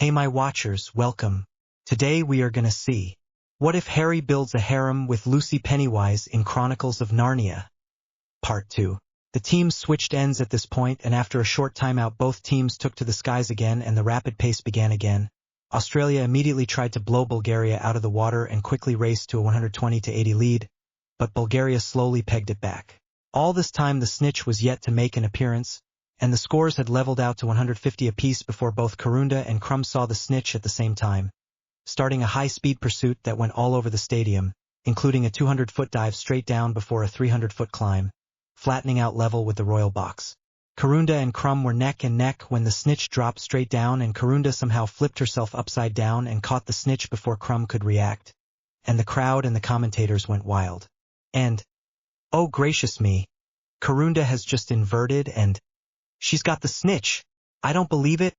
Hey my watchers, welcome. Today we are gonna see. What if Harry builds a harem with Lucy Pennywise in Chronicles of Narnia? Part 2. The teams switched ends at this point, and after a short timeout both teams took to the skies again and the rapid pace began again. Australia immediately tried to blow Bulgaria out of the water and quickly raced to a 120-80 lead, but Bulgaria slowly pegged it back. All this time the snitch was yet to make an appearance, and the scores had leveled out to 150 apiece before both Karunda and Crumb saw the snitch at the same time, starting a high-speed pursuit that went all over the stadium, including a 200-foot dive straight down before a 300-foot climb, flattening out level with the royal box. Karunda and Crumb were neck and neck when the snitch dropped straight down, and Karunda somehow flipped herself upside down and caught the snitch before Crumb could react, and the crowd and the commentators went wild. And, oh gracious me, Karunda has just inverted and she's got the snitch. I don't believe it.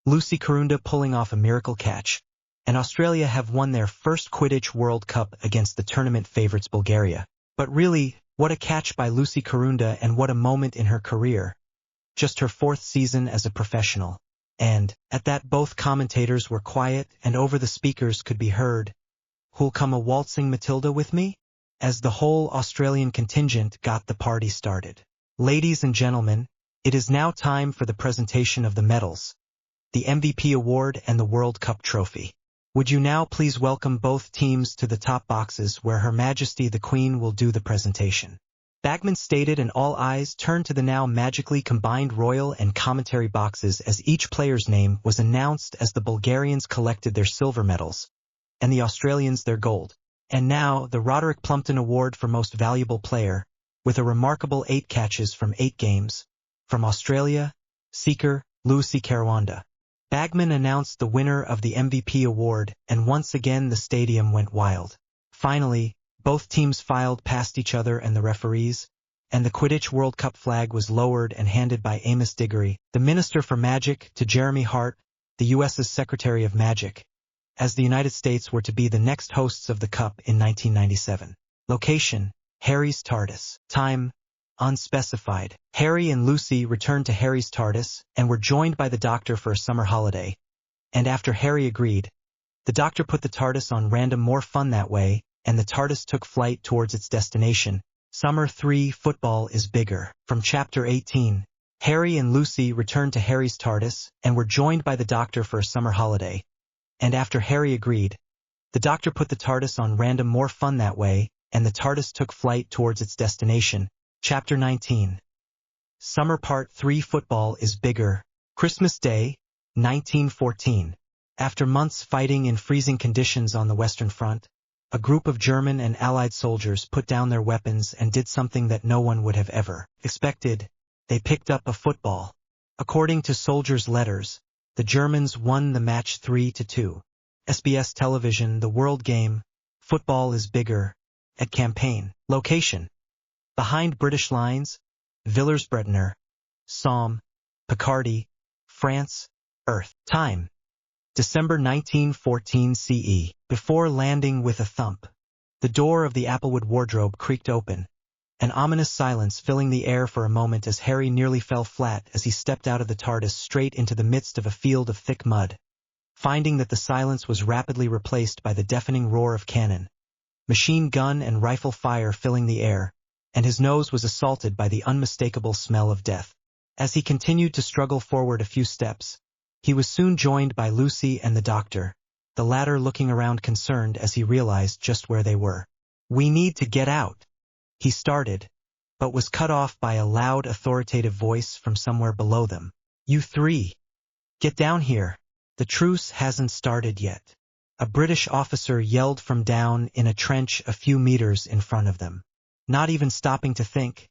Lucy Karunda pulling off a miracle catch, and Australia have won their first Quidditch World Cup against the tournament favorites Bulgaria. But really, what a catch by Lucy Karunda, and what a moment in her career. Just her 4th season as a professional. And, at that, both commentators were quiet, and over the speakers could be heard, "Who'll come a waltzing Matilda with me?" as the whole Australian contingent got the party started. Ladies and gentlemen, it is now time for the presentation of the medals, the MVP award and the World Cup trophy. Would you now please welcome both teams to the top boxes where Her Majesty the Queen will do the presentation. Bagman stated, and all eyes turned to the now magically combined royal and commentary boxes as each player's name was announced as the Bulgarians collected their silver medals, and the Australians their gold. And now, the Roderick Plumpton Award for Most Valuable Player, with a remarkable 8 catches from 8 games, from Australia, Seeker, Lucy Caruana. Bagman announced the winner of the MVP award, and once again the stadium went wild. Finally, both teams filed past each other and the referees, and the Quidditch World Cup flag was lowered and handed by Amos Diggory, the Minister for Magic, to Jeremy Hart, the U.S.'s Secretary of Magic, as the United States were to be the next hosts of the Cup in 1997. Location: Harry's TARDIS. Time: unspecified. Harry and Lucy returned to Harry's TARDIS and were joined by the Doctor for a summer holiday, and after Harry agreed, the Doctor put the TARDIS on random more fun that way, and the TARDIS took flight towards its destination. Summer 3 Football is Bigger. From Chapter 18. Harry and Lucy returned to Harry's TARDIS and were joined by the Doctor for a summer holiday, and after Harry agreed, the Doctor put the TARDIS on random more fun that way, and the TARDIS took flight towards its destination. Chapter 19. Summer Part 3 Football is Bigger. Christmas Day, 1914. After months fighting in freezing conditions on the Western Front, a group of German and Allied soldiers put down their weapons and did something that no one would have ever expected. They picked up a football. According to soldiers' letters, the Germans won the match 3-2. SBS Television, The World Game, Football is Bigger, at campaign. Location: behind British lines, Villers-Bretonneux, Somme, Picardy, France, Earth. Time: December 1914 CE. Before landing with a thump, the door of the Applewood wardrobe creaked open, an ominous silence filling the air for a moment as Harry nearly fell flat as he stepped out of the TARDIS straight into the midst of a field of thick mud, finding that the silence was rapidly replaced by the deafening roar of cannon, machine gun and rifle fire filling the air, and his nose was assaulted by the unmistakable smell of death. As he continued to struggle forward a few steps, he was soon joined by Lucy and the Doctor, the latter looking around concerned as he realized just where they were. "We need to get out," he started, but was cut off by a loud authoritative voice from somewhere below them. "You three, get down here. The truce hasn't started yet," a British officer yelled from down in a trench a few meters in front of them. Not even stopping to think,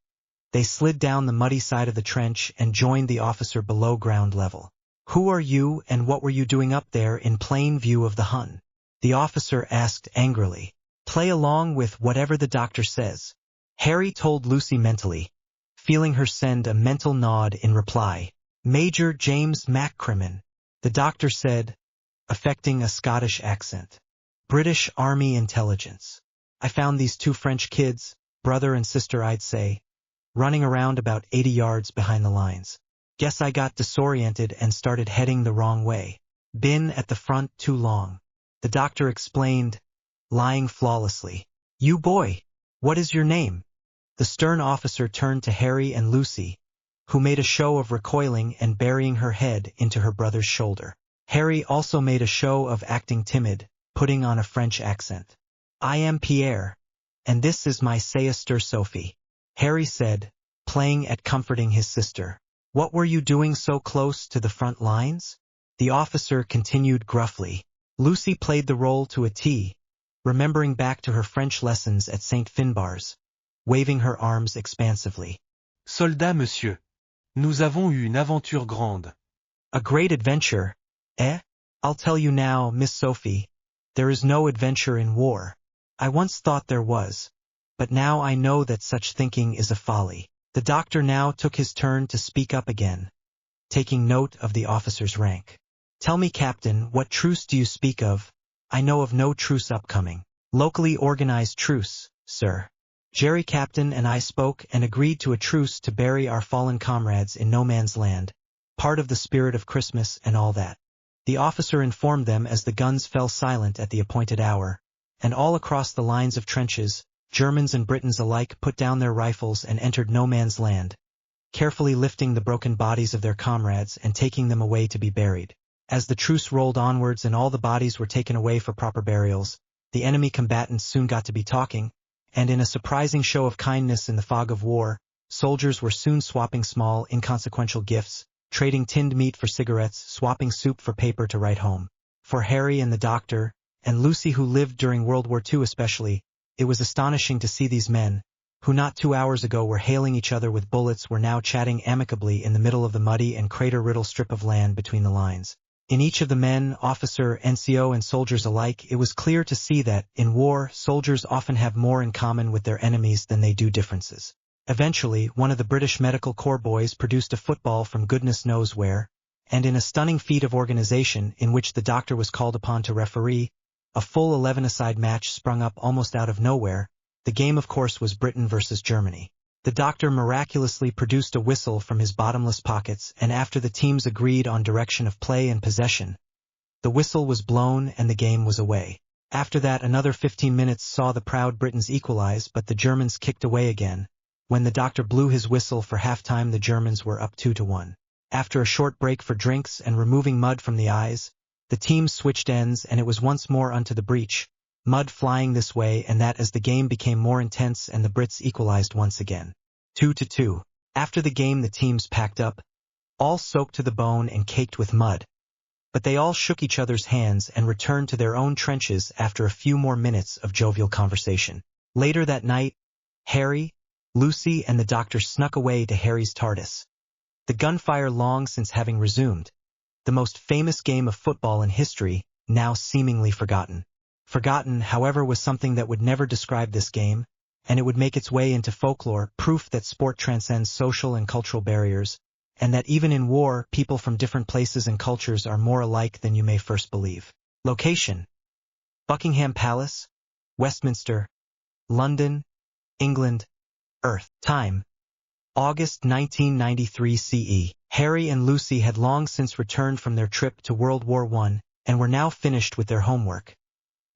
they slid down the muddy side of the trench and joined the officer below ground level. "Who are you and what were you doing up there in plain view of the Hun?" the officer asked angrily. "Play along with whatever the Doctor says," Harry told Lucy mentally, feeling her send a mental nod in reply. "Major James MacCrimmon," the Doctor said, affecting a Scottish accent. "British Army Intelligence. I found these 2 French kids, brother and sister I'd say, running around about 80 yards behind the lines. Guess I got disoriented and started heading the wrong way. Been at the front too long. The doctor explained, lying flawlessly. You boy, what is your name? The stern officer turned to Harry and Lucy, who made a show of recoiling and burying her head into her brother's shoulder. Harry also made a show of acting timid, putting on a French accent. I am Pierre, and this is my sister Sophie, Harry said, playing at comforting his sister. What were you doing so close to the front lines? The officer continued gruffly. Lucy played the role to a T, remembering back to her French lessons at St. Finbar's, waving her arms expansively. Soldat, monsieur. Nous avons eu une aventure grande. A great adventure, eh? I'll tell you now, Miss Sophie, there is no adventure in war. I once thought there was, but now I know that such thinking is a folly. The doctor now took his turn to speak up again, taking note of the officer's rank. Tell me, Captain, what truce do you speak of? I know of no truce upcoming. Locally organized truce, sir. Jerry Captain and I spoke and agreed to a truce to bury our fallen comrades in no man's land, part of the spirit of Christmas and all that. The officer informed them as the guns fell silent at the appointed hour, and all across the lines of trenches, Germans and Britons alike put down their rifles and entered no man's land, carefully lifting the broken bodies of their comrades and taking them away to be buried. As the truce rolled onwards and all the bodies were taken away for proper burials, the enemy combatants soon got to be talking, and in a surprising show of kindness in the fog of war, soldiers were soon swapping small, inconsequential gifts, trading tinned meat for cigarettes, swapping soup for paper to write home. For Harry and the doctor, and Lucy who lived during World War II especially, it was astonishing to see these men, who not 2 hours ago were hailing each other with bullets, were now chatting amicably in the middle of the muddy and crater-riddled strip of land between the lines. In each of the men, officer, NCO and soldiers alike, it was clear to see that, in war, soldiers often have more in common with their enemies than they do differences. Eventually, one of the British Medical Corps boys produced a football from goodness knows where, and in a stunning feat of organization in which the doctor was called upon to referee, a full 11-a-side match sprung up almost out of nowhere. The game, of course, was Britain versus Germany. The doctor miraculously produced a whistle from his bottomless pockets, and after the teams agreed on direction of play and possession, the whistle was blown and the game was away. After that, another 15 minutes saw the proud Britons equalize, but the Germans kicked away again. When the doctor blew his whistle for halftime, the Germans were up 2-1. After a short break for drinks and removing mud from the eyes, the teams switched ends and it was once more unto the breach, mud flying this way and that as the game became more intense and the Brits equalized once again. 2-2. After the game the teams packed up, all soaked to the bone and caked with mud. But they all shook each other's hands and returned to their own trenches after a few more minutes of jovial conversation. Later that night, Harry, Lucy and the doctor snuck away to Harry's TARDIS. The gunfire long since having resumed. The most famous game of football in history, now seemingly forgotten. Forgotten, however, was something that would never describe this game, and it would make its way into folklore, proof that sport transcends social and cultural barriers, and that even in war, people from different places and cultures are more alike than you may first believe. Location: Buckingham Palace, Westminster, London, England, Earth. Time: August 1993 CE. Harry and Lucy had long since returned from their trip to World War I, and were now finished with their homework,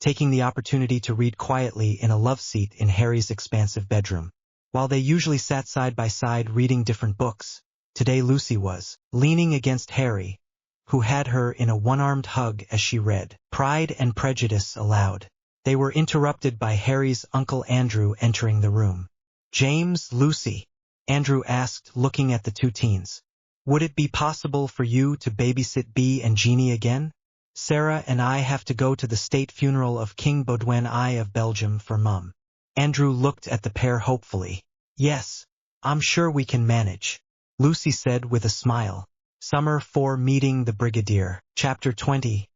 taking the opportunity to read quietly in a love seat in Harry's expansive bedroom. While they usually sat side by side reading different books, today Lucy was leaning against Harry, who had her in a one-armed hug as she read Pride and Prejudice aloud. They were interrupted by Harry's Uncle Andrew entering the room. "James, Lucy," Andrew asked, looking at the two teens. "Would it be possible for you to babysit Bee and Jeannie again? Sarah and I have to go to the state funeral of King Baudouin I of Belgium for Mum." Andrew looked at the pair hopefully. "Yes, I'm sure we can manage," Lucy said with a smile. Summer 4 Meeting the Brigadier. Chapter 20.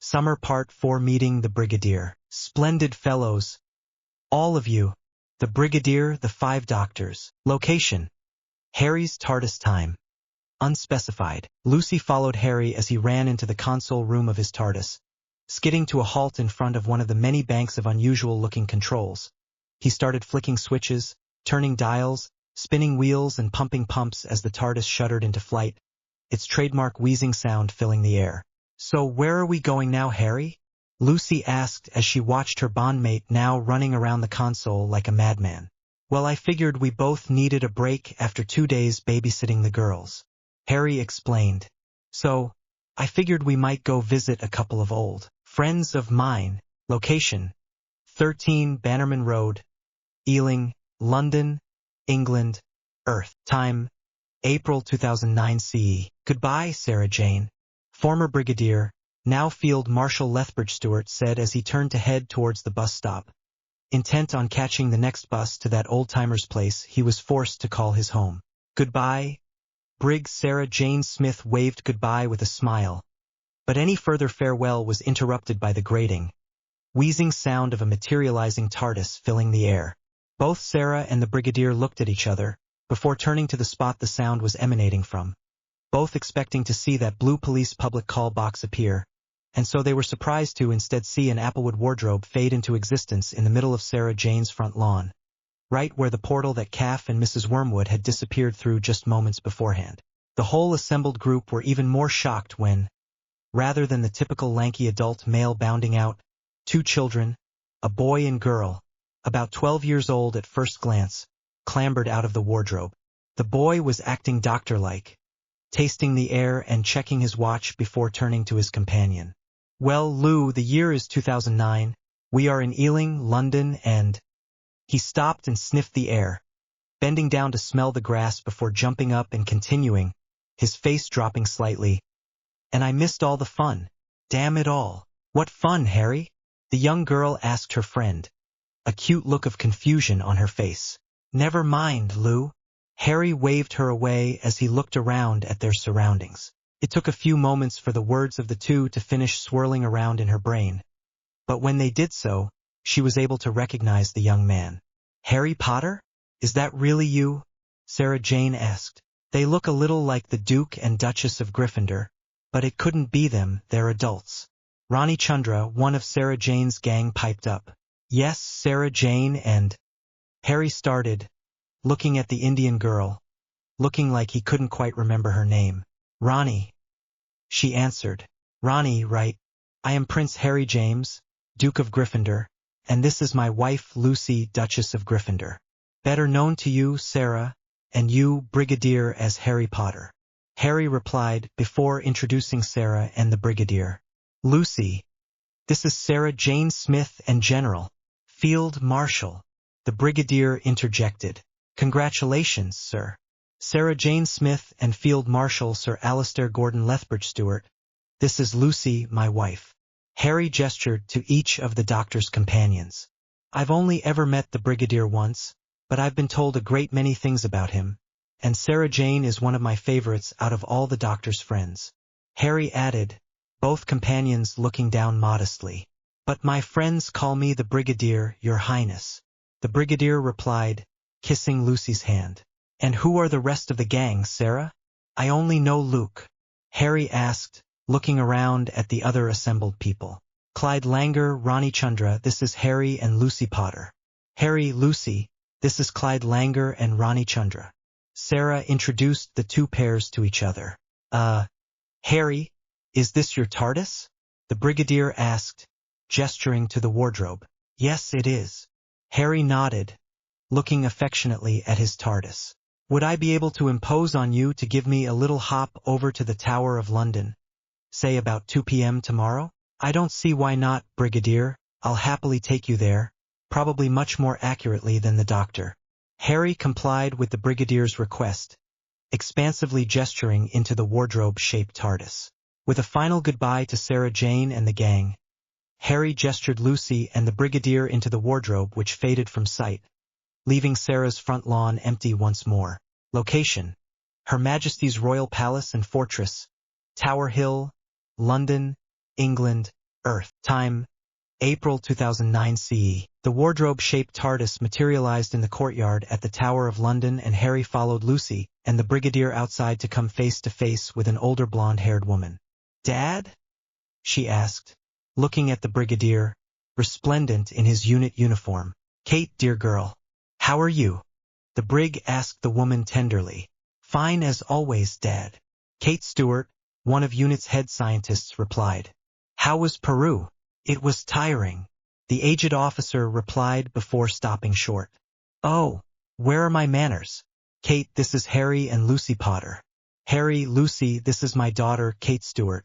Summer Part 4 Meeting the Brigadier. Splendid fellows, all of you. The Brigadier, the 5 doctors. Location: Harry's TARDIS. Time: unspecified. Lucy followed Harry as he ran into the console room of his TARDIS, skidding to a halt in front of one of the many banks of unusual-looking controls. He started flicking switches, turning dials, spinning wheels and pumping pumps as the TARDIS shuddered into flight, its trademark wheezing sound filling the air. So where are we going now, Harry? Lucy asked as she watched her bondmate now running around the console like a madman. Well, I figured we both needed a break after 2 days babysitting the girls. Harry explained. So, I figured we might go visit a couple of old friends of mine. Location: 13 Bannerman Road, Ealing, London, England, Earth. Time: April 2009 CE. Goodbye, Sarah Jane. Former Brigadier, now Field Marshal Lethbridge Stewart said as he turned to head towards the bus stop. Intent on catching the next bus to that old-timer's place, he was forced to call his home. Goodbye, Brig. Sarah Jane Smith waved goodbye with a smile. But any further farewell was interrupted by the grating, wheezing sound of a materializing TARDIS filling the air. Both Sarah and the Brigadier looked at each other, before turning to the spot the sound was emanating from, both expecting to see that blue police public call box appear, and so they were surprised to instead see an applewood wardrobe fade into existence in the middle of Sarah Jane's front lawn, right where the portal that Caff and Mrs. Wormwood had disappeared through just moments beforehand. The whole assembled group were even more shocked when, rather than the typical lanky adult male bounding out, 2 children, a boy and girl, about 12 years old at first glance, clambered out of the wardrobe. The boy was acting doctor-like, tasting the air and checking his watch before turning to his companion. Well, Lou, the year is 2009, we are in Ealing, London, and... He stopped and sniffed the air, bending down to smell the grass before jumping up and continuing, his face dropping slightly. And I missed all the fun. Damn it all. What fun, Harry? The young girl asked her friend, a cute look of confusion on her face. Never mind, Lou. Harry waved her away as he looked around at their surroundings. It took a few moments for the words of the two to finish swirling around in her brain. But when they did so, she was able to recognize the young man. Harry Potter? Is that really you? Sarah Jane asked. They look a little like the Duke and Duchess of Gryffindor, but it couldn't be them, they're adults. Ronnie Chandra, one of Sarah Jane's gang, piped up. Yes, Sarah Jane and... Harry started, looking at the Indian girl, looking like he couldn't quite remember her name. Ronnie. She answered. Ronnie, right. I am Prince Harry James, Duke of Gryffindor, and this is my wife Lucy, Duchess of Gryffindor. Better known to you, Sarah, and you, Brigadier, as Harry Potter. Harry replied before introducing Sarah and the Brigadier. Lucy. This is Sarah Jane Smith and General, Field Marshal. The Brigadier interjected. Congratulations, sir. Sarah Jane Smith and Field Marshal Sir Alistair Gordon Lethbridge Stewart. This is Lucy, my wife. Harry gestured to each of the doctor's companions. I've only ever met the Brigadier once, but I've been told a great many things about him, and Sarah Jane is one of my favorites out of all the doctor's friends. Harry added, both companions looking down modestly. But my friends call me the Brigadier, Your Highness. The Brigadier replied, kissing Lucy's hand. And who are the rest of the gang, Sarah? I only know Luke. Harry asked, looking around at the other assembled people. Clyde Langer, Ronnie Chandra, this is Harry and Lucy Potter. Harry, Lucy, this is Clyde Langer and Ronnie Chandra. Sarah introduced the two pairs to each other. Harry, is this your TARDIS? The Brigadier asked, gesturing to the wardrobe. Yes, it is. Harry nodded, looking affectionately at his TARDIS. Would I be able to impose on you to give me a little hop over to the Tower of London, say about 2 p.m. tomorrow? I don't see why not, Brigadier. I'll happily take you there, probably much more accurately than the doctor. Harry complied with the Brigadier's request, expansively gesturing into the wardrobe-shaped TARDIS. With a final goodbye to Sarah Jane and the gang, Harry gestured Lucy and the Brigadier into the wardrobe, which faded from sight, leaving Sarah's front lawn empty once more. Location: Her Majesty's Royal Palace and Fortress, Tower Hill, London, England, Earth. Time: April 2009 CE. The wardrobe-shaped TARDIS materialized in the courtyard at the Tower of London, and Harry followed Lucy and the Brigadier outside to come face to face with an older blonde-haired woman. Dad? She asked, looking at the Brigadier, resplendent in his unit uniform. Kate, dear girl. How are you? The Brig asked the woman tenderly. Fine as always, Dad. Kate Stewart, one of UNIT's head scientists replied. How was Peru? It was tiring, the aged officer replied before stopping short. Oh, where are my manners? Kate, this is Harry and Lucy Potter. Harry, Lucy, this is my daughter, Kate Stewart.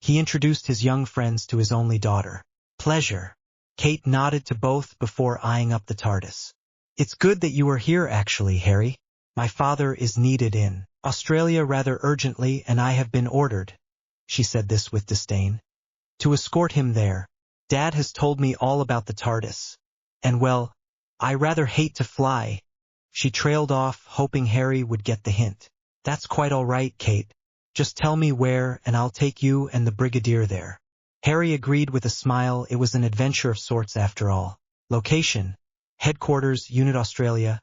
He introduced his young friends to his only daughter. Pleasure. Kate nodded to both before eyeing up the TARDIS. It's good that you are here actually, Harry. My father is needed in Australia rather urgently and I have been ordered, she said this with disdain, to escort him there. Dad has told me all about the TARDIS. And well, I rather hate to fly. She trailed off, hoping Harry would get the hint. That's quite all right, Kate. Just tell me where and I'll take you and the Brigadier there. Harry agreed with a smile. It was an adventure of sorts after all. Location: Headquarters, Unit Australia,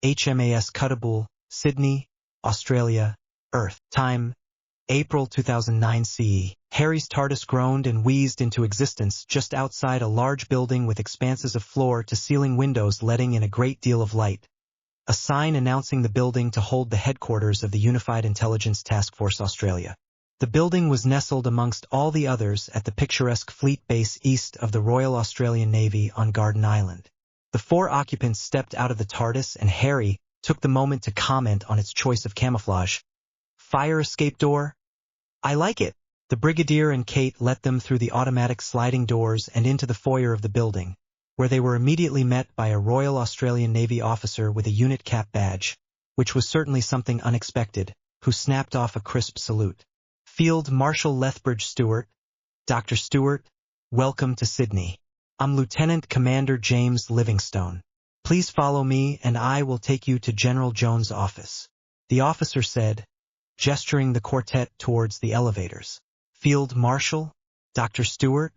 HMAS Cuttable, Sydney, Australia, Earth. Time: April 2009 CE. Harry's TARDIS groaned and wheezed into existence just outside a large building with expanses of floor-to-ceiling windows letting in a great deal of light. A sign announcing the building to hold the headquarters of the Unified Intelligence Task Force Australia. The building was nestled amongst all the others at the picturesque fleet base east of the Royal Australian Navy on Garden Island. The 4 occupants stepped out of the TARDIS and Harry took the moment to comment on its choice of camouflage. Fire escape door? I like it. The Brigadier and Kate let them through the automatic sliding doors and into the foyer of the building, where they were immediately met by a Royal Australian Navy officer with a unit cap badge, which was certainly something unexpected, who snapped off a crisp salute. Field Marshal Lethbridge Stewart. Dr. Stewart, welcome to Sydney. I'm Lieutenant Commander James Livingstone. Please follow me and I will take you to General Jones' office, the officer said, gesturing the quartet towards the elevators. Field Marshal, Dr. Stewart,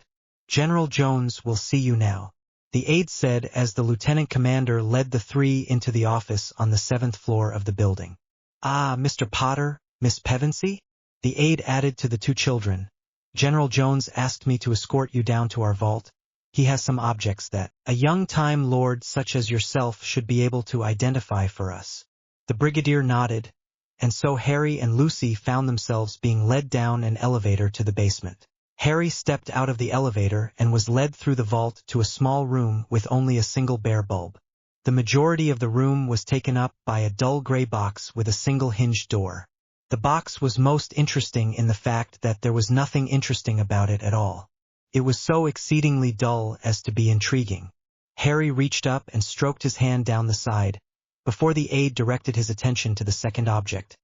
General Jones will see you now, the aide said as the lieutenant commander led the 3 into the office on the 7th floor of the building. Ah, Mr. Potter, Miss Pevensey? The aide added to the 2 children. General Jones asked me to escort you down to our vault. He has some objects that a young Time Lord such as yourself should be able to identify for us. The Brigadier nodded, and so Harry and Lucy found themselves being led down an elevator to the basement. Harry stepped out of the elevator and was led through the vault to a small room with only a single bare bulb. The majority of the room was taken up by a dull gray box with a single hinged door. The box was most interesting in the fact that there was nothing interesting about it at all. It was so exceedingly dull as to be intriguing. Harry reached up and stroked his hand down the side, before the aide directed his attention to the second object,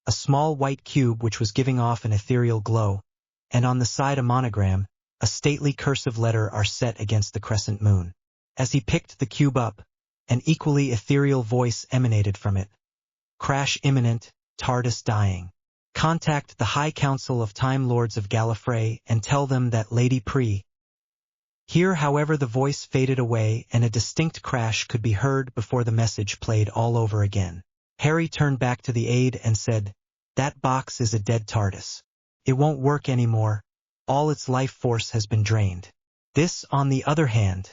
a small white cube which was giving off an ethereal glow, and on the side a monogram, a stately cursive letter R set against the crescent moon. As he picked the cube up, an equally ethereal voice emanated from it. Crash imminent, TARDIS dying. Contact the High Council of Time Lords of Gallifrey and tell them that Lady Pre. Here, however, the voice faded away and a distinct crash could be heard before the message played all over again. Harry turned back to the aide and said, That box is a dead TARDIS. It won't work anymore. All its life force has been drained. This, on the other hand.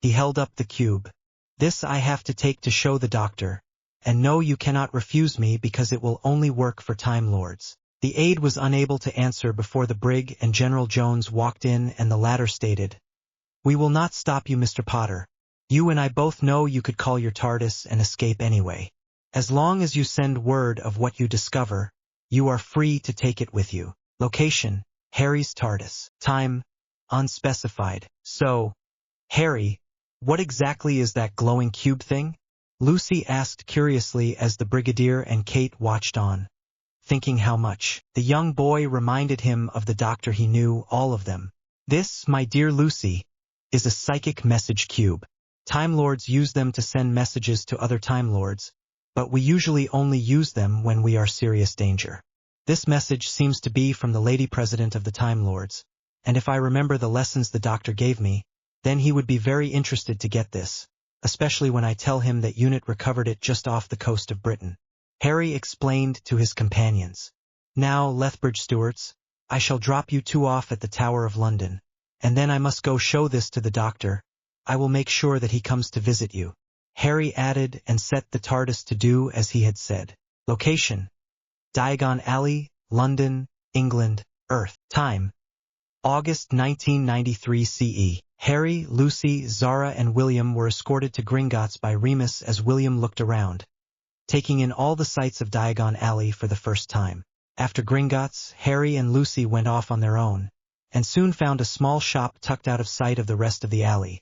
He held up the cube. This I have to take to show the doctor. And no, you cannot refuse me because it will only work for Time Lords. The aide was unable to answer before the brig and General Jones walked in and the latter stated, We will not stop you, Mr. Potter. You and I both know you could call your TARDIS and escape anyway. As long as you send word of what you discover, you are free to take it with you. Location, Harry's TARDIS. Time, unspecified. So, Harry, what exactly is that glowing cube thing? Lucy asked curiously as the Brigadier and Kate watched on, thinking how much the young boy reminded him of the doctor he knew, all of them. This, my dear Lucy, is a psychic message cube. Time Lords use them to send messages to other Time Lords, but we usually only use them when we are serious danger. This message seems to be from the Lady President of the Time Lords, and if I remember the lessons the doctor gave me, then he would be very interested to get this, especially when I tell him that UNIT recovered it just off the coast of Britain. Harry explained to his companions. Now, Lethbridge Stewarts, I shall drop you 2 off at the Tower of London, and then I must go show this to the doctor. I will make sure that he comes to visit you. Harry added and set the TARDIS to do as he had said. Location, Diagon Alley, London, England, Earth. Time: August 1993 CE. Harry, Lucy, Zara and William were escorted to Gringotts by Remus as William looked around, taking in all the sights of Diagon Alley for the first time. After Gringotts, Harry and Lucy went off on their own, and soon found a small shop tucked out of sight of the rest of the alley.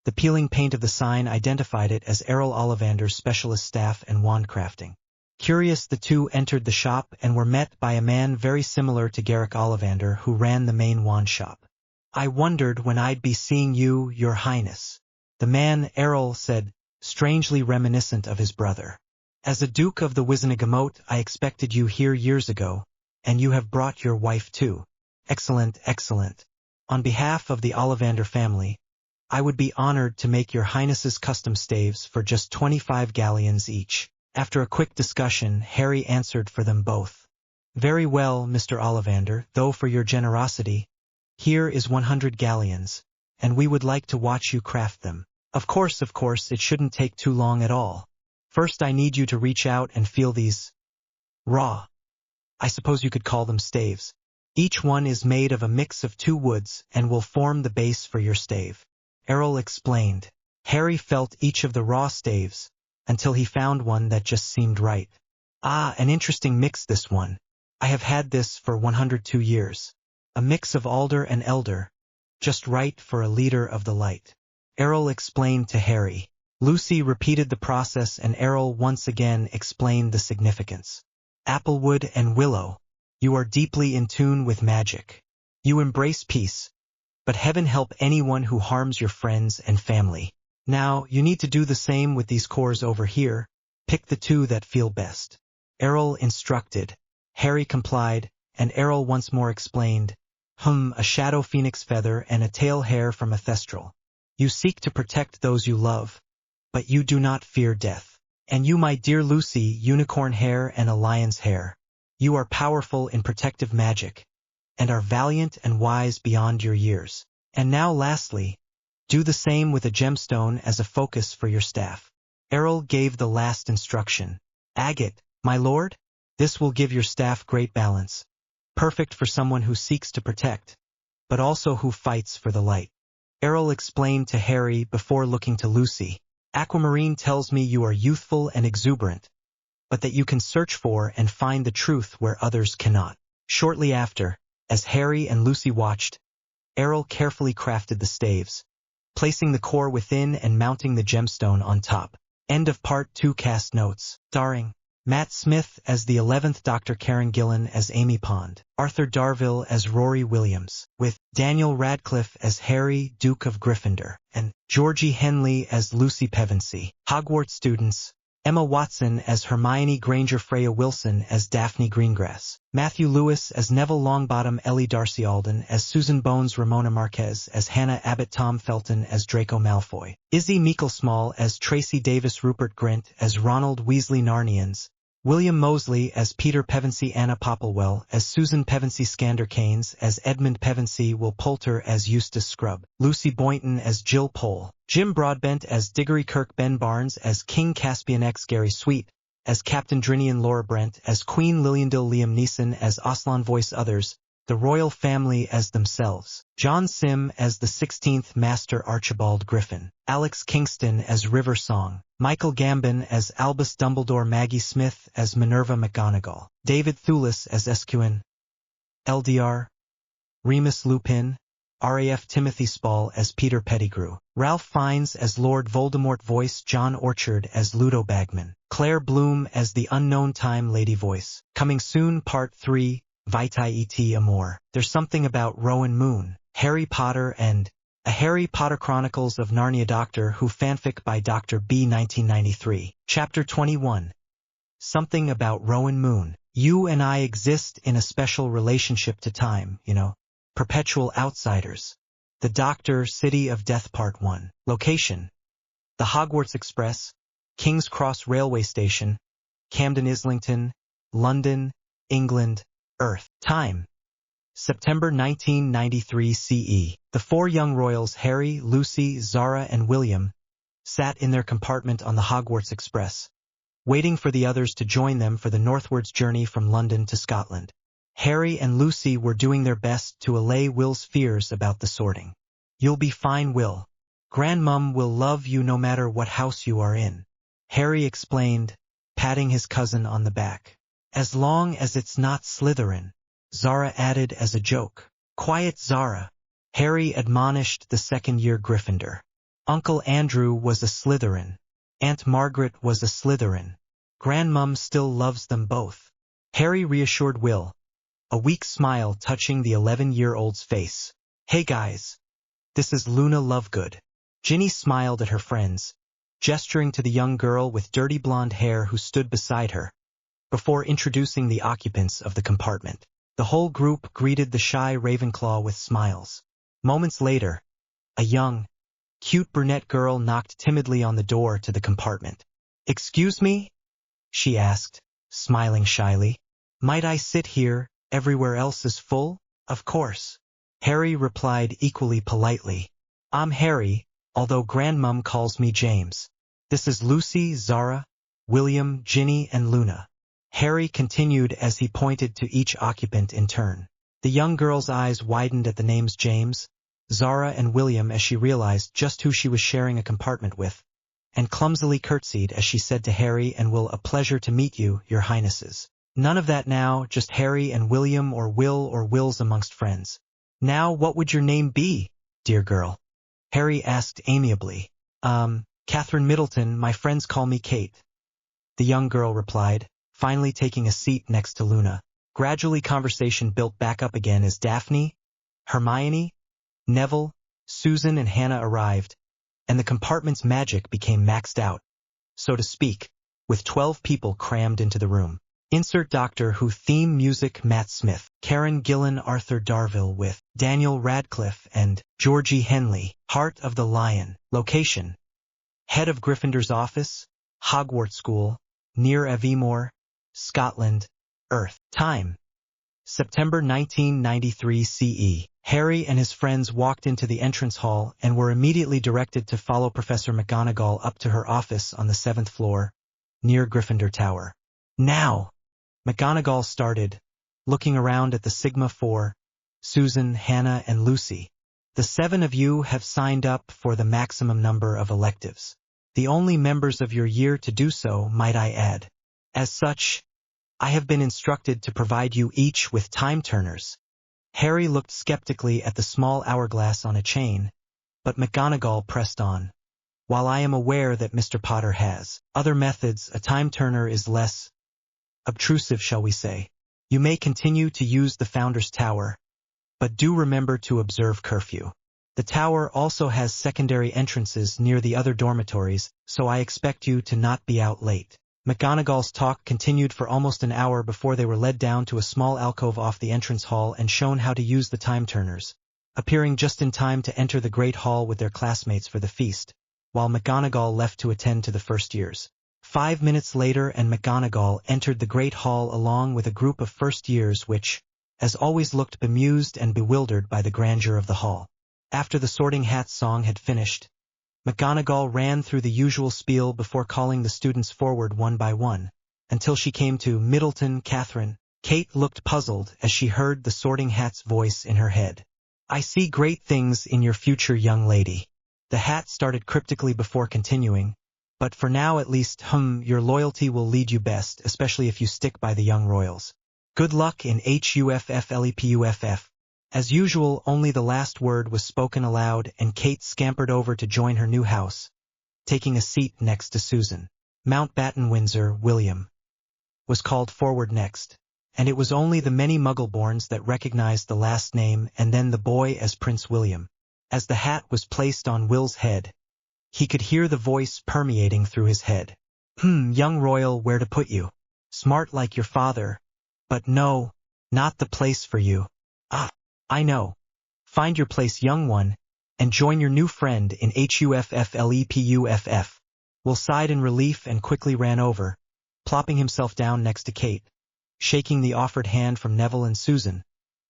The peeling paint of the sign identified it as Errol Ollivander's specialist staff and wand crafting. Curious, the two entered the shop and were met by a man very similar to Garrick Ollivander, who ran the main wand shop. "I wondered when I'd be seeing you, Your Highness," the man, Errol, said, strangely reminiscent of his brother. "As a Duke of the Wizenagamote, I expected you here years ago, and you have brought your wife too." "Excellent, excellent. On behalf of the Ollivander family, I would be honored to make Your Highness's custom staves for just 25 galleons each." After a quick discussion, Harry answered for them both. "Very well, Mr. Ollivander, though for your generosity, here is 100 galleons, and we would like to watch you craft them." Of course, it shouldn't take too long at all. First I need you to reach out and feel these raw, I suppose you could call them staves. Each one is made of a mix of 2 woods and will form the base for your stave," Errol explained. Harry felt each of the raw staves, until he found one that just seemed right. "Ah, an interesting mix, this one. I have had this for 102 years. A mix of alder and elder, just right for a leader of the light," Errol explained to Harry. Lucy repeated the process and Errol once again explained the significance. "Applewood and willow. You are deeply in tune with magic. You embrace peace, but heaven help anyone who harms your friends and family. Now, you need to do the same with these cores over here. Pick the 2 that feel best," Errol instructed. Harry complied, and Errol once more explained, a shadow phoenix feather and a tail hair from a thestral. You seek to protect those you love, but you do not fear death. And you, my dear Lucy, unicorn hair and a lion's hair. You are powerful in protective magic, and are valiant and wise beyond your years. And now lastly, do the same with a gemstone as a focus for your staff. Errol gave the last instruction. "Agate, my lord? This will give your staff great balance. Perfect for someone who seeks to protect, but also who fights for the light," Errol explained to Harry before looking to Lucy. "Aquamarine tells me you are youthful and exuberant, but that you can search for and find the truth where others cannot." Shortly after, as Harry and Lucy watched, Errol carefully crafted the staves, placing the core within and mounting the gemstone on top. End of Part 2. Cast notes. Starring Matt Smith as the 11th Doctor, Karen Gillan as Amy Pond, Arthur Darvill as Rory Williams, with Daniel Radcliffe as Harry, Duke of Gryffindor, and Georgie Henley as Lucy Pevensey. Hogwarts students: Emma Watson as Hermione Granger, Freya Wilson as Daphne Greengrass, Matthew Lewis as Neville Longbottom, Ellie Darcy Alden as Susan Bones, Ramona Marquez as Hannah Abbott, Tom Felton as Draco Malfoy, Izzy Meeklesmall as Tracy Davis, Rupert Grint as Ronald Weasley Narnians, William Mosley as Peter Pevensey, Anna Popplewell as Susan Pevensey, Skander Keynes as Edmund Pevensey, Will Poulter as Eustace Scrubb, Lucy Boynton as Jill Pole, Jim Broadbent as Diggory Kirk, Ben Barnes as King Caspian X, Gary Sweet as Captain Drinian, Laura Brent as Queen Liliendil, Liam Neeson as Aslan, voice others, the royal family as themselves, John Sim as the 16th Master Archibald Griffin, Alex Kingston as River Song, Michael Gambon as Albus Dumbledore, Maggie Smith as Minerva McGonagall, David Thewlis as Escuin, LDR, Remus Lupin, RAF Timothy Spall as Peter Pettigrew, Ralph Fiennes as Lord Voldemort, voice John Orchard as Ludo Bagman, Claire Bloom as the Unknown Time Lady, voice. Coming soon, Part 3, Vitae et Amor. There's something about Rowan Moon, Harry Potter and A Harry Potter Chronicles of Narnia Doctor Who fanfic by Dr. B. 1993. Chapter 21. Something about Rowan Moon. You and I exist in a special relationship to time, perpetual outsiders. The Doctor, City of Death, Part 1. Location: the Hogwarts Express, King's Cross Railway Station, Camden, Islington, London, England, Earth. Time: September 1993 CE. The 4 young royals, Harry, Lucy, Zara, and William, sat in their compartment on the Hogwarts Express, waiting for the others to join them for the northwards journey from London to Scotland. Harry and Lucy were doing their best to allay Will's fears about the sorting. "You'll be fine, Will. Grandmum will love you no matter what house you are in," Harry explained, patting his cousin on the back. "As long as it's not Slytherin," Zara added as a joke. "Quiet, Zara," Harry admonished the second-year Gryffindor. "Uncle Andrew was a Slytherin. Aunt Margaret was a Slytherin. Grandmum still loves them both," Harry reassured Will, a weak smile touching the 11-year-old's face. "Hey guys, this is Luna Lovegood." Ginny smiled at her friends, gesturing to the young girl with dirty blonde hair who stood beside her, before introducing the occupants of the compartment. The whole group greeted the shy Ravenclaw with smiles. Moments later, a young, cute brunette girl knocked timidly on the door to the compartment. "Excuse me?" she asked, smiling shyly. "Might I sit here? Everywhere else is full?" "Of course," Harry replied equally politely. "I'm Harry, although Grandmum calls me James. This is Lucy, Zara, William, Ginny, and Luna," Harry continued as he pointed to each occupant in turn. The young girl's eyes widened at the names James, Zara, and William as she realized just who she was sharing a compartment with, and clumsily curtsied as she said to Harry and Will, "A pleasure to meet you, your highnesses." None of that now, just Harry and William, or Will or Wills amongst friends. "Now what would your name be, dear girl?" Harry asked amiably. Catherine Middleton, my friends call me Kate," the young girl replied, finally taking a seat next to Luna. Gradually conversation built back up again as Daphne, Hermione, Neville, Susan, and Hannah arrived, and the compartment's magic became maxed out, so to speak, with 12 people crammed into the room. Insert Doctor Who theme music. Matt Smith, Karen Gillan, Arthur Darvill with Daniel Radcliffe and Georgie Henley. Heart of the Lion. Location: Head of Gryffindor's office, Hogwarts School, near Aviemore, Scotland, Earth. Time: September 1993 CE. Harry and his friends walked into the entrance hall and were immediately directed to follow Professor McGonagall up to her office on the 7th floor, near Gryffindor Tower. "Now," McGonagall started, looking around at the Sigma 4, Susan, Hannah, and Lucy. "The 7 of you have signed up for the maximum number of electives. The only members of your year to do so, might I add. As such, I have been instructed to provide you each with time turners." Harry looked skeptically at the small hourglass on a chain, but McGonagall pressed on. "While I am aware that Mr. Potter has other methods, a time turner is less obtrusive, shall we say. You may continue to use the Founder's Tower, but do remember to observe curfew. The tower also has secondary entrances near the other dormitories, so I expect you to not be out late." McGonagall's talk continued for almost an hour before they were led down to a small alcove off the entrance hall and shown how to use the time turners, appearing just in time to enter the Great Hall with their classmates for the feast, while McGonagall left to attend to the first years. 5 minutes later and McGonagall entered the Great Hall along with a group of first years which, as always, looked bemused and bewildered by the grandeur of the hall. After the Sorting Hat song had finished, McGonagall ran through the usual spiel before calling the students forward one by one, until she came to Middleton Catherine. Kate looked puzzled as she heard the Sorting Hat's voice in her head. "I see great things in your future, young lady." The Hat started cryptically before continuing, "But for now at least, your loyalty will lead you best, especially if you stick by the young royals. Good luck in HUFFLEPUFF." As usual, only the last word was spoken aloud, and Kate scampered over to join her new house, taking a seat next to Susan. Mountbatten Windsor, William, was called forward next, and it was only the many Muggleborns that recognized the last name and then the boy as Prince William. As the hat was placed on Will's head, he could hear the voice permeating through his head. Young royal, where to put you? Smart like your father, but no, not the place for you. Ah, I know. Find your place, young one, and join your new friend in HUFFLEPUFF. Will sighed in relief and quickly ran over, plopping himself down next to Kate, shaking the offered hand from Neville and Susan,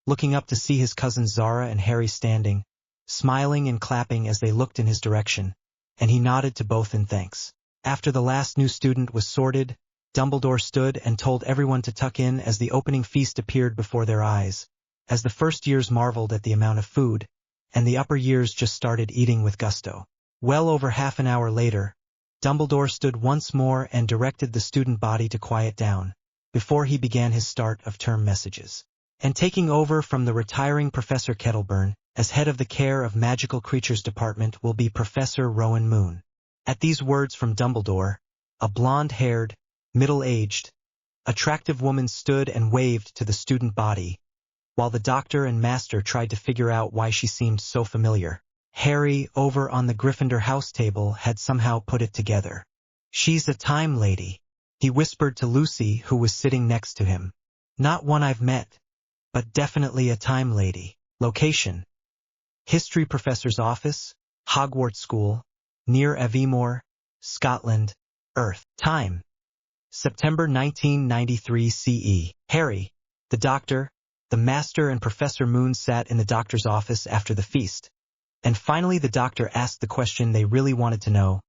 looking up to see his cousins Zara and Harry standing, smiling and clapping as they looked in his direction, and he nodded to both in thanks. After the last new student was sorted, Dumbledore stood and told everyone to tuck in as the opening feast appeared before their eyes, as the first years marveled at the amount of food, and the upper years just started eating with gusto. Well over half an hour later, Dumbledore stood once more and directed the student body to quiet down, before he began his start of term messages. And taking over from the retiring Professor Kettleburn, as head of the Care of Magical Creatures Department will be Professor Rowan Moon. At these words from Dumbledore, a blonde-haired, middle-aged, attractive woman stood and waved to the student body, while the Doctor and Master tried to figure out why she seemed so familiar. Harry, over on the Gryffindor house table, had somehow put it together. "She's a time lady," he whispered to Lucy, who was sitting next to him. "Not one I've met, but definitely a time lady." Location: History Professor's Office, Hogwarts School, near Aviemore, Scotland, Earth. Time: September 1993 CE. Harry, the Doctor, the Master and Professor Moon sat in the Doctor's office after the feast. And finally the Doctor asked the question they really wanted to know.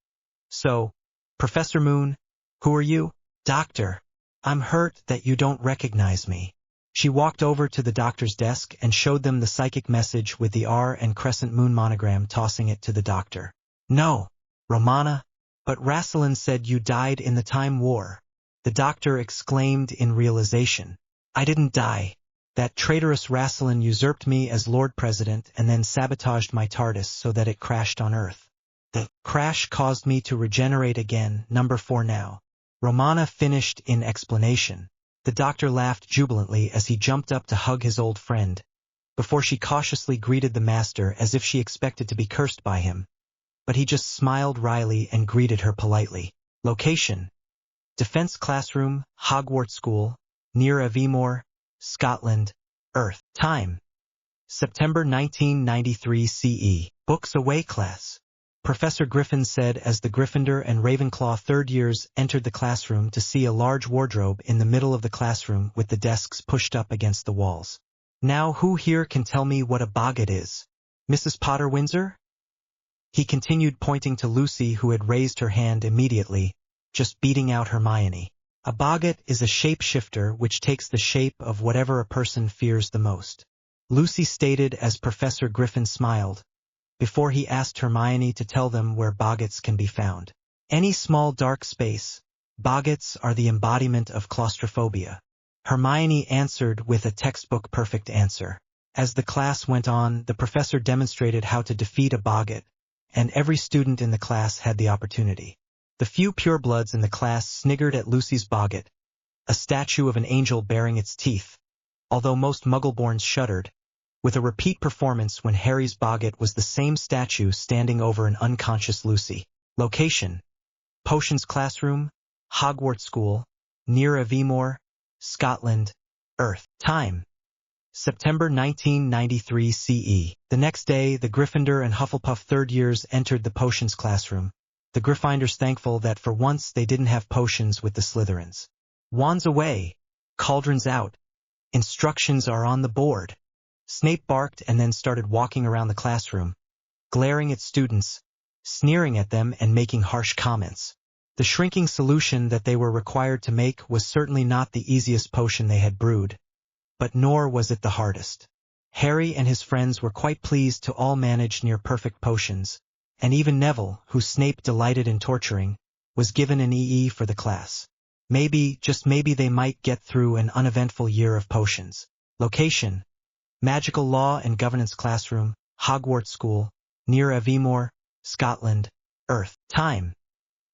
"So, Professor Moon, who are you?" "Doctor, I'm hurt that you don't recognize me." She walked over to the Doctor's desk and showed them the psychic message with the R and crescent moon monogram, tossing it to the Doctor. "No, Romana, but Rassilon said you died in the Time War," the Doctor exclaimed in realization. "I didn't die. That traitorous Rassilon usurped me as Lord President and then sabotaged my TARDIS so that it crashed on Earth. The crash caused me to regenerate again, number 4 now," Romana finished in explanation. The Doctor laughed jubilantly as he jumped up to hug his old friend, before she cautiously greeted the Master as if she expected to be cursed by him. But he just smiled wryly and greeted her politely. Location: Defense Classroom, Hogwarts School, near Aviemore, Scotland, Earth. Time: September 1993 CE. "Books away, class," Professor Griffin said as the Gryffindor and Ravenclaw third years entered the classroom to see a large wardrobe in the middle of the classroom with the desks pushed up against the walls. "Now who here can tell me what a boggart is? Mrs. Potter Windsor?" He continued, pointing to Lucy, who had raised her hand immediately, just beating out Hermione. "A boggart is a shapeshifter which takes the shape of whatever a person fears the most," Lucy stated as Professor Griffin smiled, before he asked Hermione to tell them where boggarts can be found. "Any small dark space. Boggarts are the embodiment of claustrophobia," Hermione answered with a textbook-perfect answer. As the class went on, the professor demonstrated how to defeat a boggart, and every student in the class had the opportunity. The few purebloods in the class sniggered at Lucy's boggart, a statue of an angel bearing its teeth, although most Muggleborns shuddered, with a repeat performance when Harry's boggart was the same statue standing over an unconscious Lucy. Location: Potions Classroom, Hogwarts School, near Aviemore, Scotland, Earth. Time: September 1993 CE. The next day, the Gryffindor and Hufflepuff third years entered the Potions Classroom, the Gryffindors thankful that for once they didn't have potions with the Slytherins. "Wands away, cauldrons out, instructions are on the board," Snape barked and then started walking around the classroom, glaring at students, sneering at them and making harsh comments. The shrinking solution that they were required to make was certainly not the easiest potion they had brewed, but nor was it the hardest. Harry and his friends were quite pleased to all manage near-perfect potions, and even Neville, who Snape delighted in torturing, was given an EE for the class. Maybe, just maybe, they might get through an uneventful year of potions. Location: Magical Law and Governance Classroom, Hogwarts School, near Aviemore, Scotland, Earth. Time: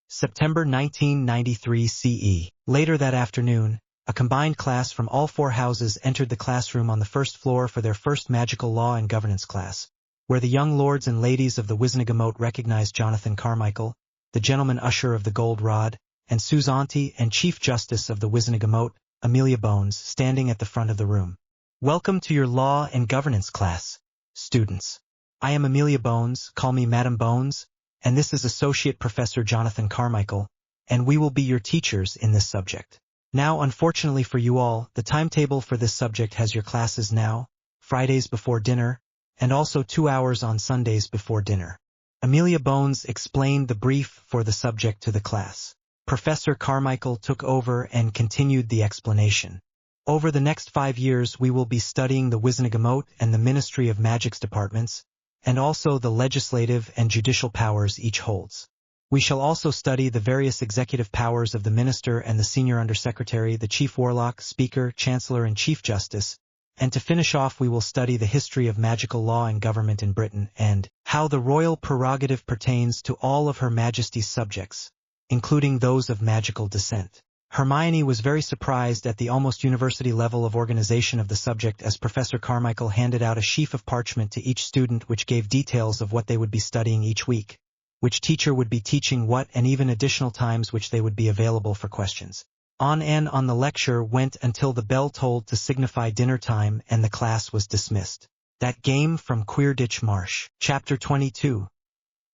September 1993 CE. Later that afternoon, a combined class from all 4 houses entered the classroom on the first floor for their first Magical Law and Governance class, where the young lords and ladies of the Wizengamot recognized Jonathan Carmichael, the gentleman usher of the Gold Rod, and Sue's auntie and Chief Justice of the Wizengamot, Amelia Bones, standing at the front of the room. "Welcome to your Law and Governance class, students. I am Amelia Bones, call me Madam Bones, and this is Associate Professor Jonathan Carmichael, and we will be your teachers in this subject. Now, unfortunately for you all, the timetable for this subject has your classes now, Fridays before dinner, and also 2 hours on Sundays before dinner." Amelia Bones explained the brief for the subject to the class. Professor Carmichael took over and continued the explanation. Over the next 5 years we will be studying the Wizenagamote and the Ministry of Magic's departments, and also the legislative and judicial powers each holds. We shall also study the various executive powers of the Minister and the Senior Undersecretary, the Chief Warlock, Speaker, Chancellor and Chief Justice, and to finish off we will study the history of magical law and government in Britain and how the royal prerogative pertains to all of Her Majesty's subjects, including those of magical descent. Hermione was very surprised at the almost university level of organization of the subject as Professor Carmichael handed out a sheaf of parchment to each student which gave details of what they would be studying each week, which teacher would be teaching what, and even additional times which they would be available for questions. On the lecture went until the bell tolled to signify dinner time and the class was dismissed. That Game from Queerditch Marsh. Chapter 22.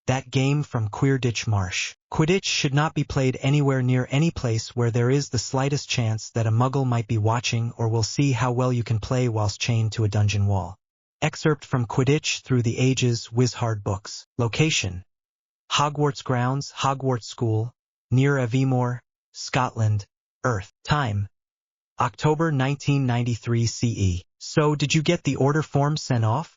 That Game from Queerditch Marsh. Quidditch should not be played anywhere near any place where there is the slightest chance that a muggle might be watching or will see how well you can play whilst chained to a dungeon wall. Excerpt from Quidditch Through the Ages Wizhard Books. Location: Hogwarts Grounds, Hogwarts School, near Aviemore, Scotland, Earth. Time: October 1993 CE. So did you get the order form sent off?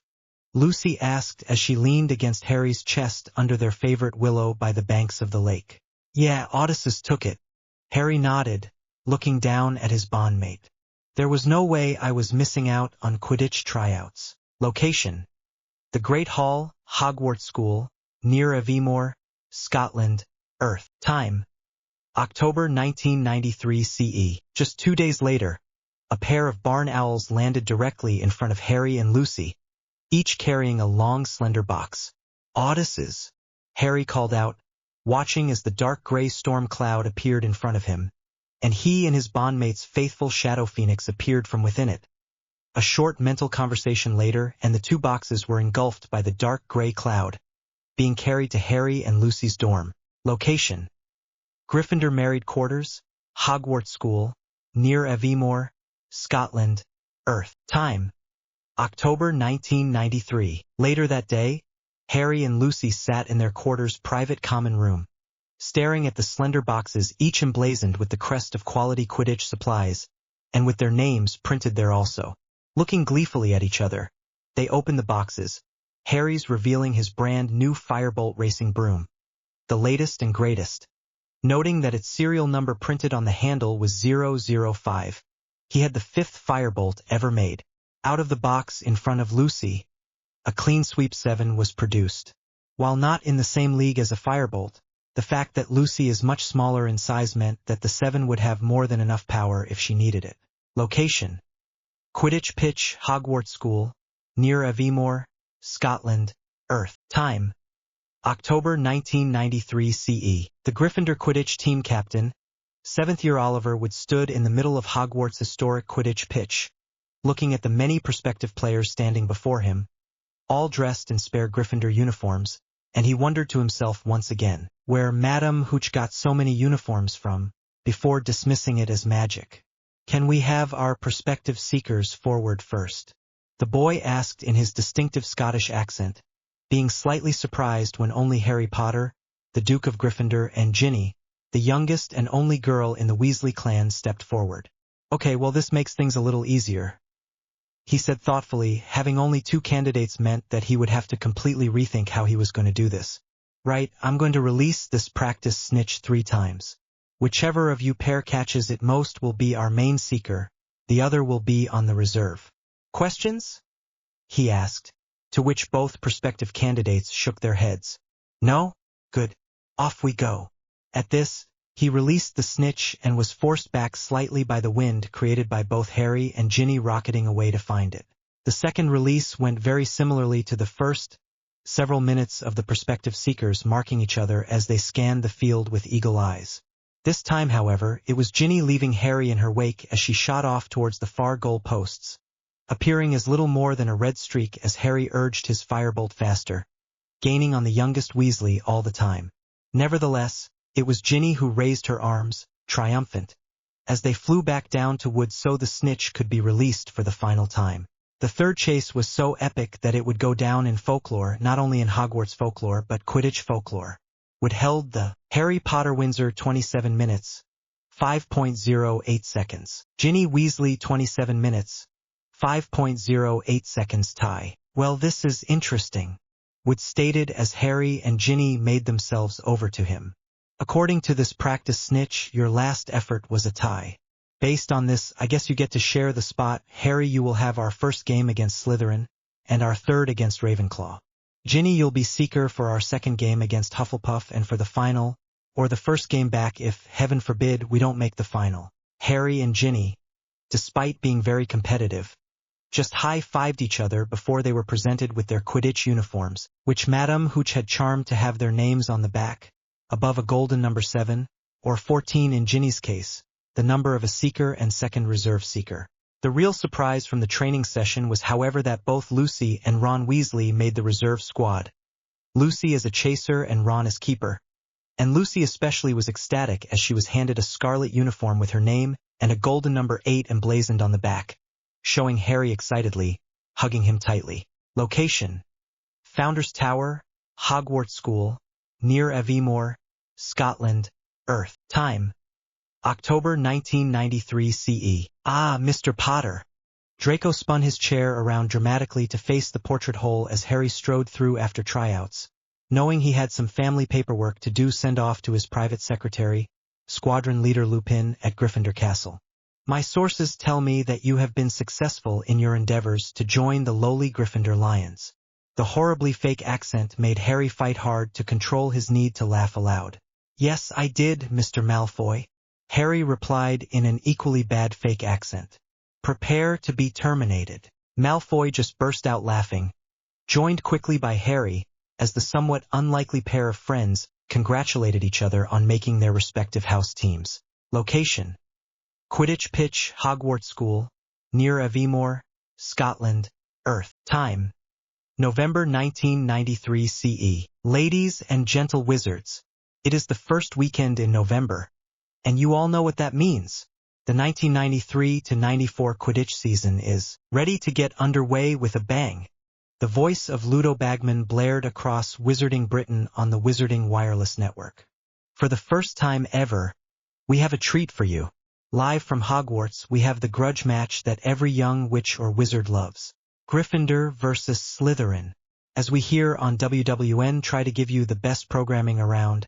Lucy asked as she leaned against Harry's chest under their favorite willow by the banks of the lake. Yeah, Odysseus took it. Harry nodded, looking down at his bondmate. There was no way I was missing out on Quidditch tryouts. Location: the Great Hall, Hogwarts School, near Aviemore, Scotland, Earth. Time: October 1993 CE. Just 2 days later, a pair of barn owls landed directly in front of Harry and Lucy, each carrying a long, slender box. Odysseus, Harry called out, watching as the dark gray storm cloud appeared in front of him, and he and his bondmate's faithful Shadow Phoenix appeared from within it. A short mental conversation later, and the two boxes were engulfed by the dark gray cloud, being carried to Harry and Lucy's dorm. Location: Gryffindor Married Quarters, Hogwarts School, near Aviemore, Scotland, Earth. Time: October 1993. Later that day, Harry and Lucy sat in their quarters' private common room, staring at the slender boxes each emblazoned with the crest of Quality Quidditch Supplies, and with their names printed there also. Looking gleefully at each other, they opened the boxes, Harry's revealing his brand new Firebolt racing broom, the latest and greatest. Noting that its serial number printed on the handle was 005. He had the 5th Firebolt ever made. Out of the box in front of Lucy, a Clean Sweep 7 was produced. While not in the same league as a Firebolt, the fact that Lucy is much smaller in size meant that the 7 would have more than enough power if she needed it. Location: Quidditch Pitch, Hogwarts School, near Aviemore, Scotland, Earth. Time: October 1993 CE. The Gryffindor Quidditch team captain, 7th year Oliver Wood, stood in the middle of Hogwarts' historic Quidditch pitch, looking at the many prospective players standing before him, all dressed in spare Gryffindor uniforms, and he wondered to himself once again where Madame Hooch got so many uniforms from, before dismissing it as magic. Can we have our prospective seekers forward first? The boy asked in his distinctive Scottish accent, being slightly surprised when only Harry Potter, the Duke of Gryffindor, and Ginny, the youngest and only girl in the Weasley clan, stepped forward. Okay, well, this makes things a little easier, he said thoughtfully. Having only 2 candidates meant that he would have to completely rethink how he was going to do this. Right, I'm going to release this practice snitch 3 times. Whichever of you pair catches it most will be our main seeker, the other will be on the reserve. Questions? He asked, to which both prospective candidates shook their heads. No? Good. Off we go. At this, he released the snitch and was forced back slightly by the wind created by both Harry and Ginny rocketing away to find it. The second release went very similarly to the first, several minutes of the prospective seekers marking each other as they scanned the field with eagle eyes. This time, however, it was Ginny leaving Harry in her wake as she shot off towards the far goal posts, appearing as little more than a red streak as Harry urged his Firebolt faster, gaining on the youngest Weasley all the time. Nevertheless, it was Ginny who raised her arms, triumphant, as they flew back down to wood so the snitch could be released for the final time. The third chase was so epic that it would go down in folklore, not only in Hogwarts folklore but Quidditch folklore. would held the Harry Potter Windsor 27 minutes, 5.08 seconds. Ginny Weasley 27 minutes, 5.08 seconds tie. Well, this is interesting. Would stated as Harry and Ginny made themselves over to him. According to this practice snitch, your last effort was a tie. Based on this, I guess you get to share the spot. Harry, you will have our first game against Slytherin, and our third against Ravenclaw. Ginny, you'll be Seeker for our second game against Hufflepuff and for the final, or the first game back if, heaven forbid, we don't make the final. Harry and Ginny, despite being very competitive, just high-fived each other before they were presented with their Quidditch uniforms, which Madame Hooch had charmed to have their names on the back, above a golden number 7, or 14 in Ginny's case, the number of a Seeker and second reserve Seeker. The real surprise from the training session was, however, that both Lucy and Ron Weasley made the reserve squad. Lucy as a chaser and Ron as keeper. And Lucy especially was ecstatic as she was handed a scarlet uniform with her name and a golden number 8 emblazoned on the back, showing Harry excitedly, hugging him tightly. Location: Founders Tower, Hogwarts School, near Aviemore, Scotland, Earth. Time: October 1993 CE. Ah, Mr. Potter. Draco spun his chair around dramatically to face the portrait hole as Harry strode through after tryouts, knowing he had some family paperwork to do send off to his private secretary, Squadron Leader Lupin at Gryffindor Castle. My sources tell me that you have been successful in your endeavors to join the lowly Gryffindor Lions. The horribly fake accent made Harry fight hard to control his need to laugh aloud. Yes, I did, Mr. Malfoy. Harry replied in an equally bad fake accent. Prepare to be terminated. Malfoy just burst out laughing, joined quickly by Harry, as the somewhat unlikely pair of friends congratulated each other on making their respective house teams. Location: Quidditch Pitch, Hogwarts School, near Aviemore, Scotland, Earth. Time: November 1993 CE. Ladies and gentle wizards, it is the first weekend in November. And you all know what that means. The 1993-94 Quidditch season is ready to get underway with a bang. The voice of Ludo Bagman blared across Wizarding Britain on the Wizarding Wireless Network. For the first time ever, we have a treat for you. Live from Hogwarts, we have the grudge match that every young witch or wizard loves. Gryffindor versus Slytherin. As we here on WWN try to give you the best programming around,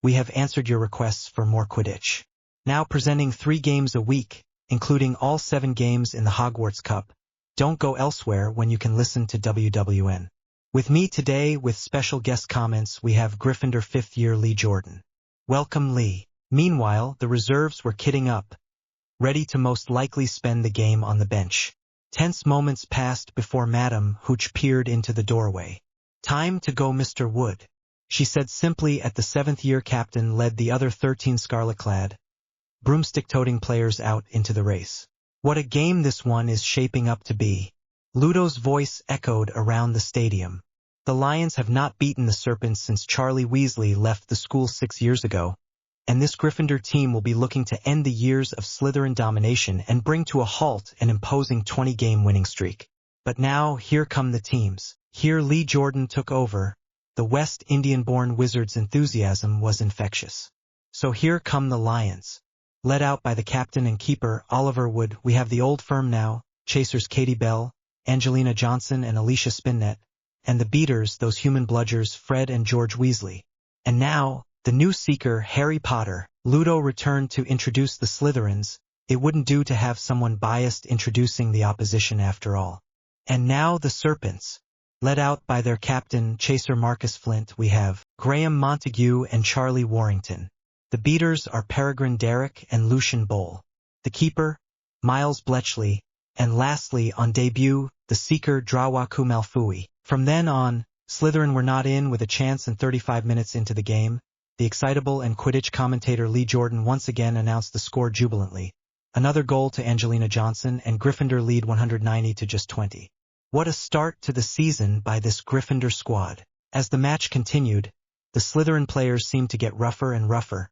we have answered your requests for more Quidditch. Now presenting 3 games a week, including all 7 games in the Hogwarts Cup. Don't go elsewhere when you can listen to WWN. With me today with special guest comments we have Gryffindor 5th year Lee Jordan. Welcome, Lee. Meanwhile, the reserves were kitting up, ready to most likely spend the game on the bench. Tense moments passed before Madame Hooch peered into the doorway. Time to go, Mr. Wood, she said simply as the 7th year captain led the other 13 scarlet-clad, broomstick-toting players out into the race. What a game this one is shaping up to be. Ludo's voice echoed around the stadium. The Lions have not beaten the Serpents since Charlie Weasley left the school 6 years ago, and this Gryffindor team will be looking to end the years of Slytherin domination and bring to a halt an imposing 20-game winning streak. But now, here come the teams. Here Lee Jordan took over. The West Indian-born wizard's enthusiasm was infectious. So here come the Lions. Led out by the captain and keeper, Oliver Wood, we have the old firm now, chasers Katie Bell, Angelina Johnson and Alicia Spinnet, and the beaters, those human bludgers Fred and George Weasley. And now, the new seeker, Harry Potter. Ludo returned to introduce the Slytherins. It wouldn't do to have someone biased introducing the opposition after all. And now the Serpents. Led out by their captain, chaser Marcus Flint, we have Graham Montague and Charlie Warrington. The beaters are Peregrine Derrick and Lucian Bowl. The keeper, Miles Bletchley. And lastly, on debut, the seeker Drawaku Malfoy. From then on, Slytherin were not in with a chance, and 35 minutes into the game, the excitable and Quidditch commentator Lee Jordan once again announced the score jubilantly. Another goal to Angelina Johnson, and Gryffindor lead 190 to just 20. What a start to the season by this Gryffindor squad. As the match continued, the Slytherin players seemed to get rougher and rougher,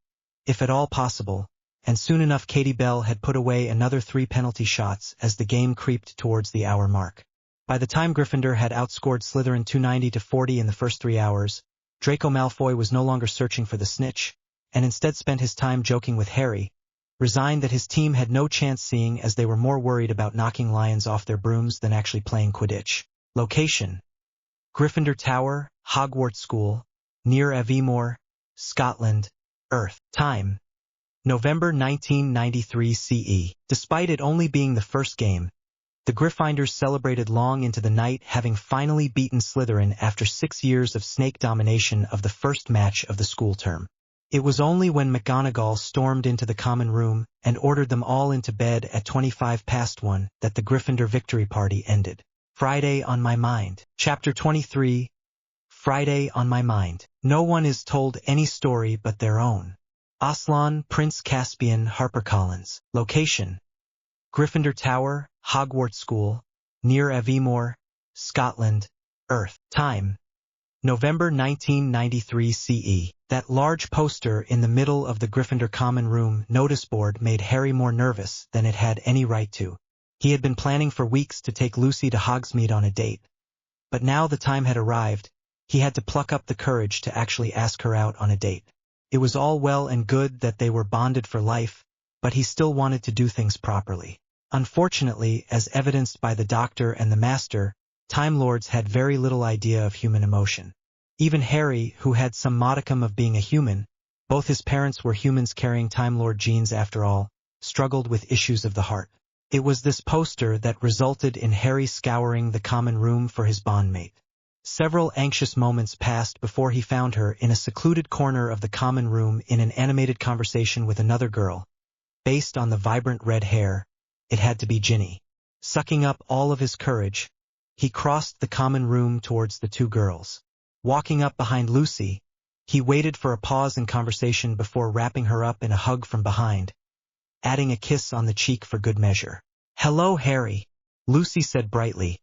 if at all possible, and soon enough Katie Bell had put away another 3 penalty shots as the game creeped towards the hour mark. By the time Gryffindor had outscored Slytherin 290 to 40 in the first 3 hours, Draco Malfoy was no longer searching for the snitch, and instead spent his time joking with Harry, resigned that his team had no chance seeing as they were more worried about knocking lions off their brooms than actually playing Quidditch. Location: Gryffindor Tower, Hogwarts School, near Aviemore, Scotland, Earth. Time: November 1993 CE. Despite it only being the first game, the Gryffindors celebrated long into the night, having finally beaten Slytherin after 6 years of snake domination of the first match of the school term. It was only when McGonagall stormed into the common room and ordered them all into bed at 1:25 that the Gryffindor victory party ended. Friday on my mind. Chapter 23. Friday on my mind. No one is told any story but their own. Aslan, Prince Caspian, HarperCollins. Location: Gryffindor Tower, Hogwarts School, near Aviemore, Scotland, Earth. Time: November 1993 CE. That large poster in the middle of the Gryffindor common room notice board made Harry more nervous than it had any right to. He had been planning for weeks to take Lucy to Hogsmeade on a date. But now the time had arrived, he had to pluck up the courage to actually ask her out on a date. It was all well and good that they were bonded for life, but he still wanted to do things properly. Unfortunately, as evidenced by the Doctor and the Master, Time Lords had very little idea of human emotion. Even Harry, who had some modicum of being a human, both his parents were humans carrying Time Lord genes after all, struggled with issues of the heart. It was this poster that resulted in Harry scouring the common room for his bondmate. Several anxious moments passed before he found her in a secluded corner of the common room in an animated conversation with another girl. Based on the vibrant red hair, it had to be Ginny. Sucking up all of his courage, he crossed the common room towards the two girls. Walking up behind Lucy, he waited for a pause in conversation before wrapping her up in a hug from behind, adding a kiss on the cheek for good measure. "Hello, Harry," Lucy said brightly,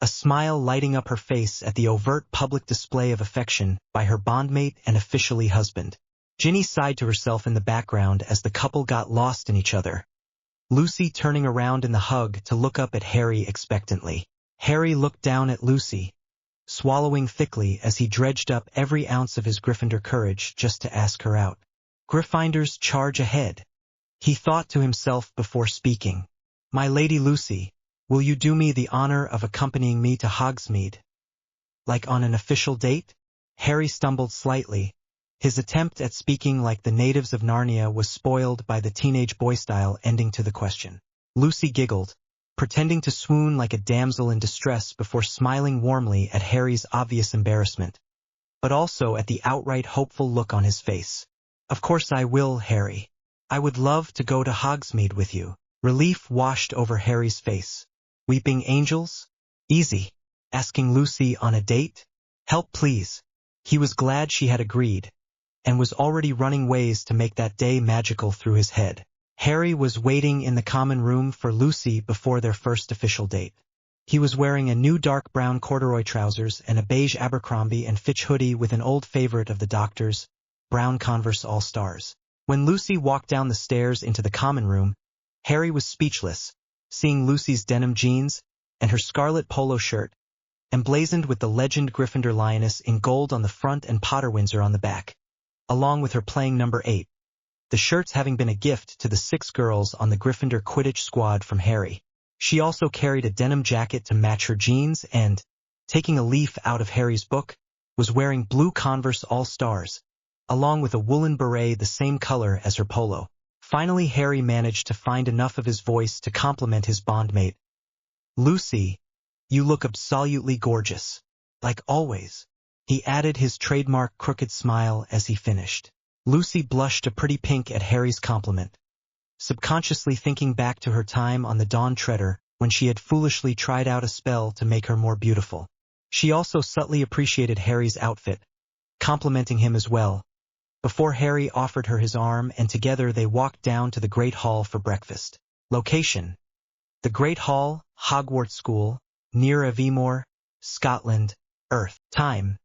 a smile lighting up her face at the overt public display of affection by her bondmate and officially husband. Ginny sighed to herself in the background as the couple got lost in each other, Lucy turning around in the hug to look up at Harry expectantly. Harry looked down at Lucy, swallowing thickly as he dredged up every ounce of his Gryffindor courage just to ask her out. Gryffindors charge ahead, he thought to himself before speaking. "My Lady Lucy, will you do me the honor of accompanying me to Hogsmeade? Like on an official date?" Harry stumbled slightly. His attempt at speaking like the natives of Narnia was spoiled by the teenage boy style ending to the question. Lucy giggled, pretending to swoon like a damsel in distress before smiling warmly at Harry's obvious embarrassment, but also at the outright hopeful look on his face. "Of course I will, Harry. I would love to go to Hogsmeade with you." Relief washed over Harry's face. Weeping angels? Easy. Asking Lucy on a date? Help please. He was glad she had agreed, and was already running ways to make that day magical through his head. Harry was waiting in the common room for Lucy before their first official date. He was wearing a new dark brown corduroy trousers and a beige Abercrombie & Fitch hoodie with an old favorite of the Doctor's, brown Converse All-Stars. When Lucy walked down the stairs into the common room, Harry was speechless, seeing Lucy's denim jeans and her scarlet polo shirt, emblazoned with the legend Gryffindor Lioness in gold on the front and Potter Windsor on the back, along with her playing number 8. The shirts having been a gift to the 6 girls on the Gryffindor Quidditch squad from Harry. She also carried a denim jacket to match her jeans and, taking a leaf out of Harry's book, was wearing blue Converse All-Stars, along with a woolen beret the same color as her polo. Finally, Harry managed to find enough of his voice to compliment his bondmate. "Lucy, you look absolutely gorgeous. Like always." He added his trademark crooked smile as he finished. Lucy blushed a pretty pink at Harry's compliment, subconsciously thinking back to her time on the Dawn Treader when she had foolishly tried out a spell to make her more beautiful. She also subtly appreciated Harry's outfit, complimenting him as well, before Harry offered her his arm and together they walked down to the Great Hall for breakfast. Location: the Great Hall, Hogwarts School, near Aviemore, Scotland, Earth. Time: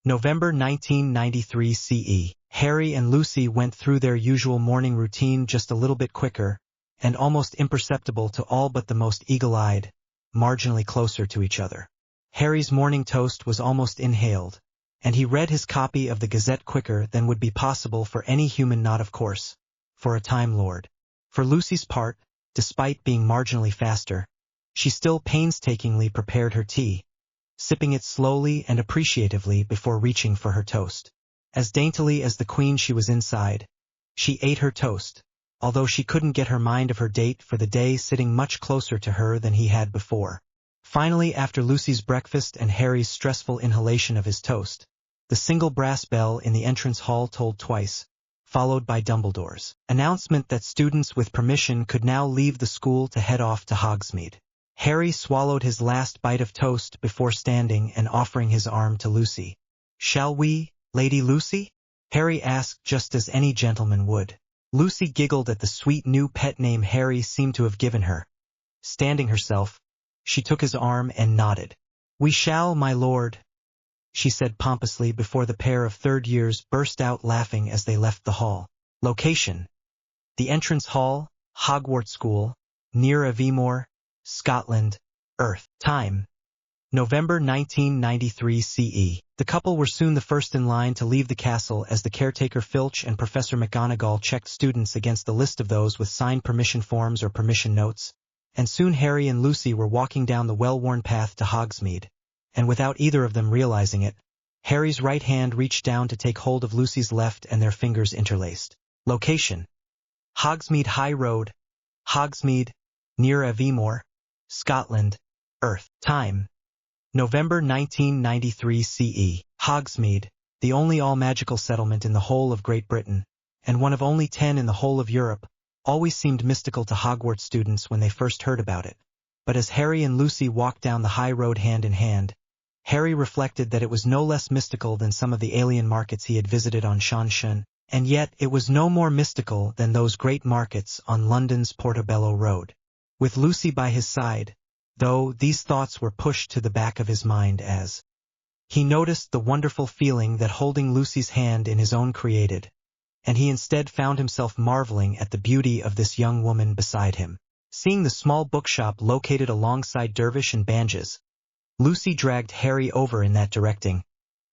November 1993 CE. Harry and Lucy went through their usual morning routine just a little bit quicker, and almost imperceptible to all but the most eagle-eyed, marginally closer to each other. Harry's morning toast was almost inhaled, and he read his copy of the Gazette quicker than would be possible for any human, not of course, for a Time Lord. For Lucy's part, despite being marginally faster, she still painstakingly prepared her tea, sipping it slowly and appreciatively before reaching for her toast. As daintily as the queen she was inside, she ate her toast, although she couldn't get her mind of her date for the day sitting much closer to her than he had before. Finally, after Lucy's breakfast and Harry's stressful inhalation of his toast, the single brass bell in the entrance hall tolled twice, followed by Dumbledore's announcement that students with permission could now leave the school to head off to Hogsmeade. Harry swallowed his last bite of toast before standing and offering his arm to Lucy. "Shall we, Lady Lucy?" Harry asked, just as any gentleman would. Lucy giggled at the sweet new pet name Harry seemed to have given her. Standing herself, she took his arm and nodded. "We shall, my lord," she said pompously before the pair of third years burst out laughing as they left the hall. Location: the entrance hall, Hogwarts School, near Aviemore, Scotland, Earth. Time: November 1993 CE. The couple were soon the first in line to leave the castle as the caretaker Filch and Professor McGonagall checked students against the list of those with signed permission forms or permission notes, and soon Harry and Lucy were walking down the well-worn path to Hogsmeade, and without either of them realizing it, Harry's right hand reached down to take hold of Lucy's left and their fingers interlaced. Location: Hogsmeade High Road, Hogsmeade, near Aviemore, Scotland, Earth. Time: November 1993 CE. Hogsmeade, the only all-magical settlement in the whole of Great Britain, and one of only 10 in the whole of Europe, always seemed mystical to Hogwarts students when they first heard about it. But as Harry and Lucy walked down the high road hand in hand, Harry reflected that it was no less mystical than some of the alien markets he had visited on Shan, and yet it was no more mystical than those great markets on London's Portobello Road. With Lucy by his side, though, these thoughts were pushed to the back of his mind as he noticed the wonderful feeling that holding Lucy's hand in his own created, and he instead found himself marveling at the beauty of this young woman beside him. Seeing the small bookshop located alongside Dervish and Banges, Lucy dragged Harry over in that direction,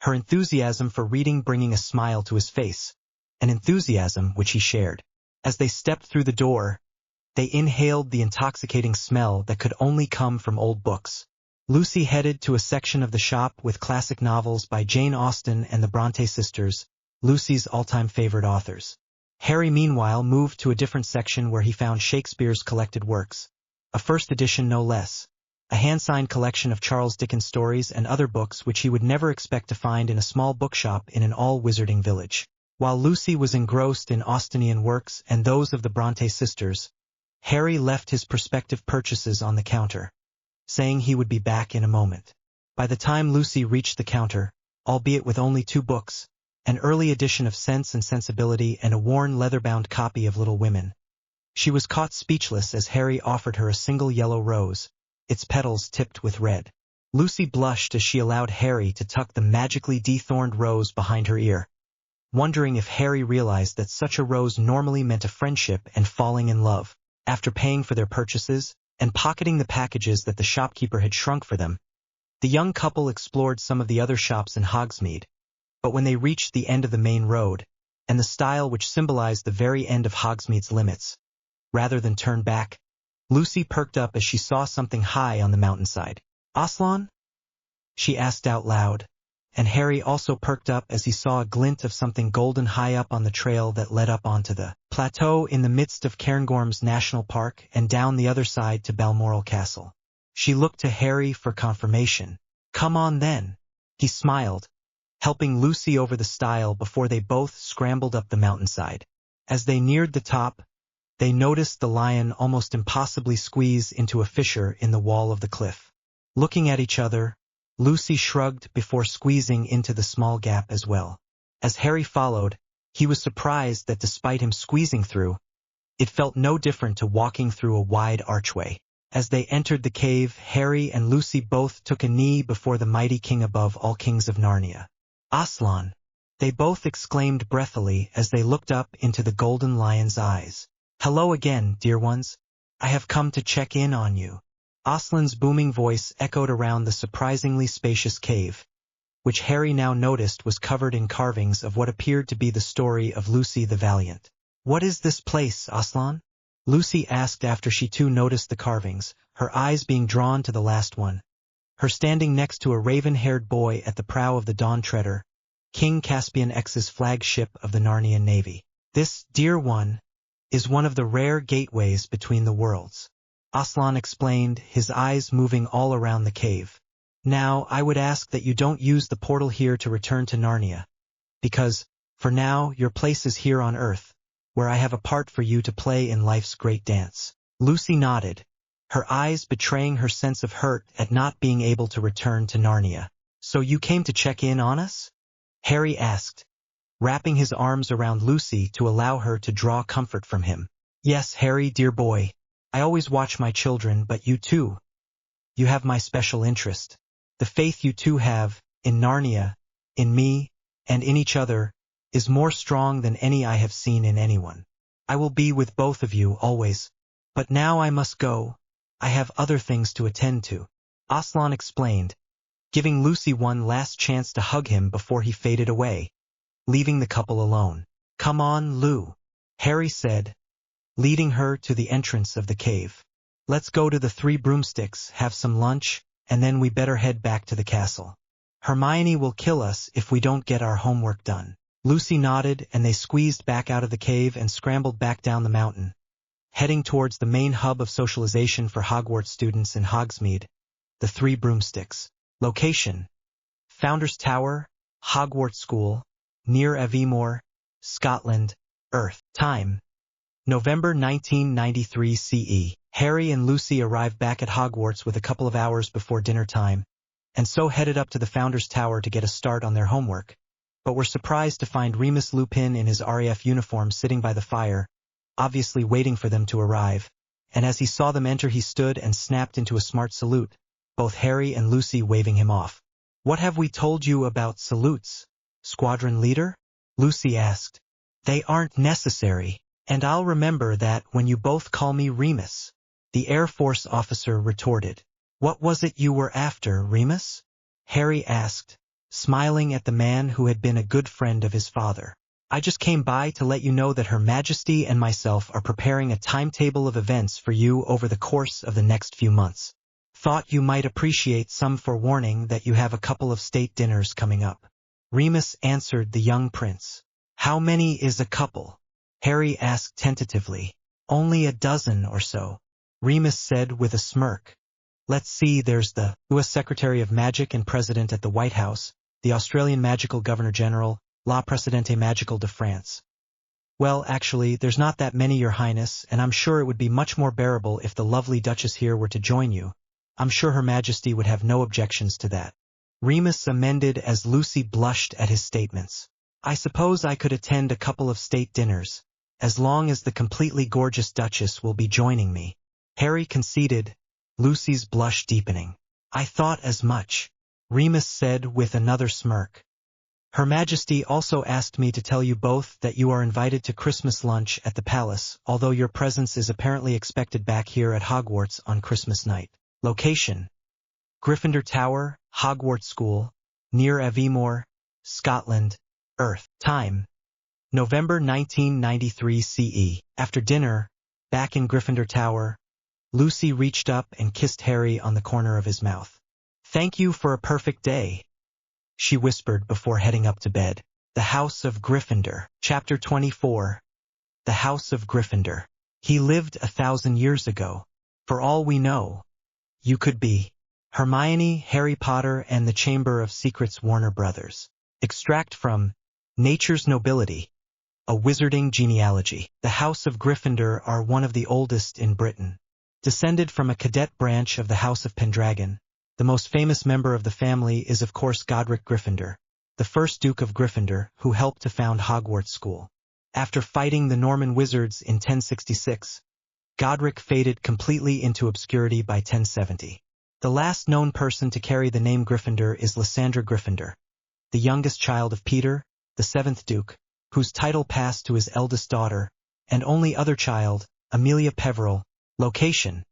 her enthusiasm for reading bringing a smile to his face, an enthusiasm which he shared. As they stepped through the door, they inhaled the intoxicating smell that could only come from old books. Lucy headed to a section of the shop with classic novels by Jane Austen and the Bronte sisters, Lucy's all-time favorite authors. Harry meanwhile moved to a different section where he found Shakespeare's collected works, a first edition no less, a hand-signed collection of Charles Dickens stories and other books which he would never expect to find in a small bookshop in an all-wizarding village. While Lucy was engrossed in Austenian works and those of the Bronte sisters, Harry left his prospective purchases on the counter, saying he would be back in a moment. By the time Lucy reached the counter, albeit with only 2 books, an early edition of Sense and Sensibility and a worn leather-bound copy of Little Women, she was caught speechless as Harry offered her a single yellow rose, its petals tipped with red. Lucy blushed as she allowed Harry to tuck the magically dethorned rose behind her ear, wondering if Harry realized that such a rose normally meant a friendship and falling in love. After paying for their purchases, and pocketing the packages that the shopkeeper had shrunk for them, the young couple explored some of the other shops in Hogsmeade, but when they reached the end of the main road, and the stile which symbolized the very end of Hogsmeade's limits, rather than turn back, Lucy perked up as she saw something high on the mountainside. "Aslan?" she asked out loud, and Harry also perked up as he saw a glint of something golden high up on the trail that led up onto the plateau in the midst of Cairngorms National Park and down the other side to Balmoral Castle. She looked to Harry for confirmation. "Come on then," he smiled, helping Lucy over the stile before they both scrambled up the mountainside. As they neared the top, they noticed the lion almost impossibly squeeze into a fissure in the wall of the cliff. Looking at each other, Lucy shrugged before squeezing into the small gap as well. As Harry followed, he was surprised that despite him squeezing through, it felt no different to walking through a wide archway. As they entered the cave, Harry and Lucy both took a knee before the mighty king above all kings of Narnia. "Aslan!" they both exclaimed breathily as they looked up into the golden lion's eyes. "Hello again, dear ones. I have come to check in on you." Aslan's booming voice echoed around the surprisingly spacious cave, which Harry now noticed was covered in carvings of what appeared to be the story of Lucy the Valiant. "What is this place, Aslan?" Lucy asked after she too noticed the carvings, her eyes being drawn to the last one, her standing next to a raven-haired boy at the prow of the Dawn Treader, King Caspian X's flagship of the Narnian Navy. "This, dear one, is one of the rare gateways between the worlds," Aslan explained, his eyes moving all around the cave. "Now, I would ask that you don't use the portal here to return to Narnia, because, for now, your place is here on Earth, where I have a part for you to play in life's great dance." Lucy nodded, her eyes betraying her sense of hurt at not being able to return to Narnia. "So you came to check in on us?" Harry asked, wrapping his arms around Lucy to allow her to draw comfort from him. "Yes, Harry, dear boy. I always watch my children, but you too. You have my special interest. The faith you two have, in Narnia, in me, and in each other, is more strong than any I have seen in anyone. I will be with both of you always. But now I must go. I have other things to attend to," Aslan explained, giving Lucy one last chance to hug him before he faded away, leaving the couple alone. "Come on, Lou," Harry said, leading her to the entrance of the cave. "Let's go to the Three Broomsticks, have some lunch, and then we better head back to the castle. Hermione will kill us if we don't get our homework done." Lucy nodded, and they squeezed back out of the cave and scrambled back down the mountain, heading towards the main hub of socialization for Hogwarts students in Hogsmeade, the Three Broomsticks. Location: Founders Tower, Hogwarts School, near Aviemore, Scotland, Earth. Time: November 1993 CE. Harry and Lucy arrived back at Hogwarts with a couple of hours before dinner time, and so headed up to the Founders Tower to get a start on their homework, but were surprised to find Remus Lupin in his RAF uniform sitting by the fire, obviously waiting for them to arrive, and as he saw them enter he stood and snapped into a smart salute, both Harry and Lucy waving him off. "What have we told you about salutes, Squadron Leader?" Lucy asked. "They aren't necessary, and I'll remember that when you both call me Remus," the Air Force officer retorted. "What was it you were after, Remus?" Harry asked, smiling at the man who had been a good friend of his father. "I just came by to let you know that Her Majesty and myself are preparing a timetable of events for you over the course of the next few months. Thought you might appreciate some forewarning that you have a couple of state dinners coming up." Remus answered the young prince. "How many is a couple?" Harry asked tentatively. "Only a dozen or so," Remus said with a smirk. "Let's see, there's the U.S. Secretary of Magic and President at the White House, the Australian Magical Governor-General, La Presidente Magical de France. Well, actually, there's not that many, Your Highness, and I'm sure it would be much more bearable if the lovely Duchess here were to join you. I'm sure Her Majesty would have no objections to that." Remus amended as Lucy blushed at his statements. "I suppose I could attend a couple of state dinners, as long as the completely gorgeous Duchess will be joining me," Harry conceded, Lucy's blush deepening. "I thought as much," Remus said with another smirk. "Her Majesty also asked me to tell you both that you are invited to Christmas lunch at the palace, although your presence is apparently expected back here at Hogwarts on Christmas night." Location: Gryffindor Tower, Hogwarts School, near Aviemore, Scotland, Earth. Time: November 1993 CE. After dinner, back in Gryffindor Tower, Lucy reached up and kissed Harry on the corner of his mouth. "Thank you for a perfect day," she whispered before heading up to bed. The House of Gryffindor. Chapter 24. The House of Gryffindor. He lived 1,000 years ago. For all we know, you could be Hermione, Harry Potter, and the Chamber of Secrets Warner Brothers. Extract from Nature's Nobility, a Wizarding Genealogy. The House of Gryffindor are one of the oldest in Britain. Descended from a cadet branch of the House of Pendragon, the most famous member of the family is of course Godric Gryffindor, the first Duke of Gryffindor who helped to found Hogwarts School. After fighting the Norman wizards in 1066, Godric faded completely into obscurity by 1070. The last known person to carry the name Gryffindor is Lysandra Gryffindor, the youngest child of Peter, the seventh Duke, whose title passed to his eldest daughter, and only other child, Amelia Peverell. Location: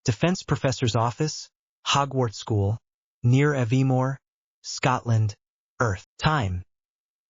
Defense Professor's Office, Hogwarts School, near Aviemore, Scotland, Earth. Time: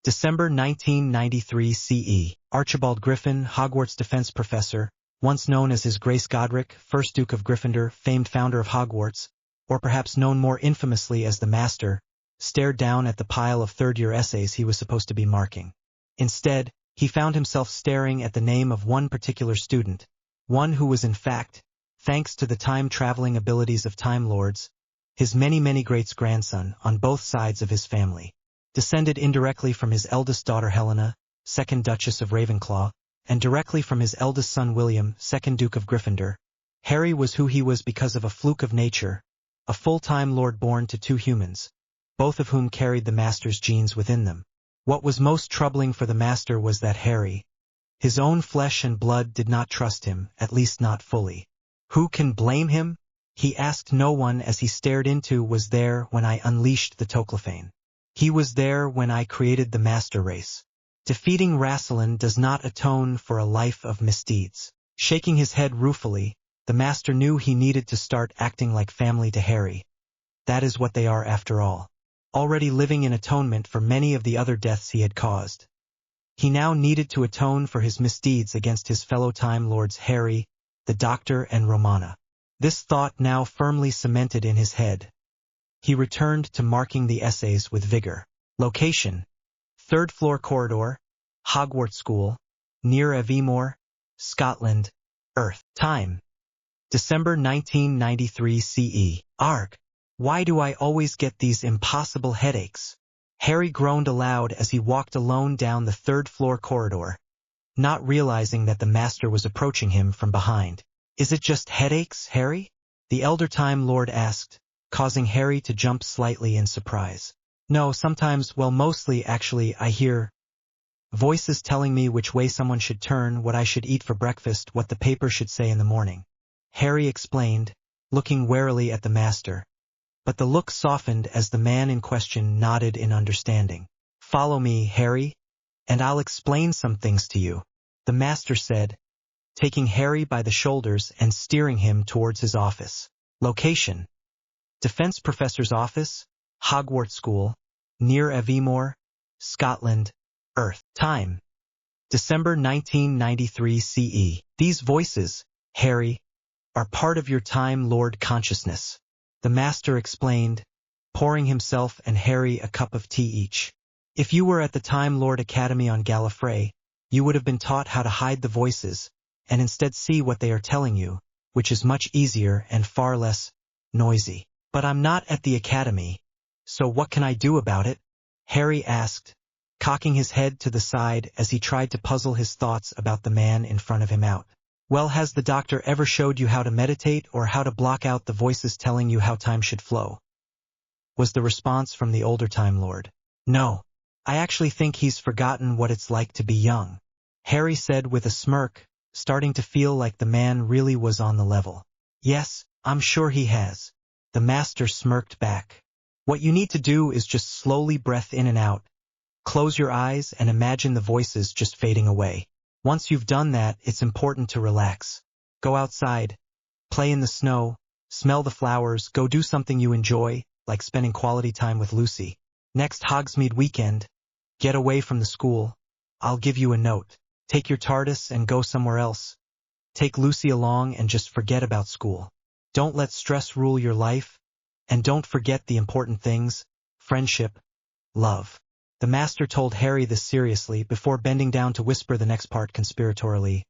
December 1993 CE. Archibald Griffin, Hogwarts defense professor, once known as His Grace Godric, 1st Duke of Gryffindor, famed founder of Hogwarts, or perhaps known more infamously as the Master, stared down at the pile of third-year essays he was supposed to be marking. Instead, he found himself staring at the name of one particular student, one who was in fact, thanks to the time-traveling abilities of Time Lords, his many greats-grandson on both sides of his family. Descended indirectly from his eldest daughter Helena, 2nd Duchess of Ravenclaw, and directly from his eldest son William, 2nd Duke of Gryffindor, Harry was who he was because of a fluke of nature, a full-time Lord born to 2 humans, both of whom carried the Master's genes within them. What was most troubling for the Master was that Harry, his own flesh and blood, did not trust him, at least not fully. Who can blame him? He asked no one as he stared into was there when I unleashed the Toclafane. He was there when I created the Master Race. Defeating Rassilon does not atone for a life of misdeeds. Shaking his head ruefully, the Master knew he needed to start acting like family to Harry. That is what they are after all. Already living in atonement for many of the other deaths he had caused. He now needed to atone for his misdeeds against his fellow Time Lords Harry, the Doctor, and Romana. This thought now firmly cemented in his head. He returned to marking the essays with vigor. Location: 3rd floor corridor, Hogwarts School, near Aviemore, Scotland, Earth. Time: December 1993 CE. Arg! Why do I always get these impossible headaches? Harry groaned aloud as he walked alone down the 3rd floor corridor, not realizing that the Master was approaching him from behind. Is it just headaches, Harry? The Elder Time Lord asked, causing Harry to jump slightly in surprise. No, sometimes, well, mostly actually, I hear voices telling me which way someone should turn, what I should eat for breakfast, what the paper should say in the morning. Harry explained, looking warily at the Master. But the look softened as the man in question nodded in understanding. Follow me, Harry, and I'll explain some things to you, the Master said, taking Harry by the shoulders and steering him towards his office. Location: Defense Professor's Office, Hogwarts School, near Aviemore, Scotland, Earth. Time: December 1993 CE. These voices, Harry, are part of your Time Lord consciousness, the Master explained, pouring himself and Harry a cup of tea each. If you were at the Time Lord Academy on Gallifrey, you would have been taught how to hide the voices, and instead see what they are telling you, which is much easier and far less noisy. But I'm not at the Academy, so what can I do about it? Harry asked, cocking his head to the side as he tried to puzzle his thoughts about the man in front of him out. Well, has the Doctor ever showed you how to meditate or how to block out the voices telling you how time should flow? Was the response from the older Time Lord. No, I actually think he's forgotten what it's like to be young, Harry said with a smirk, starting to feel like the man really was on the level. Yes, I'm sure he has. The Master smirked back. What you need to do is just slowly breath in and out. Close your eyes and imagine the voices just fading away. Once you've done that, it's important to relax. Go outside, play in the snow, smell the flowers, go do something you enjoy, like spending quality time with Lucy. Next Hogsmeade weekend, get away from the school. I'll give you a note. Take your TARDIS and go somewhere else. Take Lucy along and just forget about school. Don't let stress rule your life, and don't forget the important things: friendship, love. The Master told Harry this seriously before bending down to whisper the next part conspiratorially.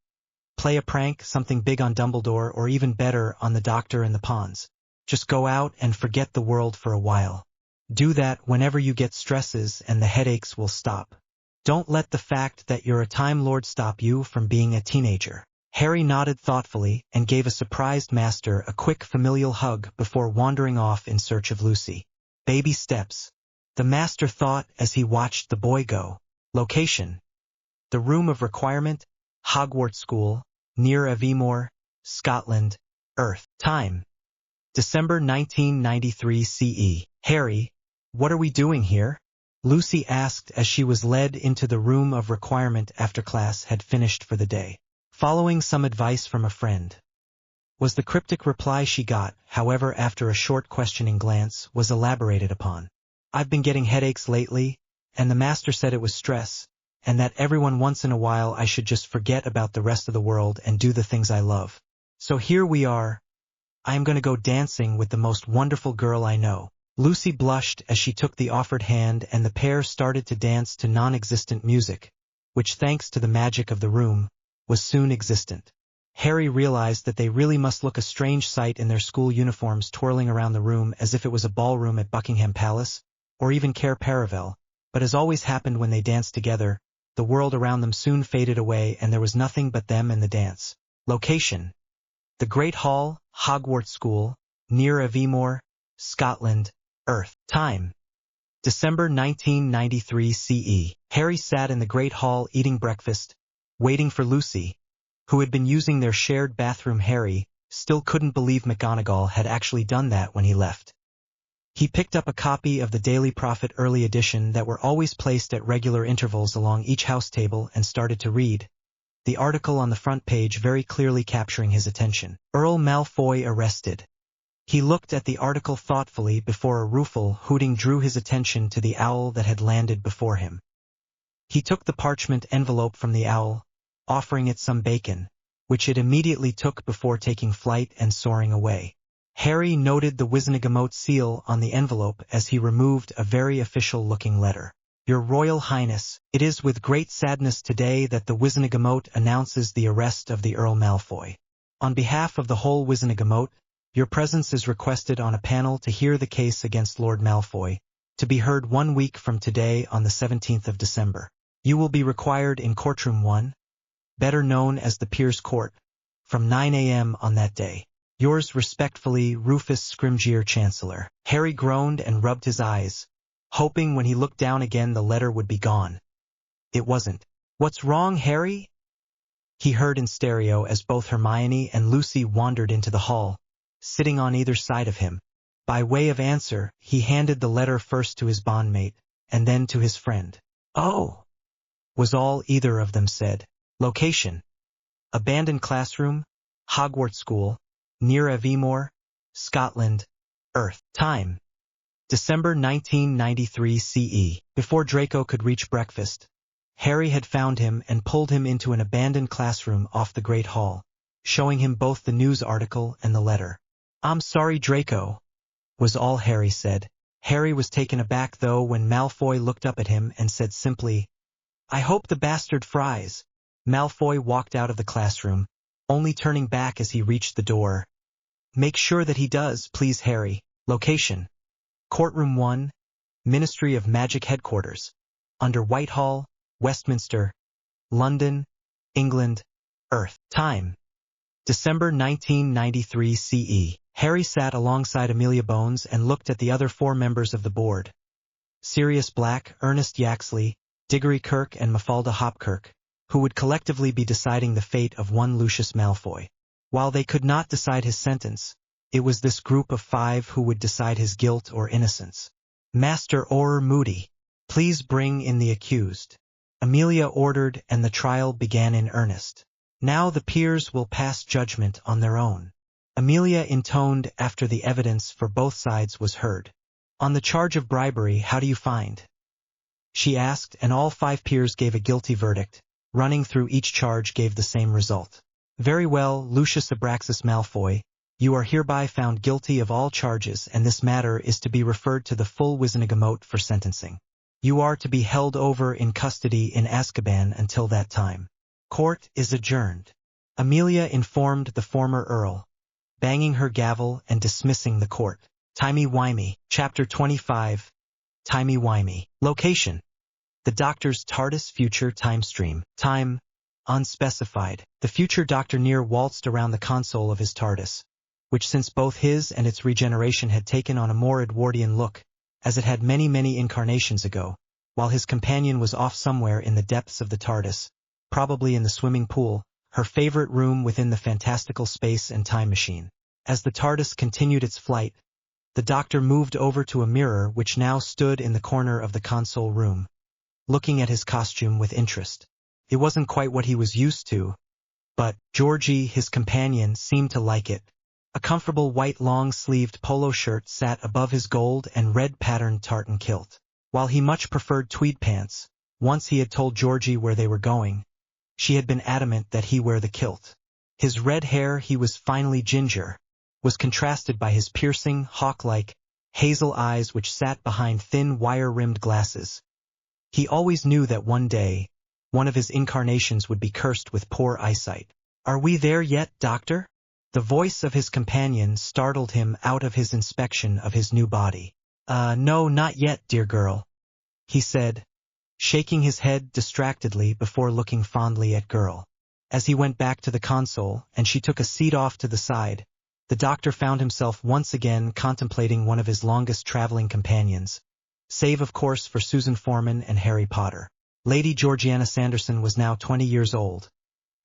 Play a prank, something big on Dumbledore, or even better, on the Doctor and the Pawns. Just go out and forget the world for a while. Do that whenever you get stresses and the headaches will stop. Don't let the fact that you're a Time Lord stop you from being a teenager. Harry nodded thoughtfully and gave a surprised Master a quick familial hug before wandering off in search of Lucy. Baby steps, the Master thought as he watched the boy go. Location: the Room of Requirement, Hogwarts School, near Aviemore, Scotland, Earth. Time: December 1993 CE. Harry, what are we doing here? Lucy asked as she was led into the Room of Requirement after class had finished for the day. Following some advice from a friend, was the cryptic reply she got, however, after a short questioning glance was elaborated upon. I've been getting headaches lately, and the master said it was stress, and that everyone once in a while I should just forget about the rest of the world and do the things I love. So here we are. I am going to go dancing with the most wonderful girl I know." Lucy blushed as she took the offered hand, and the pair started to dance to non-existent music, which, thanks to the magic of the room, was soon existent. Harry realized that they really must look a strange sight in their school uniforms twirling around the room as if it was a ballroom at Buckingham Palace, or even Cair Paravel, but as always happened when they danced together, the world around them soon faded away and there was nothing but them and the dance. Location: the Great Hall, Hogwarts School, near Aviemore, Scotland, Earth. Time: December 1993 CE. Harry sat in the Great Hall eating breakfast, waiting for Lucy, who had been using their shared bathroom. Harry still couldn't believe McGonagall had actually done that when he left. He picked up a copy of the Daily Prophet early edition that were always placed at regular intervals along each house table and started to read, the article on the front page very clearly capturing his attention. Earl Malfoy arrested. He looked at the article thoughtfully before a rueful hooting drew his attention to the owl that had landed before him. He took the parchment envelope from the owl, offering it some bacon, which it immediately took before taking flight and soaring away. Harry noted the Wizengamot seal on the envelope as he removed a very official-looking letter. "Your Royal Highness, it is with great sadness today that the Wizengamot announces the arrest of the Earl Malfoy. On behalf of the whole Wizengamot, your presence is requested on a panel to hear the case against Lord Malfoy, to be heard 1 week from today on the 17th of December. You will be required in Courtroom 1, better known as the Peers' Court, from 9 a.m. on that day. Yours respectfully, Rufus Scrimgeour, Chancellor." Harry groaned and rubbed his eyes, hoping when he looked down again the letter would be gone. It wasn't. "What's wrong, Harry?" he heard in stereo as both Hermione and Lucy wandered into the hall, sitting on either side of him. By way of answer, he handed the letter first to his bondmate, and then to his friend. "Oh," was all either of them said. Location: abandoned classroom, Hogwarts School, near Aviemore, Scotland, Earth. Time: December 1993 CE. Before Draco could reach breakfast, Harry had found him and pulled him into an abandoned classroom off the Great Hall, showing him both the news article and the letter. "I'm sorry, Draco," was all Harry said. Harry was taken aback though when Malfoy looked up at him and said simply, "I hope the bastard fries." Malfoy walked out of the classroom, only turning back as he reached the door. "Make sure that he does, please, Harry." Location: Courtroom 1, Ministry of Magic Headquarters, under Whitehall, Westminster, London, England, Earth. Time: December 1993 CE. Harry sat alongside Amelia Bones and looked at the other 4 members of the board: Sirius Black, Ernest Yaxley, Diggory Kirk and Mafalda Hopkirk, who would collectively be deciding the fate of one Lucius Malfoy. While they could not decide his sentence, it was this group of 5 who would decide his guilt or innocence. "Master Auror Moody, please bring in the accused," Amelia ordered, and the trial began in earnest. "Now the peers will pass judgment on their own," Amelia intoned after the evidence for both sides was heard. "On the charge of bribery, how do you find?" she asked, and all 5 peers gave a guilty verdict. Running through each charge gave the same result. "Very well, Lucius Abraxas Malfoy, you are hereby found guilty of all charges, and this matter is to be referred to the full Wizengamot for sentencing. You are to be held over in custody in Azkaban until that time. Court is adjourned," Amelia informed the former Earl, banging her gavel and dismissing the court. Timey-wimey. Chapter 25. Timey-wimey. Location: the Doctor's TARDIS future time stream. Time: unspecified. The future Dr. Near waltzed around the console of his TARDIS, which since both his and its regeneration had taken on a more Edwardian look, as it had many incarnations ago, while his companion was off somewhere in the depths of the TARDIS, probably in the swimming pool, her favorite room within the fantastical space and time machine. As the TARDIS continued its flight, the Doctor moved over to a mirror which now stood in the corner of the console room, looking at his costume with interest. It wasn't quite what he was used to, but Georgie, his companion, seemed to like it, A comfortable white long-sleeved polo shirt sat above his gold and red patterned tartan kilt. While he much preferred tweed pants, once he had told Georgie where they were going, she had been adamant that he wear the kilt. His red hair, he was finely ginger, was contrasted by his piercing, hawk-like, hazel eyes which sat behind thin wire-rimmed glasses. He always knew that one day, one of his incarnations would be cursed with poor eyesight. "Are we there yet, doctor?" The voice of his companion startled him out of his inspection of his new body. No, not yet, dear girl," he said, shaking his head distractedly before looking fondly at girl. As he went back to the console and she took a seat off to the side, the doctor found himself once again contemplating one of his longest traveling companions, save of course for Susan Foreman and Harry Potter. Lady Georgiana Sanderson was now 20 years old,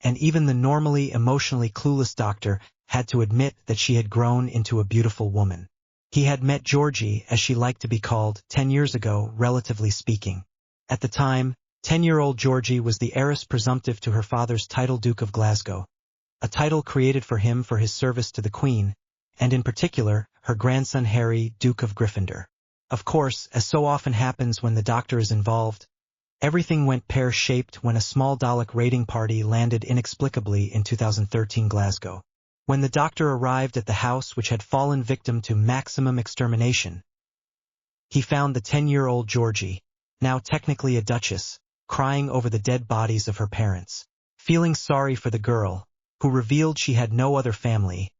and even the normally emotionally clueless doctor had to admit that she had grown into a beautiful woman. He had met Georgie, as she liked to be called, 10 years ago, relatively speaking. At the time, 10-year-old Georgie was the heiress presumptive to her father's title Duke of Glasgow, a title created for him for his service to the Queen, and in particular, her grandson Harry, Duke of Gryffindor. Of course, as so often happens when the doctor is involved, everything went pear-shaped when a small Dalek raiding party landed inexplicably in 2013 Glasgow. When the doctor arrived at the house which had fallen victim to maximum extermination, he found the 10-year-old Georgie, now technically a duchess, crying over the dead bodies of her parents. Feeling sorry for the girl, who revealed she had no other family,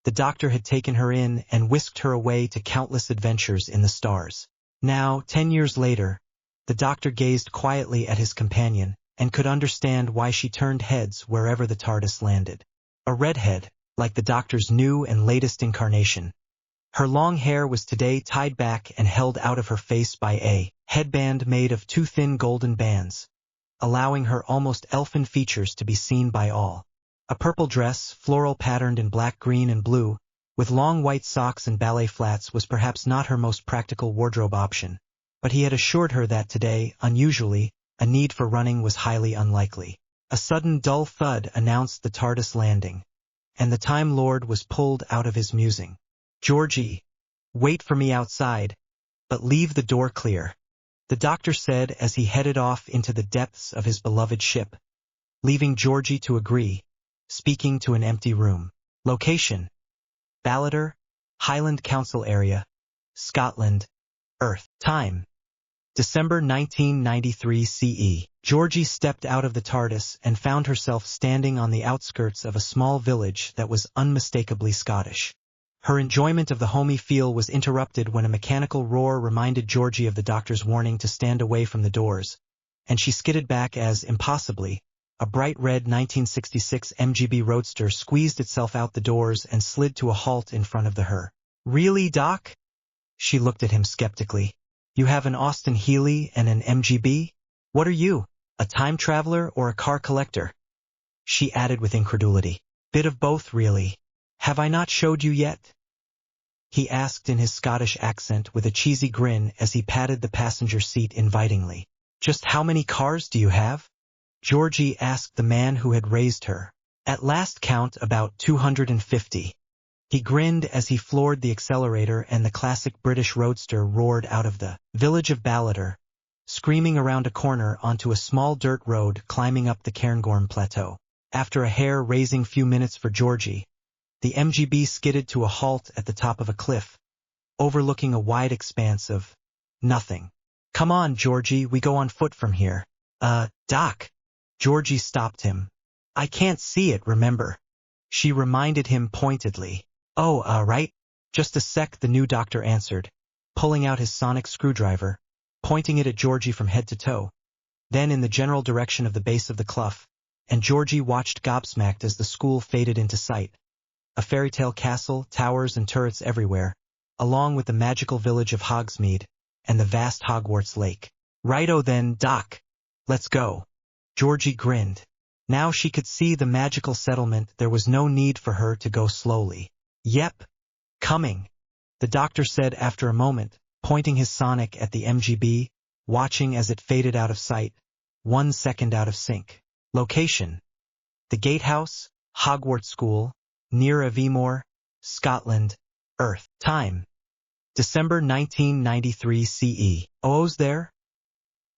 the doctor had taken her in and whisked her away to countless adventures in the stars. Now, 10 years later, the doctor gazed quietly at his companion and could understand why she turned heads wherever the TARDIS landed. A redhead, like the doctor's new and latest incarnation. Her long hair was today tied back and held out of her face by a headband made of two thin golden bands, allowing her almost elfin features to be seen by all. A purple dress, floral patterned in black, green, and blue, with long white socks and ballet flats was perhaps not her most practical wardrobe option, but he had assured her that today, unusually, a need for running was highly unlikely. A sudden dull thud announced the TARDIS landing, and the Time Lord was pulled out of his musing. "Georgie, wait for me outside, but leave the door clear," the doctor said as he headed off into the depths of his beloved ship, leaving Georgie to agree, speaking to an empty room. Location: Ballater, Highland Council Area, Scotland, Earth. Time: December 1993 CE. Georgie stepped out of the TARDIS and found herself standing on the outskirts of a small village that was unmistakably Scottish. Her enjoyment of the homey feel was interrupted when a mechanical roar reminded Georgie of the doctor's warning to stand away from the doors, and she skidded back as, impossibly, a bright red 1966 MGB Roadster squeezed itself out the doors and slid to a halt in front of her. "Really, Doc?" She looked at him skeptically. "You have an Austin Healey and an MGB? What are you, a time traveler or a car collector?" She added with incredulity. "Bit of both, really. Have I not showed you yet?" He asked in his Scottish accent with a cheesy grin as he patted the passenger seat invitingly. "Just how many cars do you have?" Georgie asked the man who had raised her. "At last count about 250. He grinned as he floored the accelerator and the classic British Roadster roared out of the village of Ballater, screaming around a corner onto a small dirt road climbing up the Cairngorm Plateau. After a hair-raising few minutes for Georgie, the MGB skidded to a halt at the top of a cliff, overlooking a wide expanse of nothing. "Come on, Georgie, we go on foot from here." Doc." Georgie stopped him. "I can't see it, remember?" She reminded him pointedly. "Oh, right. Just a sec," the new doctor answered, pulling out his sonic screwdriver, pointing it at Georgie from head to toe, then in the general direction of the base of the clough, and Georgie watched gobsmacked as the school faded into sight. A fairy tale castle, towers and turrets everywhere, along with the magical village of Hogsmeade and the vast Hogwarts Lake. "Righto then, Doc. Let's go." Georgie grinned. Now she could see the magical settlement. There was no need for her to go slowly. "Yep. Coming," the doctor said after a moment, pointing his sonic at the MGB, watching as it faded out of sight, 1 second out of sync. Location: the Gatehouse, Hogwarts School, near Aviemore, Scotland, Earth. Time: December 1993 CE. "Oh's there?"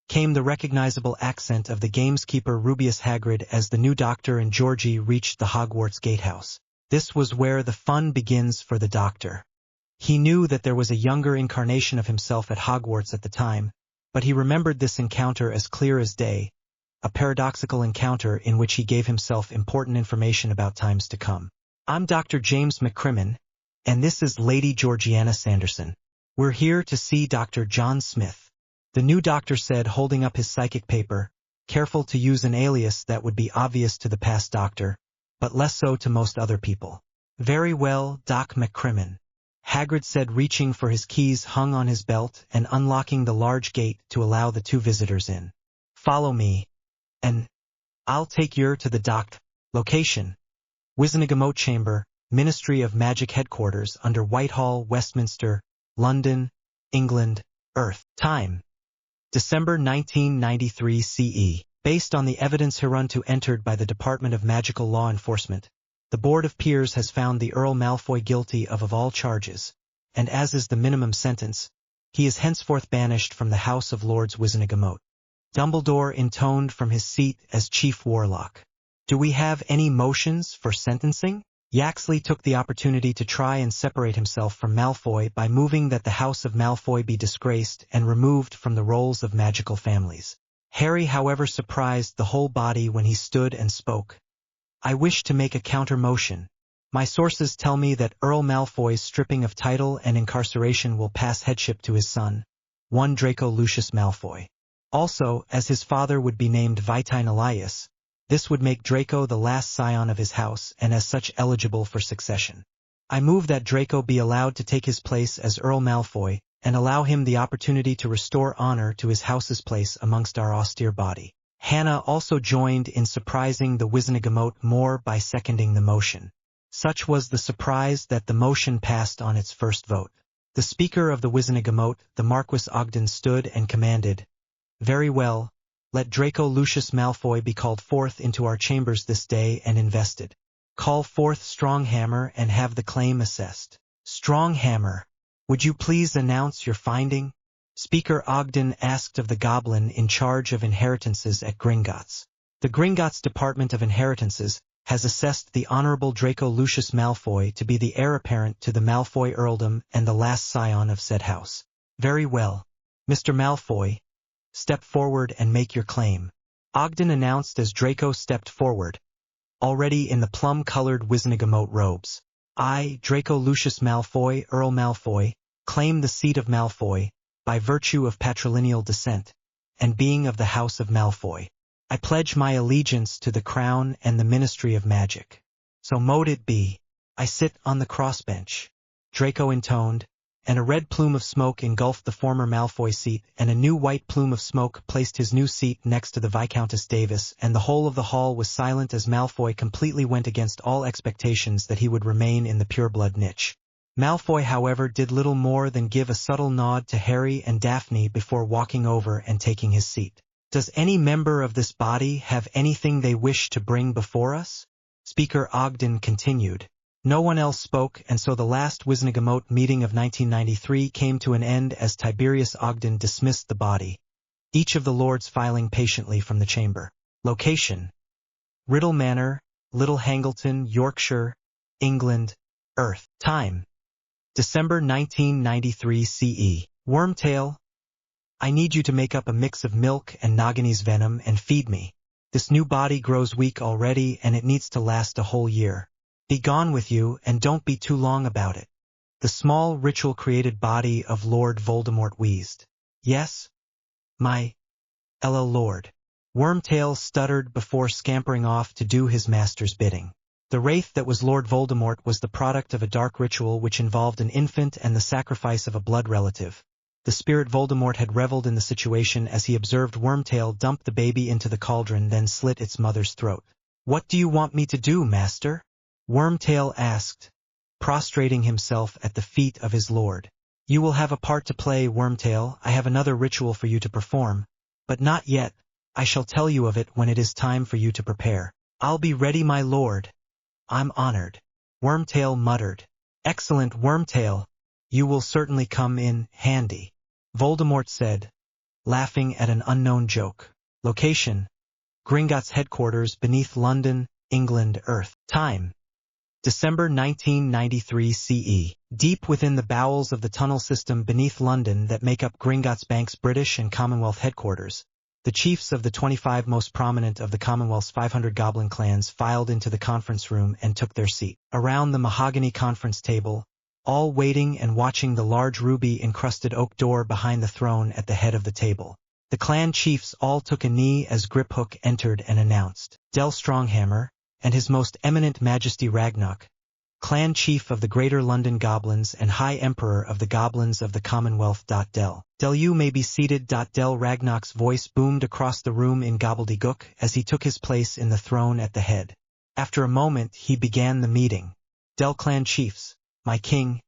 came the recognizable accent of the gameskeeper Rubeus Hagrid as the new Doctor and Georgie reached the Hogwarts gatehouse. This was where the fun begins for the Doctor. He knew that there was a younger incarnation of himself at Hogwarts at the time, but he remembered this encounter as clear as day, a paradoxical encounter in which he gave himself important information about times to come. "I'm Dr. James McCrimmon, and this is Lady Georgiana Sanderson. We're here to see Dr. John Smith," the new Doctor said, holding up his psychic paper, careful to use an alias that would be obvious to the past Doctor, but less so to most other people. "Very well, Doc McCrimmon," Hagrid said, reaching for his keys hung on his belt and unlocking the large gate to allow the two visitors in. "Follow me, and I'll take you to the dock." Location: Wizengamot Chamber, Ministry of Magic Headquarters under Whitehall, Westminster, London, England, Earth. Time: December 1993 CE. Based on the evidence hereunto entered by the Department of Magical Law Enforcement, the Board of Peers has found the Earl Malfoy guilty of all charges, and as is the minimum sentence, he is henceforth banished from the House of Lords Wizengamot. Dumbledore intoned from his seat as Chief Warlock. "Do we have any motions for sentencing?" Yaxley took the opportunity to try and separate himself from Malfoy by moving that the House of Malfoy be disgraced and removed from the rolls of magical families. Harry, however, surprised the whole body when he stood and spoke. "I wish to make a counter-motion. My sources tell me that Earl Malfoy's stripping of title and incarceration will pass headship to his son, one Draco Lucius Malfoy. Also, as his father would be named Vitain Elias, this would make Draco the last scion of his house and as such eligible for succession. I move that Draco be allowed to take his place as Earl Malfoy and allow him the opportunity to restore honor to his house's place amongst our austere body." Hannah also joined in surprising the Wizengamot more by seconding the motion. Such was the surprise that the motion passed on its first vote. The Speaker of the Wizengamot, the Marquis Ogden, stood and commanded, "Very well. Let Draco Lucius Malfoy be called forth into our chambers this day and invested. Call forth Stronghammer and have the claim assessed. Stronghammer, would you please announce your finding?" Speaker Ogden asked of the goblin in charge of inheritances at Gringotts. "The Gringotts Department of Inheritances has assessed the Honorable Draco Lucius Malfoy to be the heir apparent to the Malfoy earldom and the last scion of said house." "Very well. Mr. Malfoy, step forward and make your claim," Ogden announced as Draco stepped forward, already in the plum-colored Wizengamot robes. "I, Draco Lucius Malfoy, Earl Malfoy, claim the seat of Malfoy, by virtue of patrilineal descent, and being of the House of Malfoy. I pledge my allegiance to the Crown and the Ministry of Magic. So mote it be. I sit on the crossbench," Draco intoned, and a red plume of smoke engulfed the former Malfoy seat, and a new white plume of smoke placed his new seat next to the Viscountess Davis, and the whole of the hall was silent as Malfoy completely went against all expectations that he would remain in the pureblood niche. Malfoy, however, did little more than give a subtle nod to Harry and Daphne before walking over and taking his seat. "Does any member of this body have anything they wish to bring before us?" Speaker Ogden continued. No one else spoke, and so the last Wizengamot meeting of 1993 came to an end as Tiberius Ogden dismissed the body, each of the lords filing patiently from the chamber. Location: Riddle Manor, Little Hangleton, Yorkshire, England, Earth. Time: December 1993 CE. "Wormtail, I need you to make up a mix of milk and Nagini's venom and feed me. This new body grows weak already and it needs to last a whole year. Be gone with you and don't be too long about it." The small ritual-created body of Lord Voldemort wheezed. "Yes, my Lord." Wormtail stuttered before scampering off to do his master's bidding. The wraith that was Lord Voldemort was the product of a dark ritual which involved an infant and the sacrifice of a blood relative. The spirit Voldemort had reveled in the situation as he observed Wormtail dump the baby into the cauldron, then slit its mother's throat. "What do you want me to do, master?" Wormtail asked, prostrating himself at the feet of his lord. "You will have a part to play, Wormtail. I have another ritual for you to perform, but not yet. I shall tell you of it when it is time for you to prepare." "I'll be ready, my lord." "I'm honored," Wormtail muttered. Excellent, Wormtail. You will certainly come in handy, Voldemort said, laughing at an unknown joke. Location: Gringotts headquarters beneath London, England, Earth. Time: December 1993 CE. Deep within the bowels of the tunnel system beneath London that make up Gringotts Bank's British and Commonwealth headquarters, the chiefs of the 25 most prominent of the Commonwealth's 500 goblin clans filed into the conference room and took their seat. Around the mahogany conference table, all waiting and watching the large ruby-encrusted oak door behind the throne at the head of the table. The clan chiefs all took a knee as Griphook entered and announced, Del Stronghammer, and His Most Eminent Majesty Ragnarok, Clan Chief of the Greater London Goblins and High Emperor of the Goblins of the Commonwealth. Del, you may be seated. Del Ragnarok's voice boomed across the room in gobbledygook as he took his place in the throne at the head. After a moment he began the meeting. Del Clan Chiefs, my king.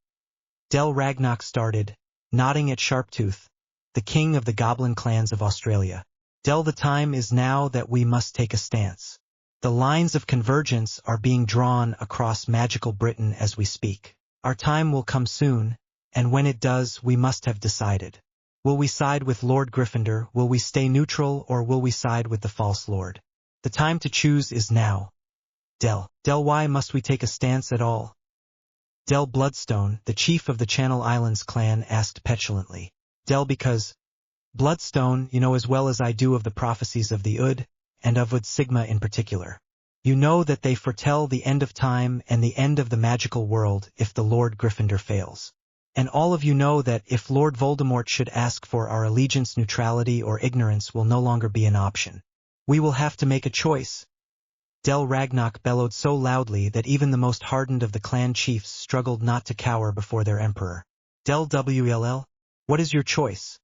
Del Ragnarok started, nodding at Sharptooth, the king of the Goblin clans of Australia. Del, the time is now that we must take a stance. The lines of convergence are being drawn across magical Britain as we speak. Our time will come soon, and when it does, we must have decided. Will we side with Lord Gryffindor, will we stay neutral, or will we side with the false lord? The time to choose is now. Del, why must we take a stance at all? Del Bloodstone, the chief of the Channel Islands clan, asked petulantly. Del, because Bloodstone, you know as well as I do of the prophecies of the Ood, and of Ood Sigma in particular. You know that they foretell the end of time and the end of the magical world if the Lord Gryffindor fails. And all of you know that if Lord Voldemort should ask for our allegiance, neutrality or ignorance will no longer be an option. We will have to make a choice. Del Ragnarok bellowed so loudly that even the most hardened of the clan chiefs struggled not to cower before their emperor. Del WLL, what is your choice?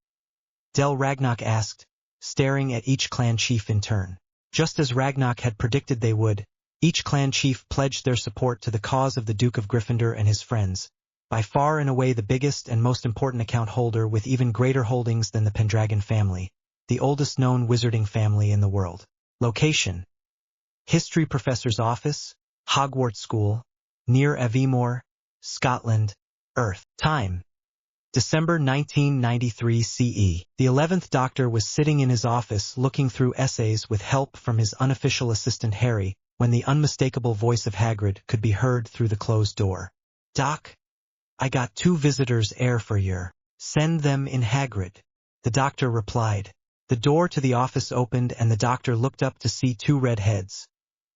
Del Ragnarok asked, staring at each clan chief in turn. Just as Ragnarok had predicted they would, each clan chief pledged their support to the cause of the Duke of Gryffindor and his friends, by far and away the biggest and most important account holder with even greater holdings than the Pendragon family, the oldest known wizarding family in the world. Location: History Professor's Office, Hogwarts School, near Aviemore, Scotland, Earth. Time: December 1993 CE. The 11th Doctor was sitting in his office looking through essays with help from his unofficial assistant Harry, when the unmistakable voice of Hagrid could be heard through the closed door. Doc, I got 2 visitors air for yer. Send them in, Hagrid. The Doctor replied. The door to the office opened and the Doctor looked up to see 2 red heads.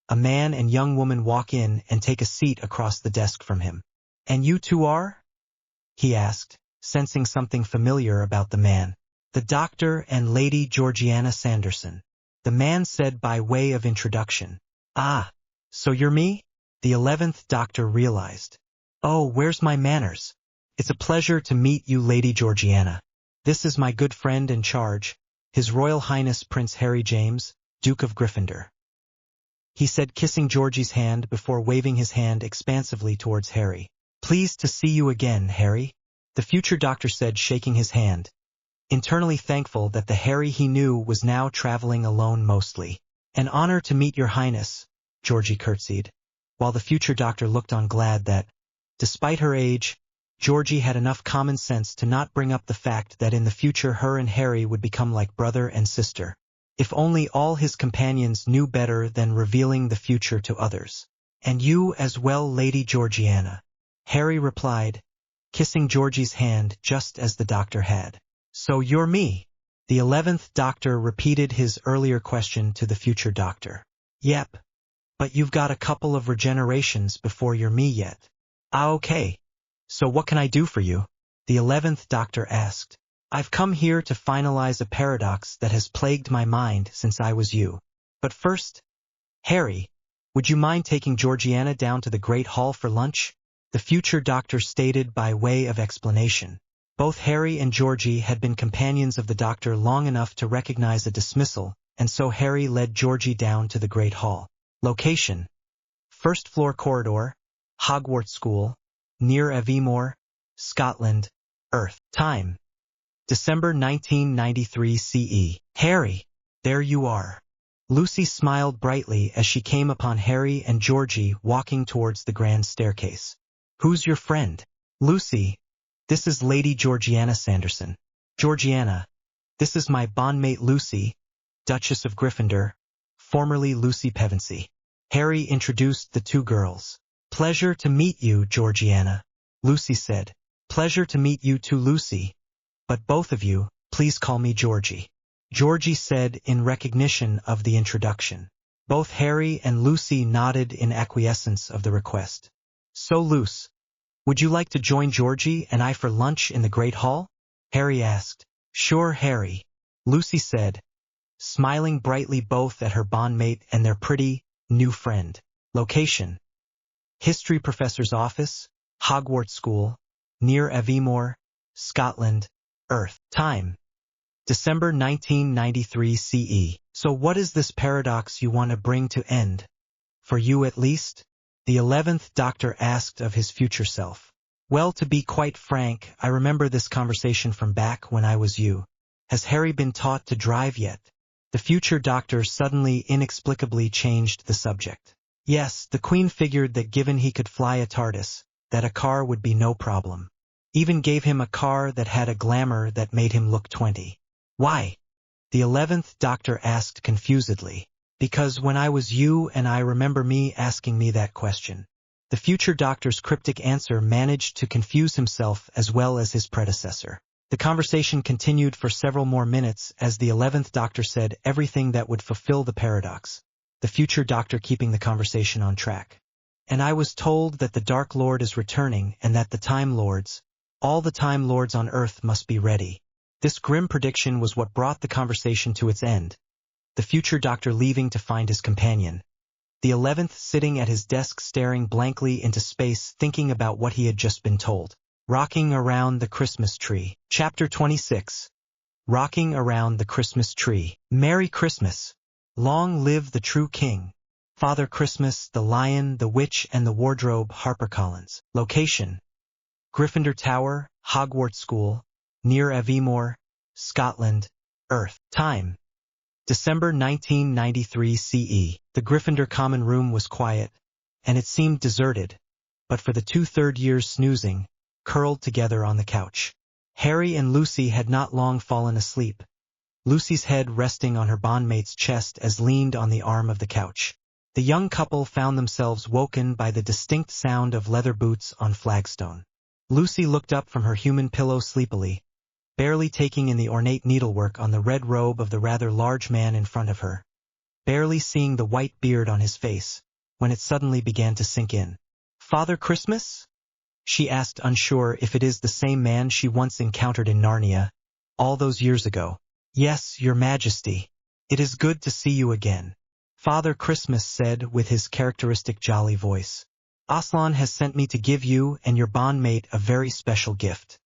A man and young woman walk in and take a seat across the desk from him. And you 2 are? He asked, sensing something familiar about the man. The Doctor and Lady Georgiana Sanderson. The man said by way of introduction. Ah, so you're me? The 11th Doctor realized. Oh, where's my manners? It's a pleasure to meet you, Lady Georgiana. This is my good friend in charge, His Royal Highness Prince Harry James, Duke of Gryffindor. He said, kissing Georgie's hand before waving his hand expansively towards Harry. Pleased to see you again, Harry. The future Doctor said, shaking his hand, internally thankful that the Harry he knew was now traveling alone mostly. An honor to meet your highness, Georgie curtsied, while the future Doctor looked on glad that, despite her age, Georgie had enough common sense to not bring up the fact that in the future her and Harry would become like brother and sister. If only all his companions knew better than revealing the future to others. And you as well, Lady Georgiana, Harry replied, kissing Georgie's hand just as the Doctor had. So you're me? The 11th Doctor repeated his earlier question to the future Doctor. Yep. But you've got a couple of regenerations before you're me yet. Ah, okay. So what can I do for you? The 11th Doctor asked. I've come here to finalize a paradox that has plagued my mind since I was you. But first, Harry, would you mind taking Georgiana down to the Great Hall for lunch? The future Doctor stated by way of explanation. Both Harry and Georgie had been companions of the Doctor long enough to recognize a dismissal, and so Harry led Georgie down to the Great Hall. Location: First floor corridor, Hogwarts School, near Aviemore, Scotland, Earth. Time: December 1993 CE. Harry, there you are. Lucy smiled brightly as she came upon Harry and Georgie walking towards the grand staircase. Who's your friend? Lucy. This is Lady Georgiana Sanderson. Georgiana. This is my bondmate Lucy, Duchess of Gryffindor, formerly Lucy Pevensey. Harry introduced the two girls. Pleasure to meet you, Georgiana, Lucy said. Pleasure to meet you too, Lucy. But both of you, please call me Georgie. Georgie said in recognition of the introduction. Both Harry and Lucy nodded in acquiescence of the request. So Luce, would you like to join Georgie and I for lunch in the Great Hall? Harry asked. Sure, Harry, Lucy said, smiling brightly both at her bondmate and their pretty, new friend. Location: History Professor's Office, Hogwarts School, near Aviemore, Scotland, Earth. Time: December 1993 CE. So what is this paradox you want to bring to end? For you at least? The 11th Doctor asked of his future self. Well, to be quite frank, I remember this conversation from back when I was you. Has Harry been taught to drive yet? The future Doctor suddenly inexplicably changed the subject. Yes, the Queen figured that given he could fly a TARDIS, that a car would be no problem. Even gave him a car that had a glamour that made him look 20. Why? The 11th Doctor asked confusedly. Because when I was you and I remember me asking me that question. The future Doctor's cryptic answer managed to confuse himself as well as his predecessor. The conversation continued for several more minutes as the 11th Doctor said everything that would fulfill the paradox, the future Doctor keeping the conversation on track. And I was told that the Dark Lord is returning and that the Time Lords, all the Time Lords on Earth must be ready. This grim prediction was what brought the conversation to its end, the future Doctor leaving to find his companion. The 11th sitting at his desk staring blankly into space thinking about what he had just been told. Rocking Around the Christmas Tree. Chapter 26. Rocking Around the Christmas Tree. Merry Christmas. Long live the true king. Father Christmas, the Lion, the Witch, and the Wardrobe. HarperCollins. Location: Gryffindor Tower, Hogwarts School, near Aviemore, Scotland, Earth. Time: December 1993 CE. The Gryffindor common room was quiet, and it seemed deserted, but for the 2/3 years snoozing, curled together on the couch. Harry and Lucy had not long fallen asleep, Lucy's head resting on her bondmate's chest as leaned on the arm of the couch. The young couple found themselves woken by the distinct sound of leather boots on flagstone. Lucy looked up from her human pillow sleepily, barely taking in the ornate needlework on the red robe of the rather large man in front of her, barely seeing the white beard on his face, when it suddenly began to sink in. Father Christmas? She asked, unsure if it is the same man she once encountered in Narnia, all those years ago. Yes, Your Majesty. It is good to see you again, Father Christmas said with his characteristic jolly voice. Aslan has sent me to give you and your bondmate a very special gift.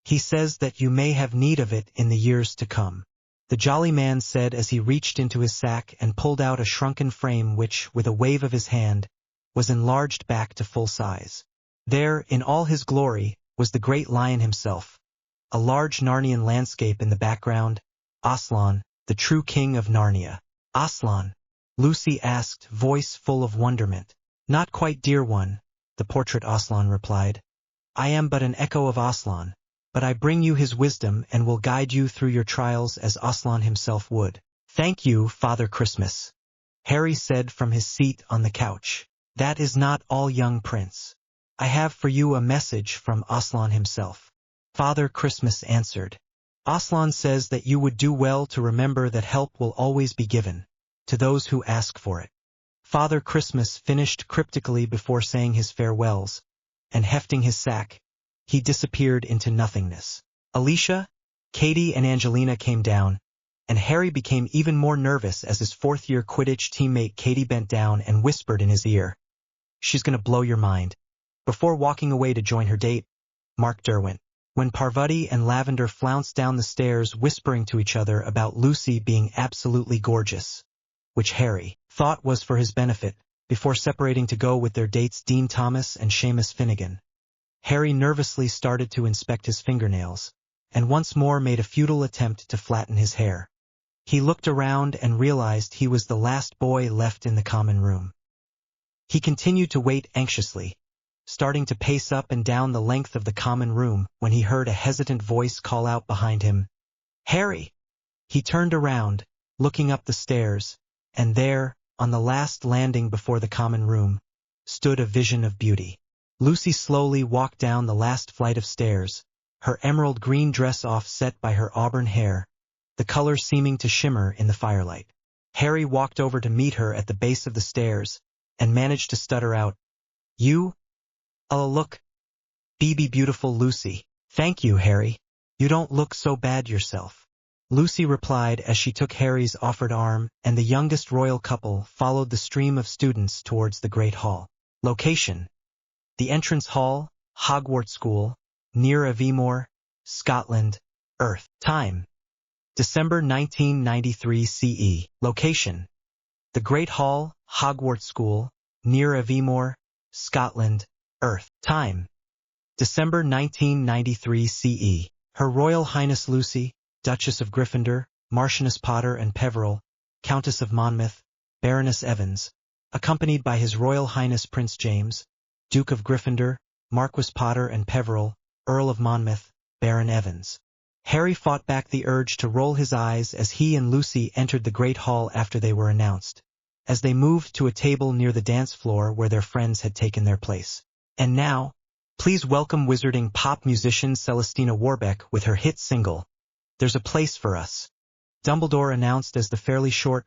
He says that you may have need of it in the years to come. The jolly man said as he reached into his sack and pulled out a shrunken frame which, with a wave of his hand, was enlarged back to full size. There, in all his glory, was the great lion himself. A large Narnian landscape in the background. Aslan, the true king of Narnia. Aslan? Lucy asked, voice full of wonderment. Not quite, dear one, the portrait Aslan replied. I am but an echo of Aslan, but I bring you his wisdom and will guide you through your trials as Aslan himself would. Thank you, Father Christmas, Harry said from his seat on the couch. That is not all, young prince. I have for you a message from Aslan himself. Father Christmas answered. Aslan says that you would do well to remember that help will always be given to those who ask for it. Father Christmas finished cryptically before saying his farewells, and hefting his sack, he disappeared into nothingness. Alicia, Katie and Angelina came down, and Harry became even more nervous as his fourth-year Quidditch teammate Katie bent down and whispered in his ear, "She's gonna blow your mind," before walking away to join her date, Mark Derwent. When Parvati and Lavender flounced down the stairs whispering to each other about Lucy being absolutely gorgeous, which Harry thought was for his benefit, before separating to go with their dates Dean Thomas and Seamus Finnegan. Harry nervously started to inspect his fingernails, and once more made a futile attempt to flatten his hair. He looked around and realized he was the last boy left in the common room. He continued to wait anxiously, starting to pace up and down the length of the common room when he heard a hesitant voice call out behind him, "Harry!" He turned around, looking up the stairs, and there, on the last landing before the common room, stood a vision of beauty. Lucy slowly walked down the last flight of stairs, her emerald green dress offset by her auburn hair, the color seeming to shimmer in the firelight. Harry walked over to meet her at the base of the stairs, and managed to stutter out, "You? Oh, look. Beautiful Lucy." "Thank you, Harry. You don't look so bad yourself," Lucy replied as she took Harry's offered arm, and the youngest royal couple followed the stream of students towards the Great Hall. Location: the entrance hall, Hogwarts School, near Aviemore, Scotland, Earth. Time: December 1993 CE. Location: the Great Hall, Hogwarts School, near Aviemore, Scotland, Earth. Time: December 1993 CE. Her Royal Highness Lucy, Duchess of Gryffindor, Marchioness Potter and Peverell, Countess of Monmouth, Baroness Evans, accompanied by His Royal Highness Prince James, Duke of Gryffindor, Marquis Potter and Peverell, Earl of Monmouth, Baron Evans. Harry fought back the urge to roll his eyes as he and Lucy entered the Great Hall after they were announced, as they moved to a table near the dance floor where their friends had taken their place. And now, please welcome wizarding pop musician Celestina Warbeck with her hit single, "There's a Place for Us," Dumbledore announced as the fairly short,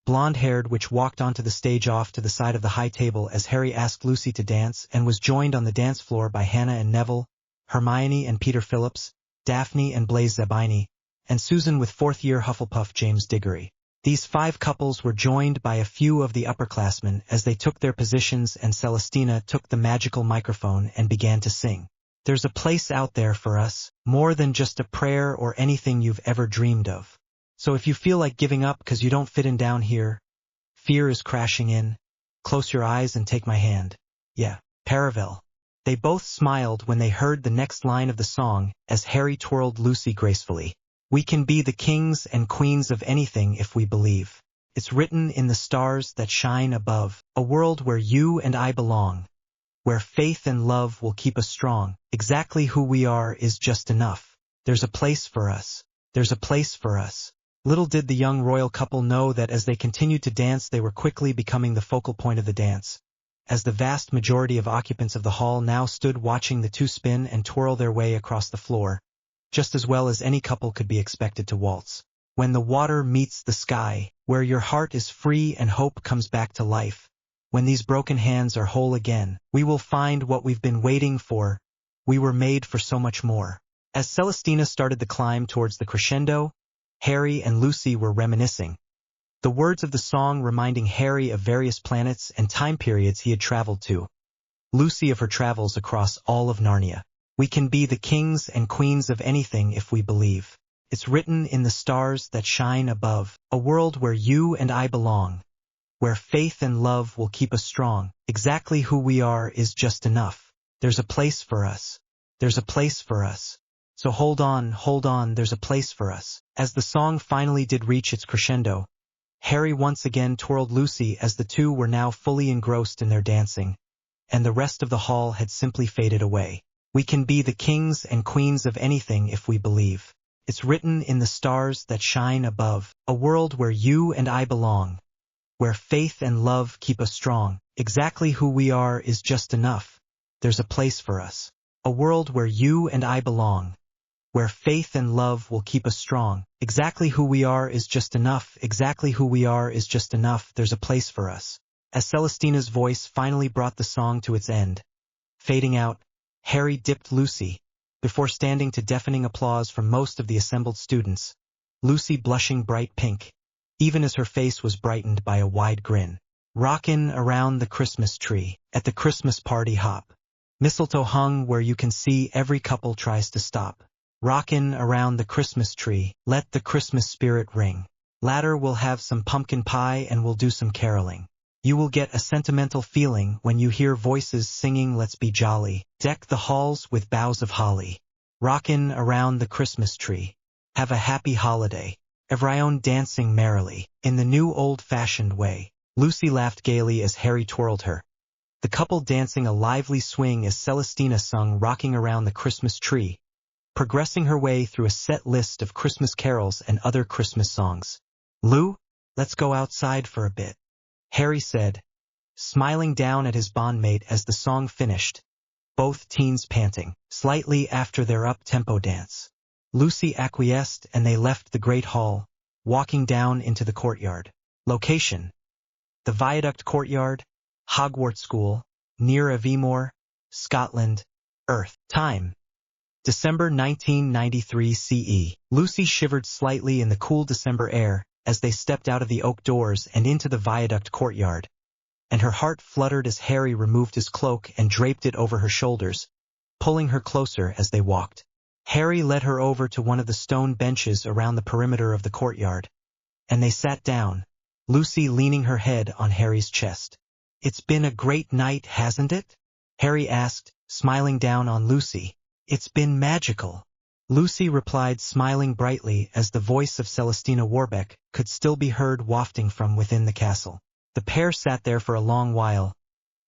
blonde-haired witch walked onto the stage off to the side of the high table as Harry asked Lucy to dance and was joined on the dance floor by Hannah and Neville, Hermione and Peter Phillips, Daphne and Blaise Zabini, and Susan with fourth-year Hufflepuff James Diggory. These 5 couples were joined by a few of the upperclassmen as they took their positions, and Celestina took the magical microphone and began to sing. "There's a place out there for us, more than just a prayer or anything you've ever dreamed of. So if you feel like giving up because you don't fit in down here, fear is crashing in, close your eyes and take my hand. Yeah, Paravel." They both smiled when they heard the next line of the song as Harry twirled Lucy gracefully. "We can be the kings and queens of anything if we believe. It's written in the stars that shine above, a world where you and I belong, where faith and love will keep us strong. Exactly who we are is just enough. There's a place for us. There's a place for us." Little did the young royal couple know that as they continued to dance they were quickly becoming the focal point of the dance, as the vast majority of occupants of the hall now stood watching the two spin and twirl their way across the floor, just as well as any couple could be expected to waltz. When the water meets the sky, where your heart is free and hope comes back to life, when these broken hands are whole again, we will find what we've been waiting for. We were made for so much more. As Celestina started the climb towards the crescendo, Harry and Lucy were reminiscing, the words of the song reminding Harry of various planets and time periods he had traveled to, Lucy of her travels across all of Narnia. "We can be the kings and queens of anything if we believe. It's written in the stars that shine above, a world where you and I belong, where faith and love will keep us strong. Exactly who we are is just enough. There's a place for us. There's a place for us. So hold on, there's a place for us." As the song finally did reach its crescendo, Harry once again twirled Lucy as the two were now fully engrossed in their dancing, and the rest of the hall had simply faded away. "We can be the kings and queens of anything if we believe. It's written in the stars that shine above, a world where you and I belong, where faith and love keep us strong. Exactly who we are is just enough. There's a place for us. A world where you and I belong, where faith and love will keep us strong. Exactly who we are is just enough. Exactly who we are is just enough. There's a place for us." As Celestina's voice finally brought the song to its end, fading out, Harry dipped Lucy, before standing to deafening applause from most of the assembled students, Lucy blushing bright pink, even as her face was brightened by a wide grin. "Rockin' around the Christmas tree, at the Christmas party hop. Mistletoe hung where you can see every couple tries to stop. Rockin' around the Christmas tree, let the Christmas spirit ring. Later we'll have some pumpkin pie and we'll do some caroling. You will get a sentimental feeling when you hear voices singing Let's Be Jolly. Deck the halls with boughs of holly. Rockin' around the Christmas tree. Have a happy holiday." Everyone dancing merrily, in the new old-fashioned way. Lucy laughed gaily as Harry twirled her, the couple dancing a lively swing as Celestina sung Rocking Around the Christmas Tree, progressing her way through a set list of Christmas carols and other Christmas songs. "Lou, let's go outside for a bit," Harry said, smiling down at his bondmate as the song finished, both teens panting slightly after their up-tempo dance. Lucy acquiesced and they left the Great Hall, walking down into the courtyard. Location: the Viaduct Courtyard, Hogwarts School, near Aviemore, Scotland, Earth. Time: December 1993 CE. Lucy shivered slightly in the cool December air as they stepped out of the oak doors and into the Viaduct Courtyard, and her heart fluttered as Harry removed his cloak and draped it over her shoulders, pulling her closer as they walked. Harry led her over to one of the stone benches around the perimeter of the courtyard, and they sat down, Lucy leaning her head on Harry's chest. "It's been a great night, hasn't it?" Harry asked, smiling down on Lucy. "It's been magical," Lucy replied, smiling brightly as the voice of Celestina Warbeck could still be heard wafting from within the castle. The pair sat there for a long while,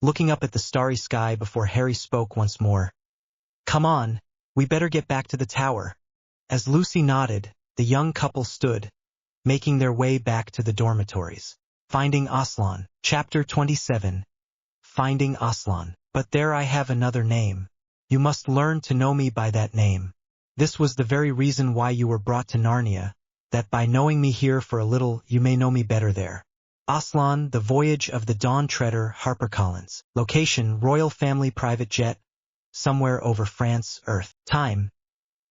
looking up at the starry sky before Harry spoke once more. "Come on, we better get back to the tower." As Lucy nodded, the young couple stood, making their way back to the dormitories. Finding Aslan. Chapter 27. Finding Aslan. "But there I have another name. You must learn to know me by that name. This was the very reason why you were brought to Narnia, that by knowing me here for a little you may know me better there." Aslan, The Voyage of the Dawn Treader, HarperCollins. Location: Royal Family Private Jet, somewhere over France, Earth. Time: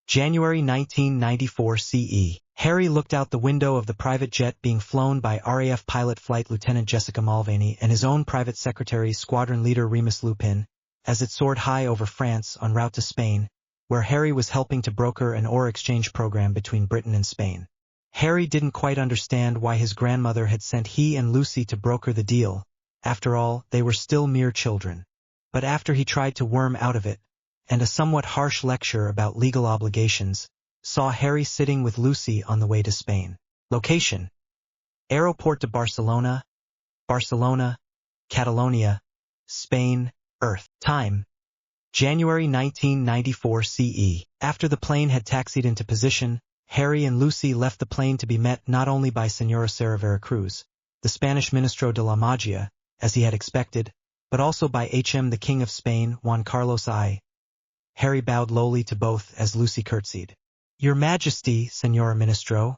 January 1994 CE. Harry looked out the window of the private jet being flown by RAF pilot Flight Lieutenant Jessica Mulvaney and his own private secretary, Squadron Leader Remus Lupin, as it soared high over France en route to Spain, where Harry was helping to broker an ore exchange program between Britain and Spain. Harry didn't quite understand why his grandmother had sent he and Lucy to broker the deal. After all, they were still mere children. But after he tried to worm out of it, and a somewhat harsh lecture about legal obligations, saw Harry sitting with Lucy on the way to Spain. Location: Aeroport de Barcelona, Barcelona, Catalonia, Spain, Earth. Time: January 1994 CE. After the plane had taxied into position, Harry and Lucy left the plane to be met not only by Señora Sara Veracruz, the Spanish Ministro de la Magia, as he had expected, but also by the King of Spain, Juan Carlos I. Harry bowed lowly to both as Lucy curtsied. "Your Majesty, Señora Ministro,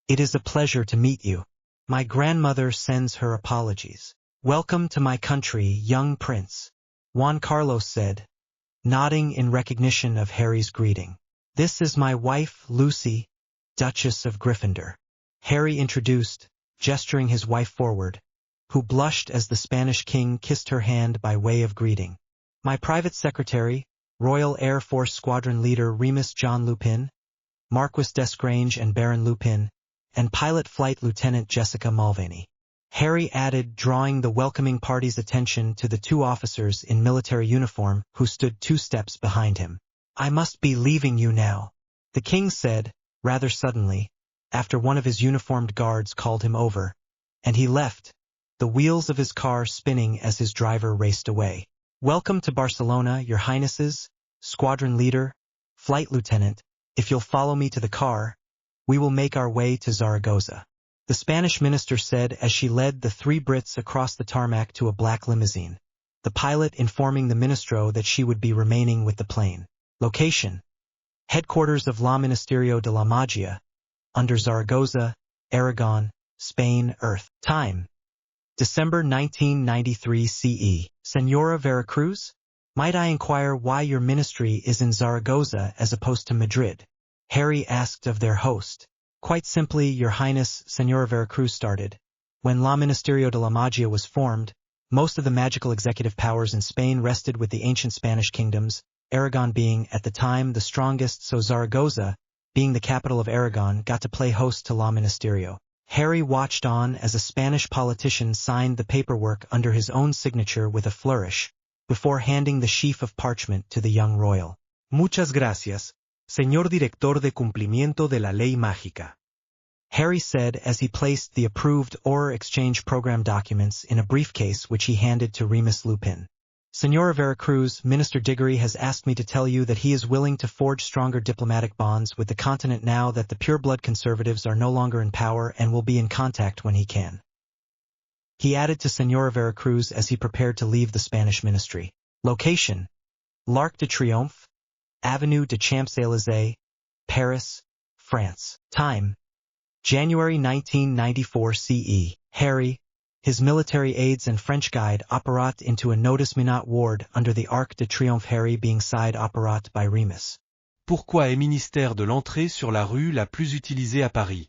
it is a pleasure to meet you. My grandmother sends her apologies." "Welcome to my country, young prince," Juan Carlos said, nodding in recognition of Harry's greeting. "This is my wife, Lucy, Duchess of Gryffindor," Harry introduced, gesturing his wife forward, who blushed as the Spanish king kissed her hand by way of greeting. "My private secretary, Royal Air Force Squadron Leader Remus John Lupin, Marquis d'Esgrange and Baron Lupin, and Pilot Flight Lieutenant Jessica Mulvaney," Harry added, drawing the welcoming party's attention to the two officers in military uniform who stood 2 steps behind him. "I must be leaving you now," the king said, rather suddenly, after one of his uniformed guards called him over, and he left, the wheels of his car spinning as his driver raced away. "Welcome to Barcelona, your highnesses, Squadron Leader, Flight Lieutenant. If you'll follow me to the car, we will make our way to Zaragoza," the Spanish minister said as she led the 3 Brits across the tarmac to a black limousine, the pilot informing the ministro that she would be remaining with the plane. Location: Headquarters of La Ministerio de la Magia, under Zaragoza, Aragon, Spain, Earth. Time: December 1993 CE. "Señora Veracruz, might I inquire why your ministry is in Zaragoza as opposed to Madrid?" Harry asked of their host. "Quite simply, Your Highness," Señora Veracruz started. "When La Ministerio de la Magia was formed, most of the magical executive powers in Spain rested with the ancient Spanish kingdoms, Aragon being, at the time, the strongest, so Zaragoza, being the capital of Aragon, got to play host to La Ministerio." Harry watched on as a Spanish politician signed the paperwork under his own signature with a flourish, before handing the sheaf of parchment to the young royal. "Muchas gracias, señor director de cumplimiento de la ley mágica," Harry said as he placed the approved ore exchange program documents in a briefcase which he handed to Remus Lupin. Senora Veracruz, Minister Diggory has asked me to tell you that he is willing to forge stronger diplomatic bonds with the continent now that the pureblood conservatives are no longer in power and will be in contact when he can. He added to Senora Veracruz as he prepared to leave the Spanish ministry. Location: L'Arc de Triomphe, Avenue de Champs-Élysées, Paris, France. Time: January 1994 CE. Harry, his military aides and French guide apparat into a notice minute ward under the Arc de Triomphe. Harry being side apparat by Remus. Pourquoi est ministère de l'entrée sur la rue la plus utilisée à Paris?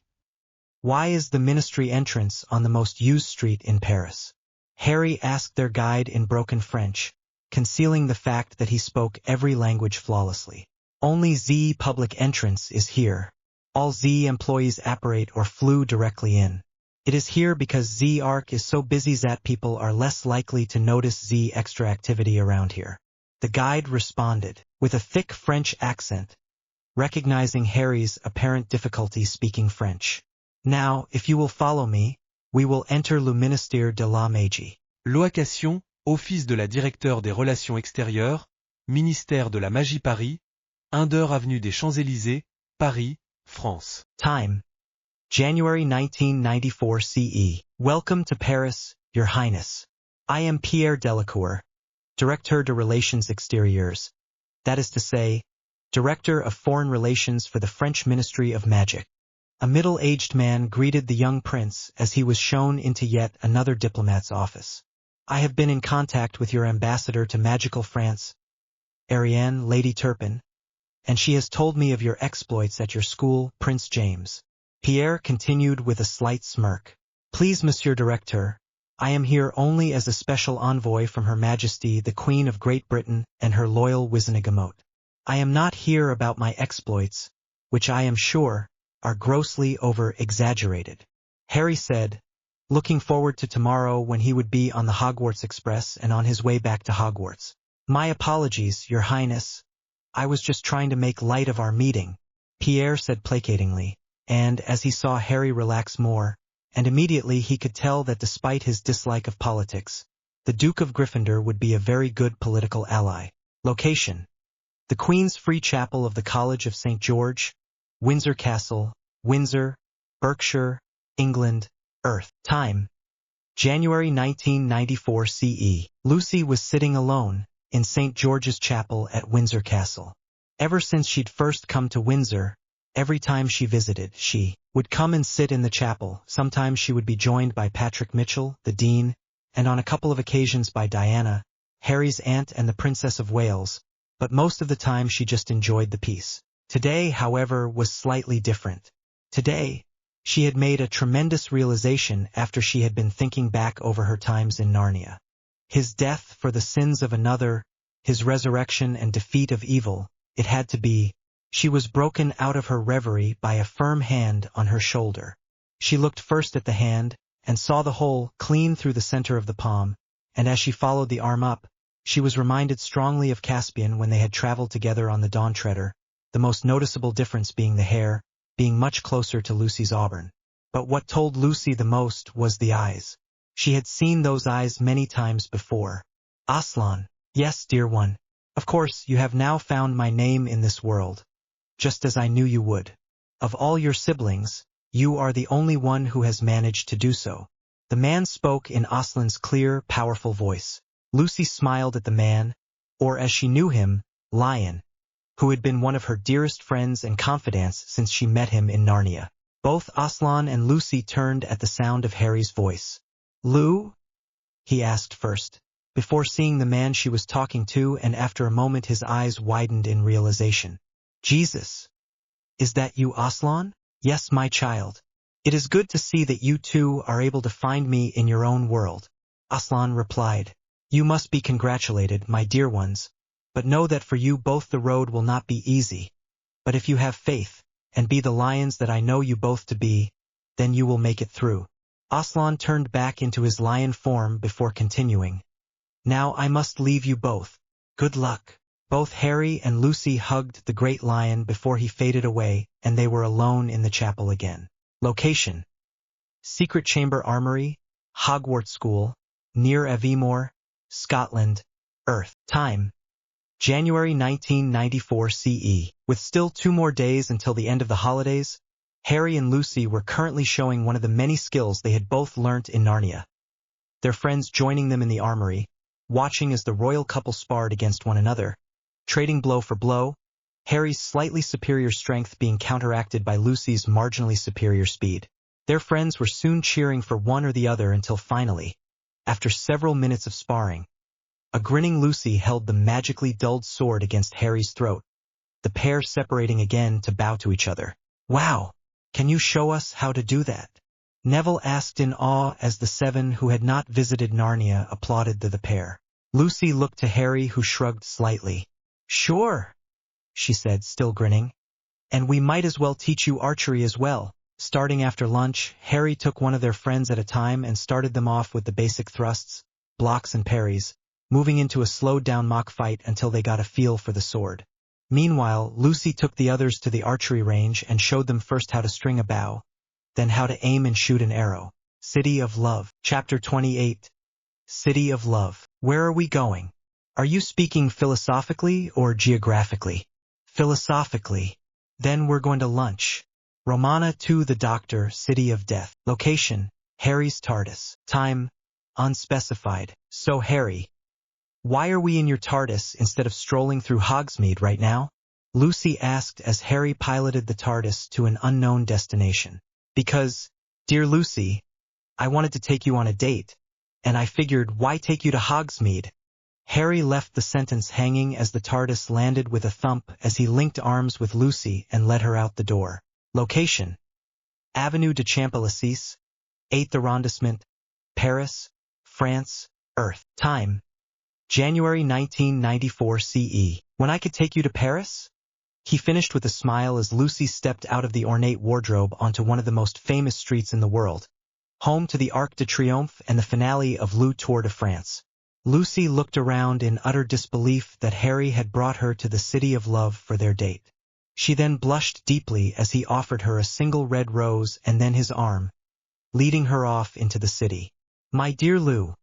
Why is the ministry entrance on the most used street in Paris? Harry asked their guide in broken French, concealing the fact that he spoke every language flawlessly. Only Z public entrance is here. All Z employees apparate or flew directly in. It is here because Z Arc is so busy that people are less likely to notice Z extra activity around here. The guide responded, with a thick French accent, recognizing Harry's apparent difficulty speaking French. Now, if you will follow me, we will enter le ministère de la Magie. Location, Office de la Directeur des Relations Extérieures, Ministère de la Magie Paris, 1 avenue des Champs-Élysées, Paris, France. Time: January 1994 CE. Welcome to Paris, Your Highness. I am Pierre Delacour, Directeur de Relations Extérieures, that is to say, Director of Foreign Relations for the French Ministry of Magic. A middle-aged man greeted the young prince as he was shown into yet another diplomat's office. I have been in contact with your ambassador to magical France, Ariane, Lady Turpin, and she has told me of your exploits at your school, Prince James. Pierre continued with a slight smirk. Please, Monsieur Directeur, I am here only as a special envoy from Her Majesty the Queen of Great Britain and her loyal Wizenagamote. I am not here about my exploits, which I am sure are grossly over-exaggerated. Harry said, looking forward to tomorrow when he would be on the Hogwarts Express and on his way back to Hogwarts. My apologies, Your Highness. I was just trying to make light of our meeting, Pierre said placatingly, and as he saw Harry relax more, and immediately he could tell that despite his dislike of politics, the Duke of Gryffindor would be a very good political ally. Location: the Queen's Free Chapel of the College of St. George, Windsor Castle, Windsor, Berkshire, England, Earth. Time: January 1994 CE. Lucy was sitting alone in St. George's Chapel at Windsor Castle. Ever since she'd first come to Windsor, every time she visited, she would come and sit in the chapel. Sometimes she would be joined by Patrick Mitchell, the Dean, and on a couple of occasions by Diana, Harry's aunt and the Princess of Wales, but most of the time she just enjoyed the peace. Today, however, was slightly different. Today, she had made a tremendous realization after she had been thinking back over her times in Narnia. His death for the sins of another, his resurrection and defeat of evil, it had to be. She was broken out of her reverie by a firm hand on her shoulder. She looked first at the hand, and saw the hole clean through the center of the palm, and as she followed the arm up, she was reminded strongly of Caspian when they had traveled together on the Dawn Treader, the most noticeable difference being the hair, being much closer to Lucy's auburn. But what told Lucy the most was the eyes. She had seen those eyes many times before. Aslan, yes, dear one. Of course, you have now found my name in this world, just as I knew you would. Of all your siblings, you are the only one who has managed to do so. The man spoke in Aslan's clear, powerful voice. Lucy smiled at the man, or as she knew him, Lion, who had been one of her dearest friends and confidants since she met him in Narnia. Both Aslan and Lucy turned at the sound of Harry's voice. Lou? He asked first, before seeing the man she was talking to, and after a moment his eyes widened in realization. Jesus! Is that you, Aslan? Yes, my child. It is good to see that you two are able to find me in your own world. Aslan replied. You must be congratulated, my dear ones, but know that for you both the road will not be easy. But if you have faith, and be the lions that I know you both to be, then you will make it through. Aslan turned back into his lion form before continuing. Now I must leave you both. Good luck. Both Harry and Lucy hugged the great lion before he faded away, and they were alone in the chapel again. Location: Secret Chamber Armory, Hogwarts School, near Aviemore, Scotland, Earth. Time: January 1994 CE. With still 2 more days until the end of the holidays, Harry and Lucy were currently showing one of the many skills they had both learnt in Narnia. Their friends joining them in the armory, watching as the royal couple sparred against one another, trading blow for blow, Harry's slightly superior strength being counteracted by Lucy's marginally superior speed. Their friends were soon cheering for one or the other until finally, after several minutes of sparring, a grinning Lucy held the magically dulled sword against Harry's throat, the pair separating again to bow to each other. "Wow, can you show us how to do that?" Neville asked in awe as the 7 who had not visited Narnia applauded the pair. Lucy looked to Harry, who shrugged slightly. "Sure," she said, still grinning. "And we might as well teach you archery as well." Starting after lunch, Harry took one of their friends at a time and started them off with the basic thrusts, blocks and parries, moving into a slowed-down mock fight until they got a feel for the sword. Meanwhile, Lucy took the others to the archery range and showed them first how to string a bow, then how to aim and shoot an arrow. City of Love. Chapter 28. City of Love. Where are we going? Are you speaking philosophically or geographically? Philosophically. Then we're going to lunch. Romana to the Doctor, City of Death. Location: Harry's TARDIS. Time: unspecified. So Harry, why are we in your TARDIS instead of strolling through Hogsmeade right now? Lucy asked as Harry piloted the TARDIS to an unknown destination. Because, dear Lucy, I wanted to take you on a date, and I figured, why take you to Hogsmeade? Harry left the sentence hanging as the TARDIS landed with a thump as he linked arms with Lucy and led her out the door. Location: Avenue de Champs-Élysées, 8th arrondissement, Paris, France, Earth. Time: January 1994 CE. When I could take you to Paris? He finished with a smile as Lucy stepped out of the ornate wardrobe onto one of the most famous streets in the world, home to the Arc de Triomphe and the finale of Le Tour de France. Lucy looked around in utter disbelief that Harry had brought her to the City of Love for their date. She then blushed deeply as he offered her a single red rose and then his arm, leading her off into the city. "My dear Lou,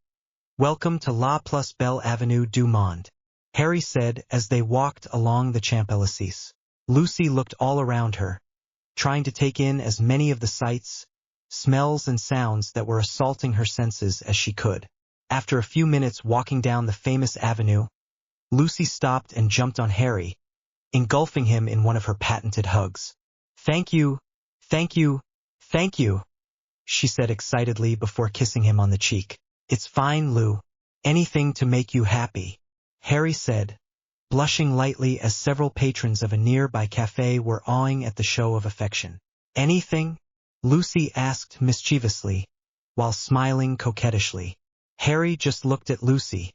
welcome to La Plus Belle Avenue du Monde," Harry said as they walked along the Champs-Élysées. Lucy looked all around her, trying to take in as many of the sights, smells and sounds that were assaulting her senses as she could. After a few minutes walking down the famous avenue, Lucy stopped and jumped on Harry, engulfing him in one of her patented hugs. "Thank you, thank you, thank you," she said excitedly before kissing him on the cheek. "It's fine, Lou. Anything to make you happy," Harry said, blushing lightly as several patrons of a nearby cafe were awing at the show of affection. "Anything?" Lucy asked mischievously, while smiling coquettishly. Harry just looked at Lucy,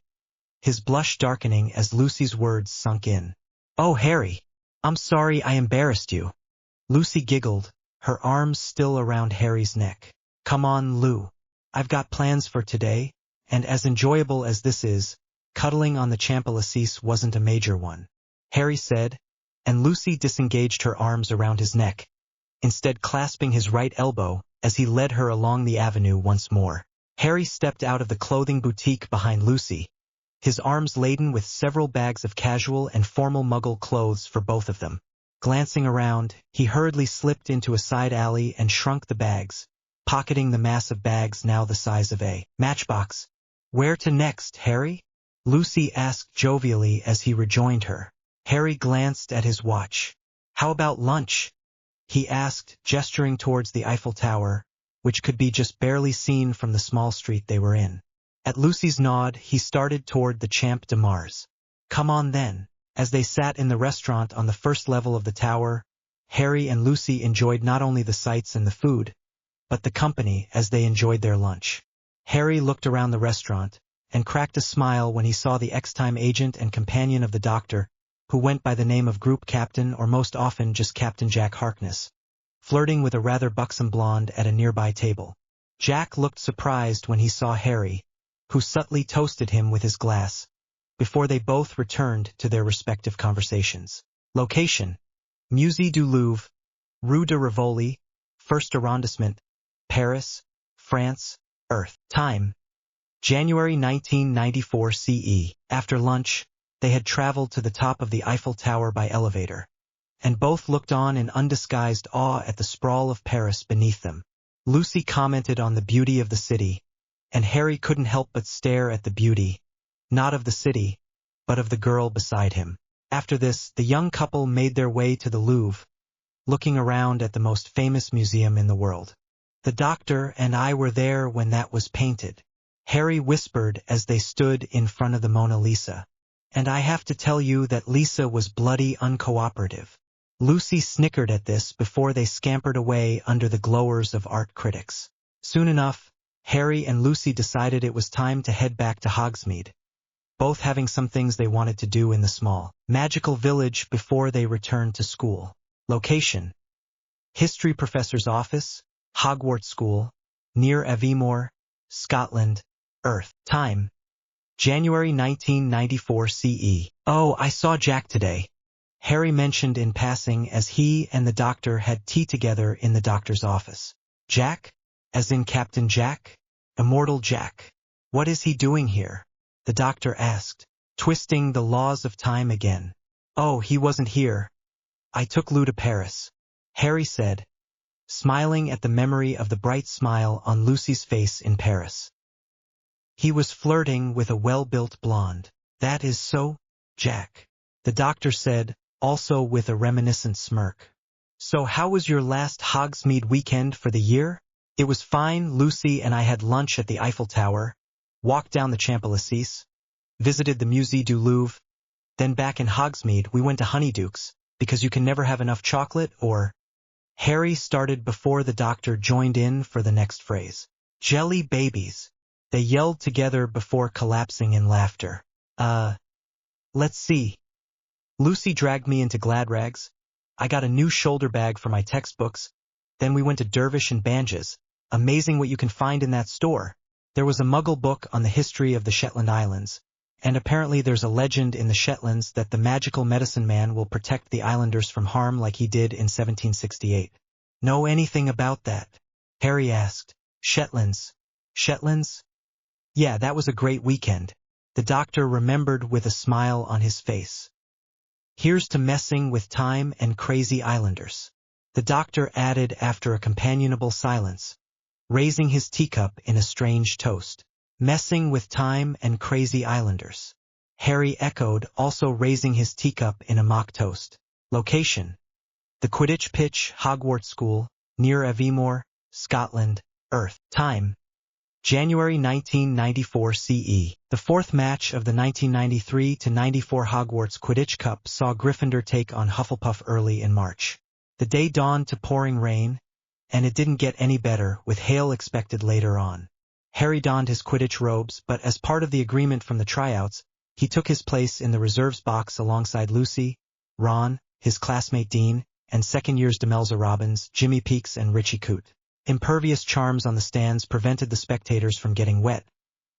his blush darkening as Lucy's words sunk in. "Oh, Harry, I'm sorry I embarrassed you." Lucy giggled, her arms still around Harry's neck. "Come on, Lou. I've got plans for today, and as enjoyable as this is, cuddling on the Champs-Élysées wasn't a major one," Harry said, and Lucy disengaged her arms around his neck, instead clasping his right elbow as he led her along the avenue once more. Harry stepped out of the clothing boutique behind Lucy, his arms laden with several bags of casual and formal Muggle clothes for both of them. Glancing around, he hurriedly slipped into a side alley and shrunk the bags, pocketing the massive bags now the size of a matchbox. "Where to next, Harry?" Lucy asked jovially as he rejoined her. Harry glanced at his watch. "How about lunch?" he asked, gesturing towards the Eiffel Tower, which could be just barely seen from the small street they were in. At Lucy's nod, he started toward the Champ de Mars. "Come on then." As they sat in the restaurant on the first level of the tower, Harry and Lucy enjoyed not only the sights and the food, but the company as they enjoyed their lunch. Harry looked around the restaurant and cracked a smile when he saw the ex-time agent and companion of the Doctor, who went by the name of Group Captain or most often just Captain Jack Harkness, flirting with a rather buxom blonde at a nearby table. Jack looked surprised when he saw Harry, who subtly toasted him with his glass, before they both returned to their respective conversations. Location: Musée du Louvre, Rue de Rivoli, 1st arrondissement, Paris, France, Earth. Time: January 1994 CE. After lunch, they had traveled to the top of the Eiffel Tower by elevator, and both looked on in undisguised awe at the sprawl of Paris beneath them. Lucy commented on the beauty of the city, and Harry couldn't help but stare at the beauty, not of the city, but of the girl beside him. After this, the young couple made their way to the Louvre, looking around at the most famous museum in the world. The doctor and I were there when that was painted, Harry whispered as they stood in front of the Mona Lisa. And I have to tell you that Lisa was bloody uncooperative. Lucy snickered at this before they scampered away under the glowers of art critics. Soon enough, Harry and Lucy decided it was time to head back to Hogsmeade, both having some things they wanted to do in the small, magical village before they returned to school. Location: History Professor's Office, Hogwarts School, near Aviemore, Scotland, Earth. Time: January 1994 CE. Oh, I saw Jack today, Harry mentioned in passing as he and the doctor had tea together in the doctor's office. Jack? As in Captain Jack? Immortal Jack. What is he doing here? The doctor asked, twisting the laws of time again. Oh, he wasn't here. I took Lou to Paris, Harry said, smiling at the memory of the bright smile on Lucy's face in Paris. He was flirting with a well-built blonde. That is so, Jack, the doctor said, also with a reminiscent smirk. So how was your last Hogsmeade weekend for the year? It was fine. Lucy and I had lunch at the Eiffel Tower, walked down the Champs-Élysées, visited the Musée du Louvre. Then back in Hogsmeade we went to Honeyduke's, because you can never have enough chocolate, or... Harry started before the doctor joined in for the next phrase. Jelly babies, they yelled together before collapsing in laughter. Let's see. Lucy dragged me into Gladrags. I got a new shoulder bag for my textbooks. Then we went to Dervish and Banges. Amazing what you can find in that store. There was a Muggle book on the history of the Shetland Islands, and apparently there's a legend in the Shetlands that the magical medicine man will protect the islanders from harm like he did in 1768. Know anything about that? Harry asked. Shetlands? Shetlands? Yeah, that was a great weekend, the doctor remembered with a smile on his face. Here's to messing with time and crazy islanders, the doctor added after a companionable silence, raising his teacup in a strange toast. Messing with time and crazy islanders, Harry echoed, also raising his teacup in a mock toast. Location: the Quidditch pitch, Hogwarts School, near Aviemore, Scotland, Earth. Time: January 1994 CE. The fourth match of the 1993-94 Hogwarts Quidditch Cup saw Gryffindor take on Hufflepuff early in March. The day dawned to pouring rain, and it didn't get any better, with hail expected later on. Harry donned his Quidditch robes, but as part of the agreement from the tryouts, he took his place in the reserves box alongside Lucy, Ron, his classmate Dean, and second years Demelza Robbins, Jimmy Peaks, and Richie Coote. Impervious charms on the stands prevented the spectators from getting wet,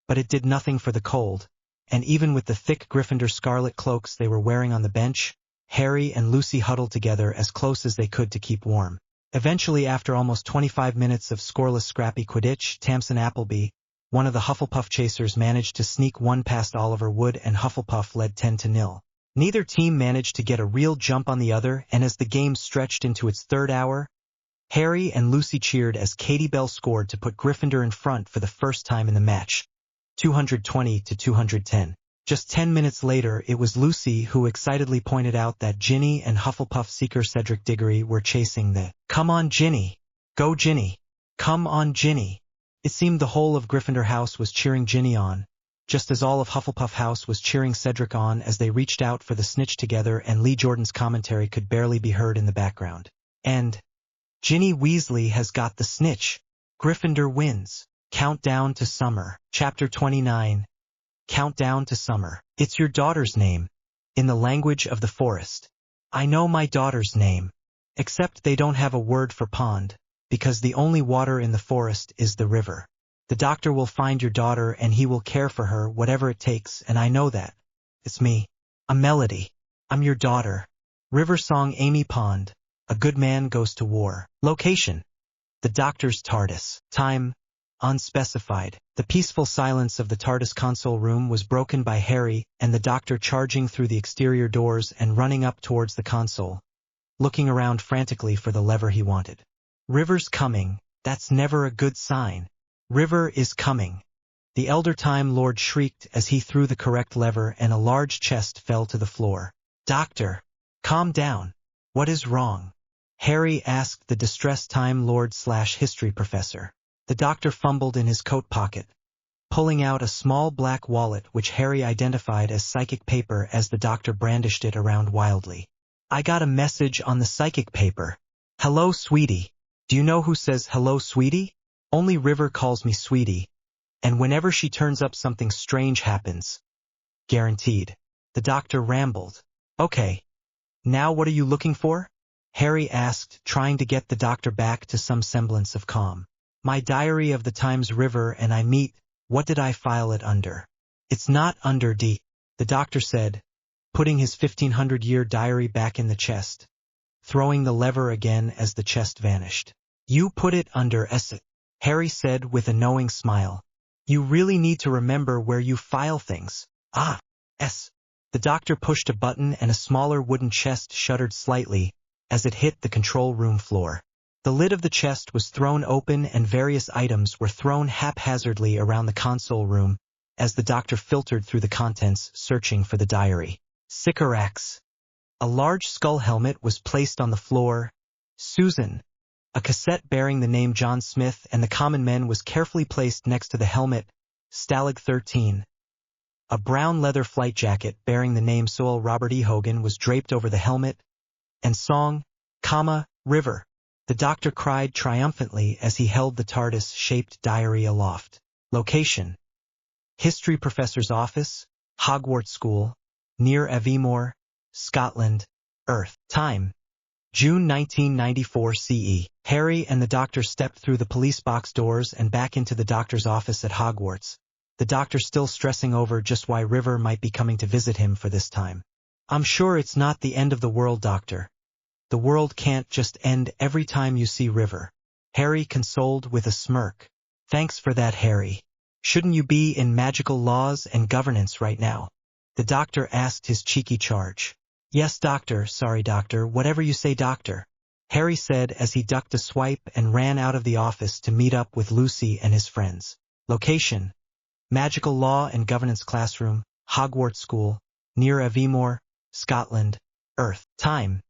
but it did nothing for the cold, and even with the thick Gryffindor scarlet cloaks they were wearing on the bench, Harry and Lucy huddled together as close as they could to keep warm. Eventually, after almost 25 minutes of scoreless scrappy Quidditch, Tamsin Appleby, one of the Hufflepuff chasers, managed to sneak one past Oliver Wood and Hufflepuff led 10-0. Neither team managed to get a real jump on the other, and as the game stretched into its third hour, Harry and Lucy cheered as Katie Bell scored to put Gryffindor in front for the first time in the match, 220-210. Just 10 minutes later, it was Lucy who excitedly pointed out that Ginny and Hufflepuff seeker Cedric Diggory were chasing the "Come on, Ginny! Go, Ginny! Come on, Ginny!" It seemed the whole of Gryffindor House was cheering Ginny on, just as all of Hufflepuff House was cheering Cedric on as they reached out for the snitch together, and Lee Jordan's commentary could barely be heard in the background. And Ginny Weasley has got the snitch. Gryffindor wins. Countdown to Summer. Chapter 29. Countdown to Summer. It's your daughter's name. In the language of the forest. I know my daughter's name. Except they don't have a word for pond, because the only water in the forest is the river. The doctor will find your daughter and he will care for her whatever it takes, and I know that. It's me. A melody. I'm your daughter. River song. Amy Pond. A good man goes to war. Location: the doctor's TARDIS. Time: unspecified. The peaceful silence of the TARDIS console room was broken by Harry and the Doctor charging through the exterior doors and running up towards the console, looking around frantically for the lever he wanted. River's coming. That's never a good sign. River is coming. The Elder Time Lord shrieked as he threw the correct lever and a large chest fell to the floor. Doctor, calm down. What is wrong? Harry asked the distressed Time Lord/history professor. The doctor fumbled in his coat pocket, pulling out a small black wallet which Harry identified as psychic paper as the doctor brandished it around wildly. I got a message on the psychic paper. Hello, sweetie. Do you know who says hello, sweetie? Only River calls me sweetie. And whenever she turns up something strange happens. Guaranteed. The doctor rambled. Okay. Now what are you looking for? Harry asked, trying to get the doctor back to some semblance of calm. My diary of the Times River and I meet. What did I file it under? It's not under D, the doctor said, putting his 1500-year diary back in the chest, throwing the lever again as the chest vanished. You put it under S, Harry said with a knowing smile. You really need to remember where you file things. Ah, S. The doctor pushed a button and a smaller wooden chest shuddered slightly as it hit the control room floor. The lid of the chest was thrown open and various items were thrown haphazardly around the console room as the doctor filtered through the contents searching for the diary. Sycorax. A large skull helmet was placed on the floor. Susan. A cassette bearing the name John Smith and the Common Men was carefully placed next to the helmet. Stalag 13. A brown leather flight jacket bearing the name Sewell Robert E. Hogan was draped over the helmet. And song, River. The doctor cried triumphantly as he held the TARDIS-shaped diary aloft. Location. History professor's office, Hogwarts School, near Aviemore, Scotland, Earth. Time. June 1994 CE. Harry and the doctor stepped through the police box doors and back into the doctor's office at Hogwarts. The doctor still stressing over just why River might be coming to visit him for this time. I'm sure it's not the end of the world, Doctor. The world can't just end every time you see River. Harry consoled with a smirk. Thanks for that, Harry. Shouldn't you be in magical laws and governance right now? The doctor asked his cheeky charge. Yes, Doctor, sorry, Doctor, whatever you say, Doctor. Harry said as he ducked a swipe and ran out of the office to meet up with Lucy and his friends. Location. Magical Law and Governance Classroom, Hogwarts School, near Aviemore, Scotland, Earth. Time.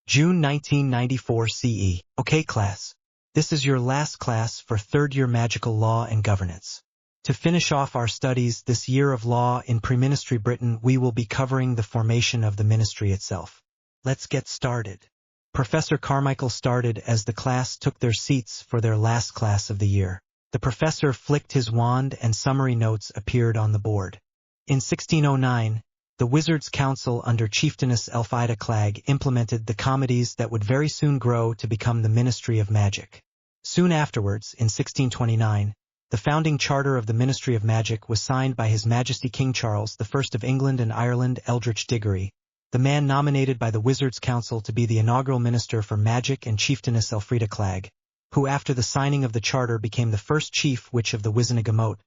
June 1994 CE. Okay, class. This is your last class for third-year Magical Law and Governance. To finish off our studies this year of law in pre-ministry Britain, we will be covering the formation of the ministry itself. Let's get started. Professor Carmichael started as the class took their seats for their last class of the year. The professor flicked his wand and summary notes appeared on the board. In 1609, the Wizards' Council under Chieftainess Elfida Clegg implemented the comedies that would very soon grow to become the Ministry of Magic. Soon afterwards, in 1629, the founding charter of the Ministry of Magic was signed by His Majesty King Charles I of England and Ireland, Eldritch Diggory, the man nominated by the Wizards' Council to be the inaugural Minister for Magic, and Chieftainess Elfrida Clegg, who after the signing of the charter became the first Chief Witch of the Wizengamot,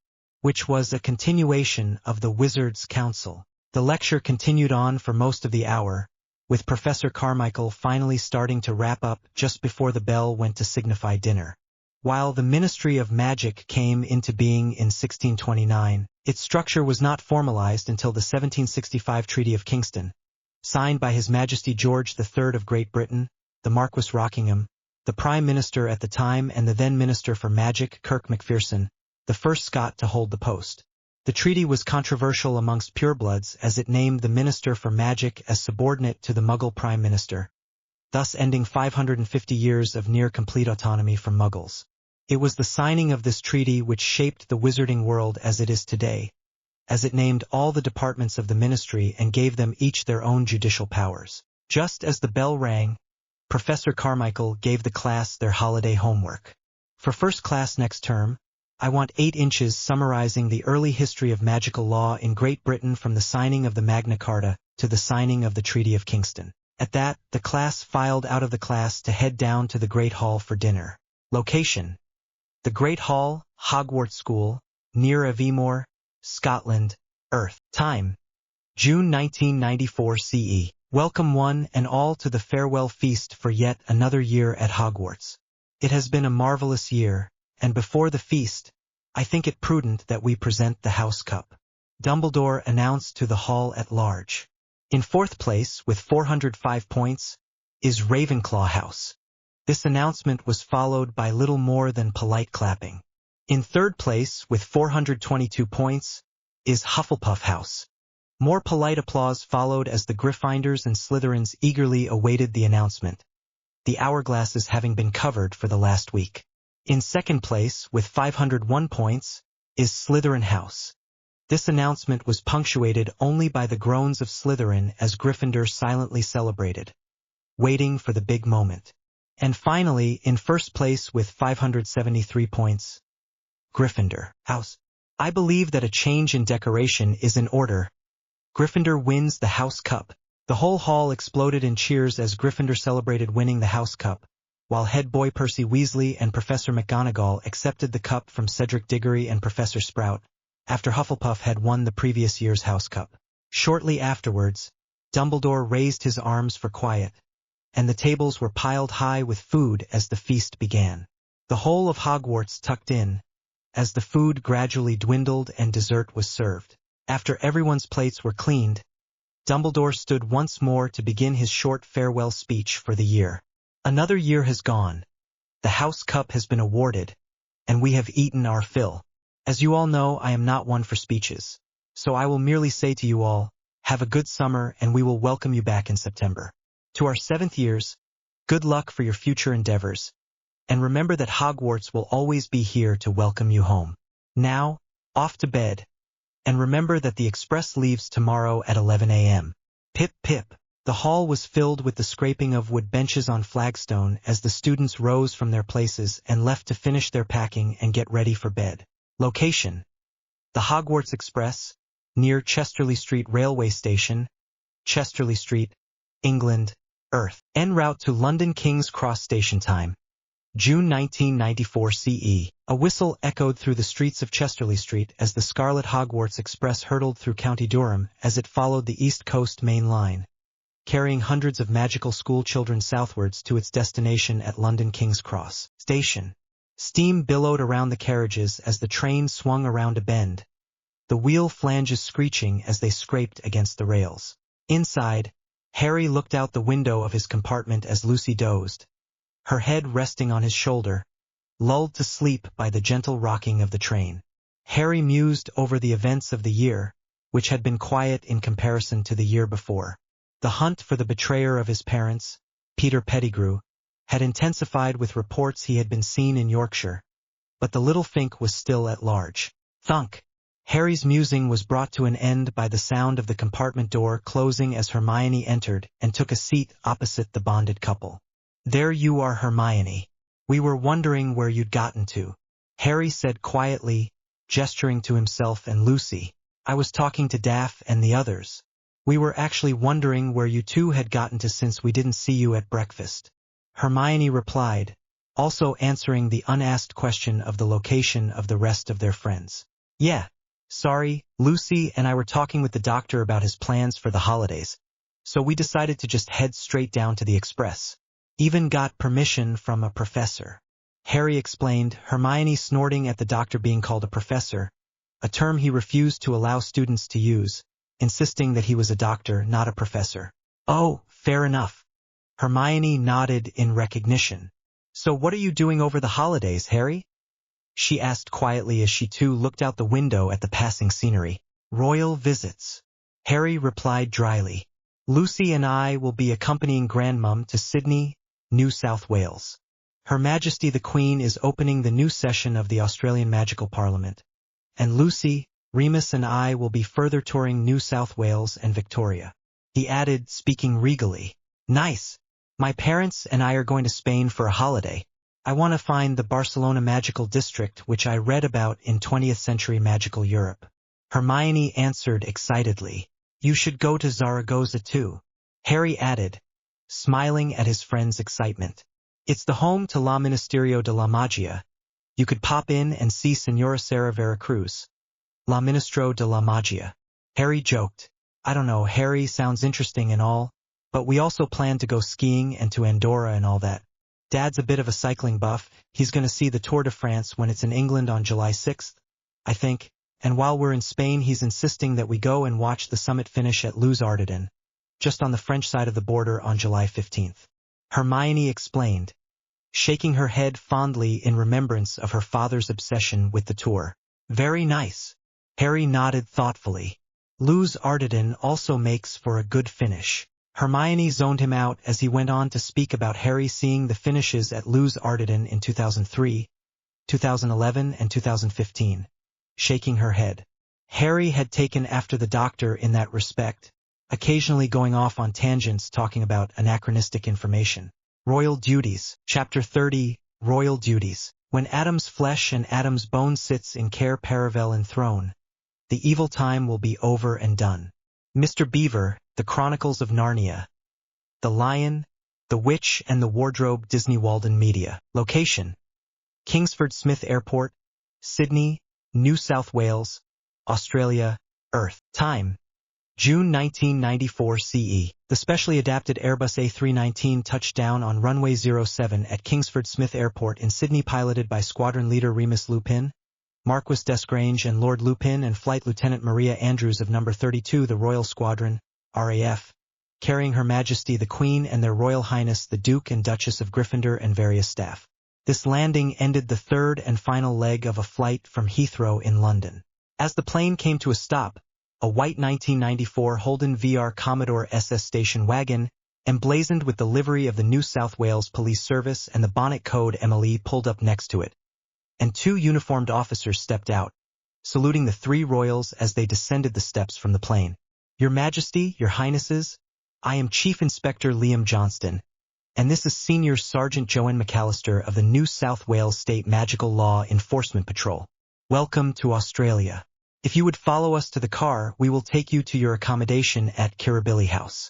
which was a continuation of the Wizards' Council. The lecture continued on for most of the hour, with Professor Carmichael finally starting to wrap up just before the bell went to signify dinner. While the Ministry of Magic came into being in 1629, its structure was not formalized until the 1765 Treaty of Kingston, signed by His Majesty George III of Great Britain, the Marquis Rockingham, the Prime Minister at the time and the then Minister for Magic, Kirk Macpherson, the first Scot to hold the post. The treaty was controversial amongst purebloods as it named the Minister for Magic as subordinate to the Muggle Prime Minister, thus ending 550 years of near-complete autonomy from Muggles. It was the signing of this treaty which shaped the wizarding world as it is today, as it named all the departments of the ministry and gave them each their own judicial powers. Just as the bell rang, Professor Carmichael gave the class their holiday homework. For first class next term, I want 8 inches summarizing the early history of magical law in Great Britain from the signing of the Magna Carta to the signing of the Treaty of Kingston. At that, the class filed out of the class to head down to the Great Hall for dinner. Location. The Great Hall, Hogwarts School, near Aviemore, Scotland, Earth. Time: June 1994 CE. Welcome one and all to the farewell feast for yet another year at Hogwarts. It has been a marvelous year, and before the feast, I think it prudent that we present the House Cup. Dumbledore announced to the hall at large. In fourth place, with 405 points, is Ravenclaw House. This announcement was followed by little more than polite clapping. In third place, with 422 points, is Hufflepuff House. More polite applause followed as the Gryffindors and Slytherins eagerly awaited the announcement, the hourglasses having been covered for the last week. In second place, with 501 points, is Slytherin House. This announcement was punctuated only by the groans of Slytherin as Gryffindor silently celebrated, waiting for the big moment. And finally, in first place with 573 points, Gryffindor House. I believe that a change in decoration is in order. Gryffindor wins the House Cup. The whole hall exploded in cheers as Gryffindor celebrated winning the House Cup, while head boy Percy Weasley and Professor McGonagall accepted the cup from Cedric Diggory and Professor Sprout, after Hufflepuff had won the previous year's House Cup. Shortly afterwards, Dumbledore raised his arms for quiet, and the tables were piled high with food as the feast began. The whole of Hogwarts tucked in, as the food gradually dwindled and dessert was served. After everyone's plates were cleaned, Dumbledore stood once more to begin his short farewell speech for the year. Another year has gone. The House Cup has been awarded, and we have eaten our fill. As you all know, I am not one for speeches, so I will merely say to you all, have a good summer and we will welcome you back in September. To our 7th years, good luck for your future endeavors, and remember that Hogwarts will always be here to welcome you home. Now, off to bed, and remember that the express leaves tomorrow at 11 a.m. Pip pip. The hall was filled with the scraping of wood benches on flagstone as the students rose from their places and left to finish their packing and get ready for bed. Location: the Hogwarts Express, near Chesterley Street Railway Station, Chesterley Street, England, Earth. En route to London King's Cross Station. Time: June 1994 CE. A whistle echoed through the streets of Chesterley Street as the Scarlet Hogwarts Express hurtled through County Durham as it followed the East Coast Main Line, carrying hundreds of magical school children southwards to its destination at London King's Cross Station. Steam billowed around the carriages as the train swung around a bend, the wheel flanges screeching as they scraped against the rails. Inside, Harry looked out the window of his compartment as Lucy dozed, her head resting on his shoulder, lulled to sleep by the gentle rocking of the train. Harry mused over the events of the year, which had been quiet in comparison to the year before. The hunt for the betrayer of his parents, Peter Pettigrew, had intensified with reports he had been seen in Yorkshire, but the little Fink was still at large. Thunk! Harry's musing was brought to an end by the sound of the compartment door closing as Hermione entered and took a seat opposite the bonded couple. "There you are, Hermione. We were wondering where you'd gotten to," Harry said quietly, gesturing to himself and Lucy. "I was talking to Daff and the others. We were actually wondering where you two had gotten to since we didn't see you at breakfast," Hermione replied, also answering the unasked question of the location of the rest of their friends. "Yeah, sorry, Lucy and I were talking with the doctor about his plans for the holidays, so we decided to just head straight down to the Express. Even got permission from a professor," Harry explained, Hermione snorting at the doctor being called a professor, a term he refused to allow students to use, insisting that he was a doctor, not a professor. "Oh, fair enough." Hermione nodded in recognition. "So what are you doing over the holidays, Harry?" she asked quietly as she too looked out the window at the passing scenery. "Royal visits," Harry replied dryly. "Lucy and I will be accompanying Grandmum to Sydney, New South Wales. Her Majesty the Queen is opening the new session of the Australian Magical Parliament, and Lucy, Remus and I will be further touring New South Wales and Victoria," he added, speaking regally. "Nice. My parents and I are going to Spain for a holiday. I want to find the Barcelona Magical District which I read about in 20th Century Magical Europe," Hermione answered excitedly. "You should go to Zaragoza too," Harry added, smiling at his friend's excitement. "It's the home to La Ministerio de la Magia. You could pop in and see Senora Sara Veracruz, La Ministro de la Magia. Harry joked. I don't know, Harry sounds interesting and all, but we also plan to go skiing and to Andorra and all that. Dad's a bit of a cycling buff. He's going to see the Tour de France when it's in England on July 6th, I think, and while we're in Spain he's insisting that we go and watch the summit finish at Les Ardèdens, just on the French side of the border on July 15th. Hermione explained, shaking her head fondly in remembrance of her father's obsession with the Tour. Very nice. Harry nodded thoughtfully. Les Ardèdens also makes for a good finish. Hermione zoned him out as he went on to speak about Harry seeing the finishes at Les Ardèdens in 2003, 2011 and 2015, shaking her head. Harry had taken after the Doctor in that respect, occasionally going off on tangents talking about anachronistic information. Royal Duties, Chapter 30, Royal Duties. When Adam's flesh and Adam's bone sits in Cair Paravel enthroned, the evil time will be over and done. Mr. Beaver, The Chronicles of Narnia. The Lion, the Witch and the Wardrobe Disney Walden Media. Location: Kingsford Smith Airport, Sydney, New South Wales, Australia, Earth. Time: June 1994 CE. The specially adapted Airbus A319 touched down on runway 07 at Kingsford Smith Airport in Sydney, piloted by Squadron Leader Remus Lupin, Marquis Desgrange and Lord Lupin, and Flight Lieutenant Maria Andrews of No. 32 the Royal Squadron, RAF, carrying Her Majesty the Queen and Their Royal Highness the Duke and Duchess of Gryffindor and various staff. This landing ended the third and final leg of a flight from Heathrow in London. As the plane came to a stop, a white 1994 Holden VR Commodore SS station wagon, emblazoned with the livery of the New South Wales Police Service and the bonnet code MLE, pulled up next to it, and two uniformed officers stepped out, saluting the three royals as they descended the steps from the plane. Your Majesty, Your Highnesses, I am Chief Inspector Liam Johnston, and this is Senior Sergeant Joanne McAllister of the New South Wales State Magical Law Enforcement Patrol. Welcome to Australia. If you would follow us to the car, we will take you to your accommodation at Kirribilli House.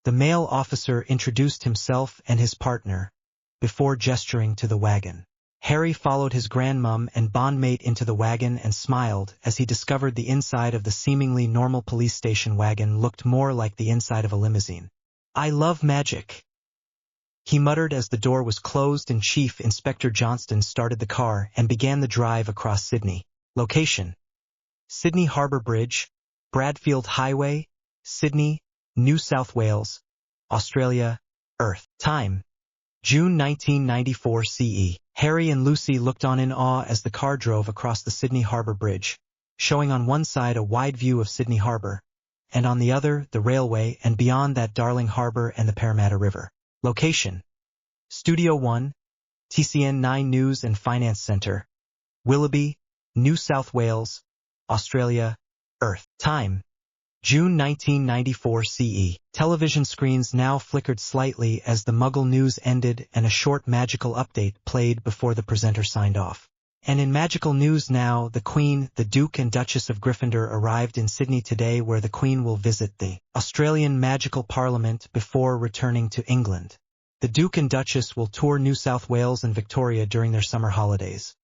The male officer introduced himself and his partner, before gesturing to the wagon. Harry followed his grandmum and bondmate into the wagon and smiled as he discovered the inside of the seemingly normal police station wagon looked more like the inside of a limousine. I love magic, he muttered as the door was closed and Chief Inspector Johnston started the car and began the drive across Sydney. Location: Sydney Harbour Bridge, Bradfield Highway, Sydney, New South Wales, Australia, Earth. Time: June 1994 CE. Harry and Lucy looked on in awe as the car drove across the Sydney Harbour Bridge, showing on one side a wide view of Sydney Harbour, and on the other the railway, and beyond that Darling Harbour and the Parramatta River. Location: Studio 1, TCN 9 News and Finance Centre, Willoughby, New South Wales, Australia, Earth. Time: June 1994 CE. Television screens now flickered slightly as the Muggle news ended and a short magical update played before the presenter signed off. And in magical news now, the Queen, the Duke and Duchess of Gryffindor arrived in Sydney today, where the Queen will visit the Australian Magical Parliament before returning to England. The Duke and Duchess will tour New South Wales and Victoria during their summer holidays.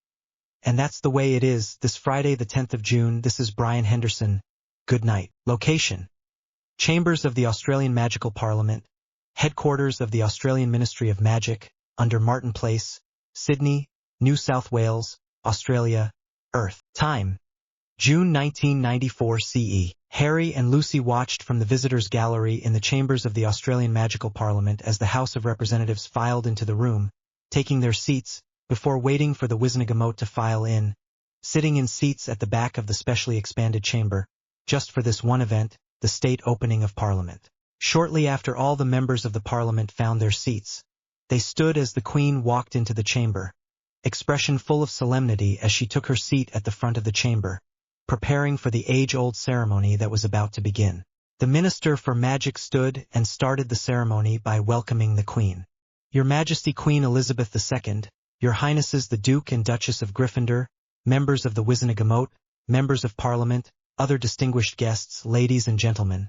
And that's the way it is. This Friday the 10th of June. This is Brian Henderson. Good night. Location: Chambers of the Australian Magical Parliament, Headquarters of the Australian Ministry of Magic, under Martin Place, Sydney, New South Wales, Australia, Earth. Time: June 1994 CE. Harry and Lucy watched from the visitors' gallery in the chambers of the Australian Magical Parliament as the House of Representatives filed into the room, taking their seats, before waiting for the Wisnigamote to file in, sitting in seats at the back of the specially expanded chamber, just for this one event, the state opening of Parliament. Shortly after all the members of the Parliament found their seats, they stood as the Queen walked into the chamber, expression full of solemnity as she took her seat at the front of the chamber, preparing for the age-old ceremony that was about to begin. The Minister for Magic stood and started the ceremony by welcoming the Queen. Your Majesty Queen Elizabeth II, Your Highnesses the Duke and Duchess of Gryffindor, members of the Wisnigamote, members of Parliament, other distinguished guests, ladies and gentlemen.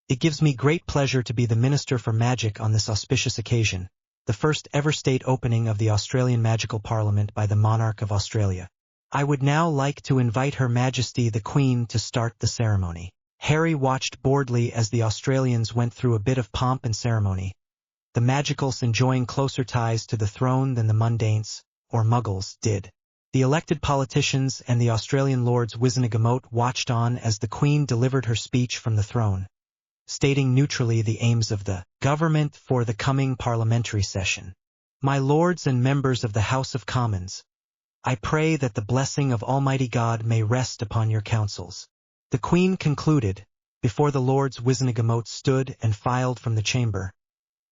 It gives me great pleasure to be the Minister for Magic on this auspicious occasion. the first ever state opening of the Australian Magical Parliament by the Monarch of Australia. I would now like to invite Her Majesty the Queen to start the ceremony. Harry watched boredly as the Australians went through a bit of pomp and ceremony, the Magicals enjoying closer ties to the throne than the Mundanes, or Muggles, did. The elected politicians and the Australian Lords Wizengamot watched on as the Queen delivered her speech from the throne, stating neutrally the aims of the government for the coming parliamentary session. My lords and members of the House of Commons, I pray that the blessing of Almighty God may rest upon your councils. The Queen concluded, before the Lords Wizengamot stood and filed from the chamber,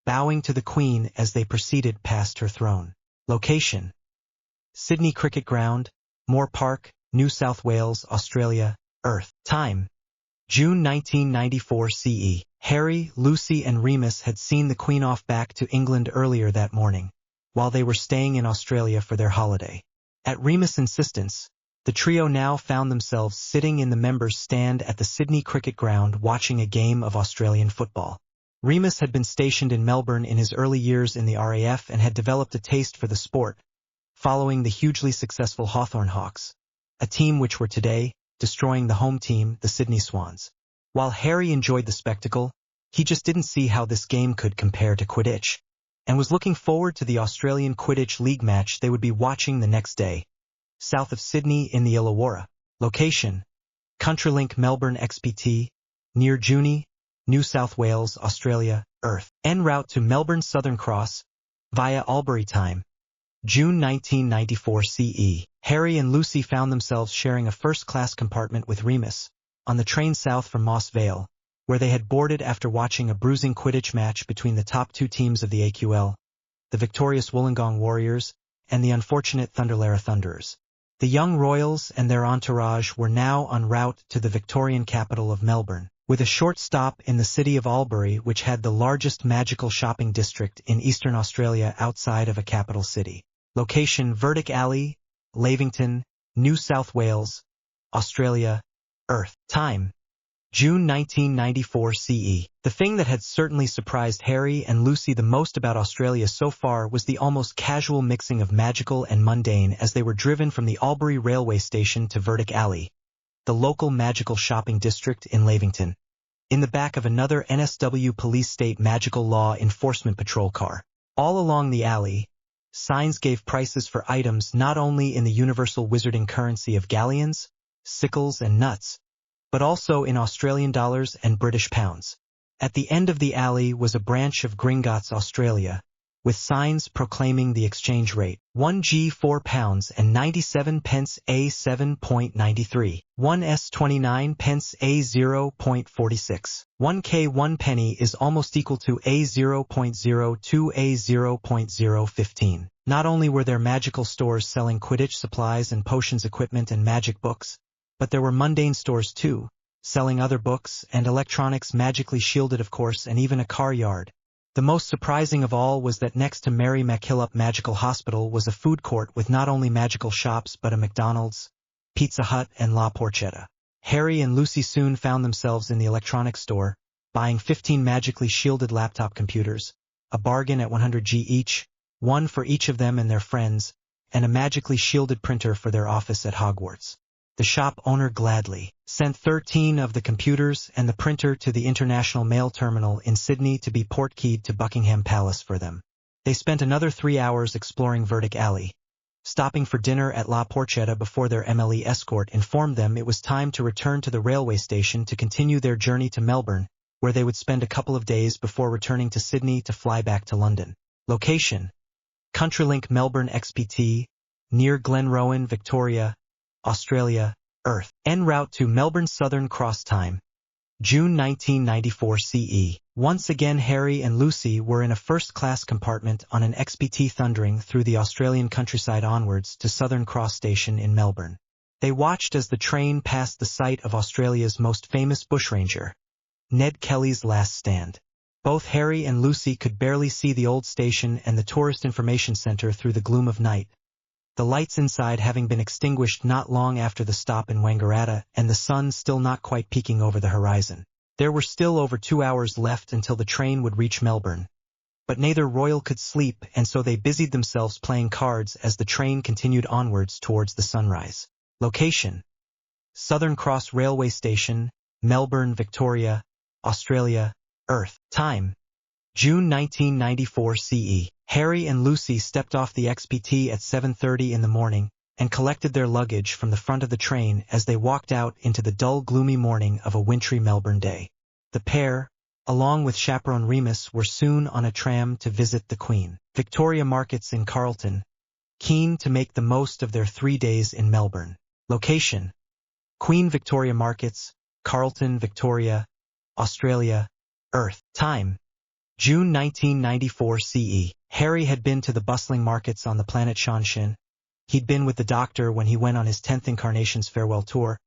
bowing to the Queen as they proceeded past her throne. Location: Sydney Cricket Ground, Moore Park, New South Wales, Australia, Earth. Time: June 1994 CE. Harry, Lucy and Remus had seen the Queen off back to England earlier that morning, while they were staying in Australia for their holiday. At Remus' insistence, the trio now found themselves sitting in the members' stand at the Sydney Cricket Ground watching a game of Australian football. Remus had been stationed in Melbourne in his early years in the RAF and had developed a taste for the sport, following the hugely successful Hawthorn Hawks, a team which were today destroying the home team, the Sydney Swans. While Harry enjoyed the spectacle, he just didn't see how this game could compare to Quidditch, and was looking forward to the Australian Quidditch League match they would be watching the next day, south of Sydney in the Illawarra. Location: CountryLink Melbourne XPT, near Junee, New South Wales, Australia, Earth. En route to Melbourne Southern Cross, via Albury. Time: June 1994 CE. Harry and Lucy found themselves sharing a first-class compartment with Remus, on the train south from Moss Vale, where they had boarded after watching a bruising Quidditch match between the top two teams of the AQL, the victorious Wollongong Warriors and the unfortunate Thunderlara Thunderers. The young royals and their entourage were now en route to the Victorian capital of Melbourne, with a short stop in the city of Albury, which had the largest magical shopping district in eastern Australia outside of a capital city. Location: Verdict Alley, Lavington, New South Wales, Australia, Earth. Time: June 1994 CE. The thing that had certainly surprised Harry and Lucy the most about Australia so far was the almost casual mixing of magical and mundane as they were driven from the Albury railway station to Verdict Alley, the local magical shopping district in Lavington, in the back of another NSW Police State Magical Law Enforcement Patrol car. All along the alley, signs gave prices for items not only in the universal wizarding currency of galleons, sickles and nuts, but also in Australian dollars and British pounds. At the end of the alley was a branch of Gringotts Australia, with signs proclaiming the exchange rate: 1G £4.97 A 7.93, 1S 29 pence A 0.46, 1K 1 penny is almost equal to A 0.02 A 0.015. Not only were there magical stores selling Quidditch supplies and potions equipment and magic books, but there were mundane stores too, selling other books and electronics magically shielded of course, and even a car yard. The most surprising of all was that next to Mary MacKillop Magical Hospital was a food court with not only magical shops but a McDonald's, Pizza Hut and La Porchetta. Harry and Lucy soon found themselves in the electronics store, buying 15 magically shielded laptop computers, a bargain at 100G each, one for each of them and their friends, and a magically shielded printer for their office at Hogwarts. The shop owner gladly sent 13 of the computers and the printer to the International Mail Terminal in Sydney to be portkeyed to Buckingham Palace for them. They spent another 3 hours exploring Verdict Alley, stopping for dinner at La Porchetta before their MLE escort informed them it was time to return to the railway station to continue their journey to Melbourne, where they would spend a couple of days before returning to Sydney to fly back to London. Location: CountryLink Melbourne XPT, near Glenrowan, Victoria, Australia, Earth. En route to Melbourne Southern Cross. Time: June 1994 CE. Once again Harry and Lucy were in a first-class compartment on an XPT thundering through the Australian countryside onwards to Southern Cross Station in Melbourne. They watched as the train passed the site of Australia's most famous bushranger, Ned Kelly's last stand. Both Harry and Lucy could barely see the old station and the Tourist Information Centre through the gloom of night, the lights inside having been extinguished not long after the stop in Wangaratta and the sun still not quite peeking over the horizon. There were still over 2 hours left until the train would reach Melbourne, but neither royal could sleep, and so they busied themselves playing cards as the train continued onwards towards the sunrise. Location: Southern Cross Railway Station, Melbourne, Victoria, Australia, Earth. Time: June 1994 CE. Harry and Lucy stepped off the XPT at 7:30 in the morning and collected their luggage from the front of the train as they walked out into the dull, gloomy morning of a wintry Melbourne day. The pair, along with chaperone Remus, were soon on a tram to visit the Queen Victoria Markets in Carlton, keen to make the most of their 3 days in Melbourne. Location: Queen Victoria Markets, Carlton, Victoria, Australia, Earth. Time: June 1994 CE. Harry had been to the bustling markets on the planet Shanshin. He'd been with the Doctor when he went on his 10th Incarnation's farewell tour.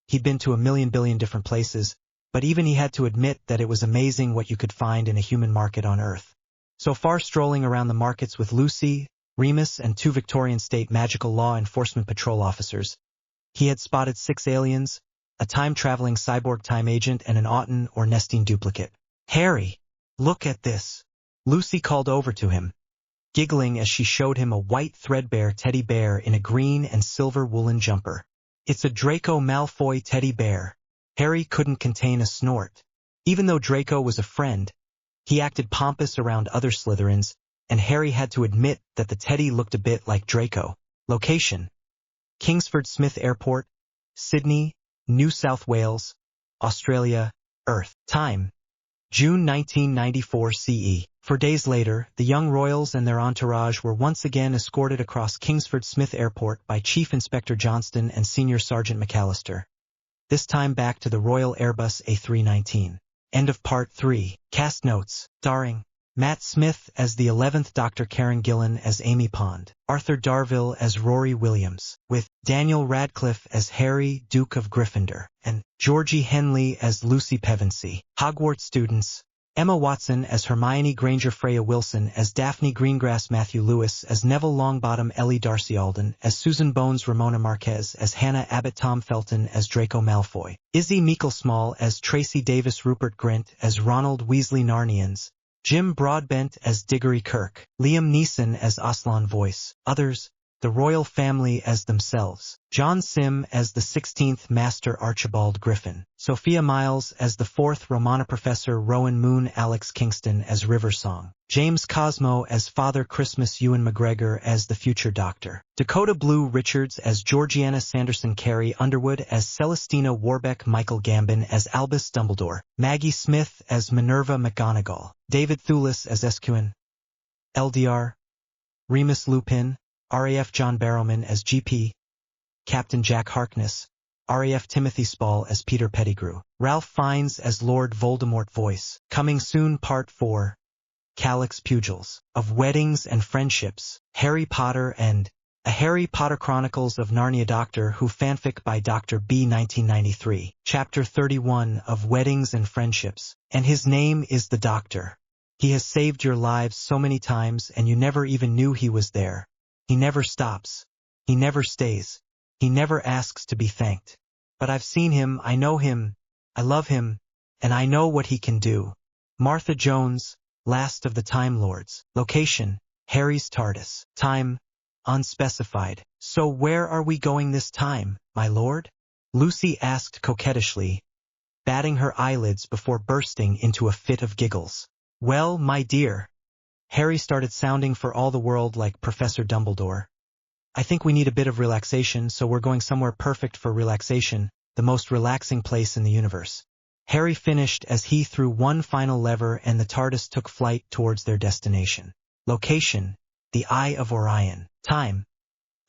He'd been to a billion different places, but even he had to admit that it was amazing what you could find in a human market on Earth. So far, strolling around the markets with Lucy, Remus, and 2 Victorian State Magical Law Enforcement Patrol officers, he had spotted 6 aliens, a time-traveling cyborg time agent, and an Auton or Nestine duplicate. "Harry, look at this," Lucy called over to him, giggling as she showed him a white threadbare teddy bear in a green and silver woolen jumper. "It's a Draco Malfoy teddy bear." Harry couldn't contain a snort. Even though Draco was a friend, he acted pompous around other Slytherins, and Harry had to admit that the teddy looked a bit like Draco. Location: Kingsford Smith Airport, Sydney, New South Wales, Australia, Earth. Time: June 1994 CE. 4 days later, the young royals and their entourage were once again escorted across Kingsford Smith Airport by Chief Inspector Johnston and Senior Sergeant McAllister. This time back to the Royal Airbus A319. End of Part 3. Cast notes: starring Matt Smith as the 11th Doctor, Karen Gillan as Amy Pond, Arthur Darvill as Rory Williams, with Daniel Radcliffe as Harry, Duke of Gryffindor, and Georgie Henley as Lucy Pevensey. Hogwarts students: Emma Watson as Hermione Granger, Freya Wilson as Daphne Greengrass, Matthew Lewis as Neville Longbottom, Ellie Darcy Alden as Susan Bones, Ramona Marquez as Hannah Abbott, Tom Felton as Draco Malfoy, Izzy Meeklesmall as Tracy Davis, Rupert Grint as Ronald Weasley Narnians, Jim Broadbent as Diggory Kirk, Liam Neeson as Aslan Voice. Others: the royal family as themselves, John Sim as the 16th Master Archibald Griffin, Sophia Miles as the 4th Romana Professor Rowan Moon, Alex Kingston as River Song, James Cosmo as Father Christmas, Ewan McGregor as the future Doctor, Dakota Blue Richards as Georgiana Sanderson, Carrie Underwood as Celestina Warbeck, Michael Gambon as Albus Dumbledore, Maggie Smith as Minerva McGonagall, David Thewlis as Escuin, LDR, Remus Lupin, RAF John Barrowman as GP, Captain Jack Harkness, RAF Timothy Spall as Peter Pettigrew, Ralph Fiennes as Lord Voldemort Voice. Coming soon Part 4. Calyx Pugils. Of Weddings and Friendships, Harry Potter and A Harry Potter Chronicles of Narnia Doctor Who fanfic by Dr. B. 1993. Chapter 31 of Weddings and Friendships. And his name is the Doctor. He has saved your lives so many times and you never even knew he was there. He never stops. He never stays. He never asks to be thanked. But I've seen him, I know him, I love him, and I know what he can do. Martha Jones, Last of the Time Lords. Location: Harry's TARDIS. Time: unspecified. So where are we going this time, my lord? Lucy asked coquettishly, batting her eyelids before bursting into a fit of giggles. Well, my dear. Harry started sounding for all the world like Professor Dumbledore. I think we need a bit of relaxation, so we're going somewhere perfect for relaxation, the most relaxing place in the universe. Harry finished as he threw one final lever and the TARDIS took flight towards their destination. Location: the Eye of Orion. Time: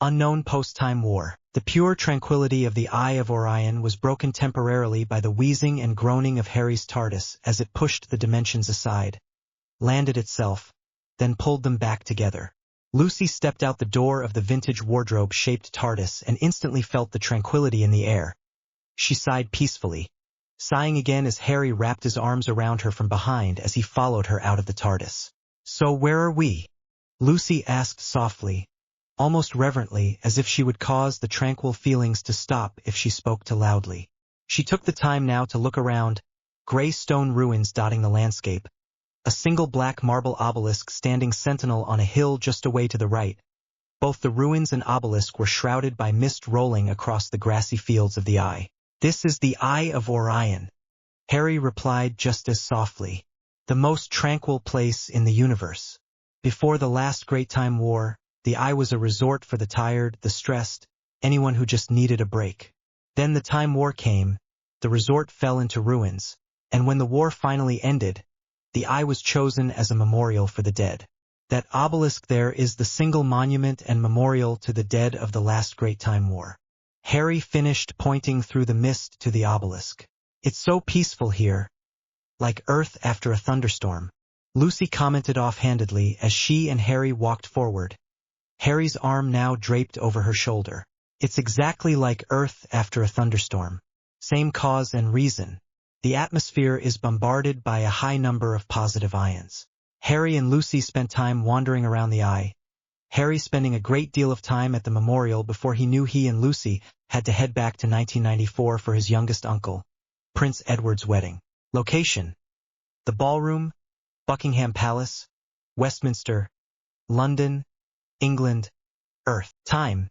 unknown. Post-time war. The pure tranquility of the Eye of Orion was broken temporarily by the wheezing and groaning of Harry's TARDIS as it pushed the dimensions aside, landed itself, then pulled them back together. Lucy stepped out the door of the vintage wardrobe-shaped TARDIS and instantly felt the tranquility in the air. She sighed peacefully, sighing again as Harry wrapped his arms around her from behind as he followed her out of the TARDIS. So where are we? Lucy asked softly, almost reverently, as if she would cause the tranquil feelings to stop if she spoke too loudly. She took the time now to look around, gray stone ruins dotting the landscape, a single black marble obelisk standing sentinel on a hill just away to the right. Both the ruins and obelisk were shrouded by mist rolling across the grassy fields of the Eye. "This is the Eye of Orion," Harry replied just as softly. "The most tranquil place in the universe. Before the last Great Time War, the Eye was a resort for the tired, the stressed, anyone who just needed a break. Then the Time War came, the resort fell into ruins, and when the war finally ended, the Eye was chosen as a memorial for the dead. That obelisk there is the single monument and memorial to the dead of the last Great Time War." Harry finished pointing through the mist to the obelisk. "It's so peaceful here, like Earth after a thunderstorm," Lucy commented offhandedly as she and Harry walked forward, Harry's arm now draped over her shoulder. "It's exactly like Earth after a thunderstorm. Same cause and reason. The atmosphere is bombarded by a high number of positive ions." Harry and Lucy spent time wandering around the Eye, Harry spending a great deal of time at the memorial before he knew he and Lucy had to head back to 1994 for his youngest uncle, Prince Edward's wedding. Location: the ballroom, Buckingham Palace, Westminster, London, England, Earth. Time: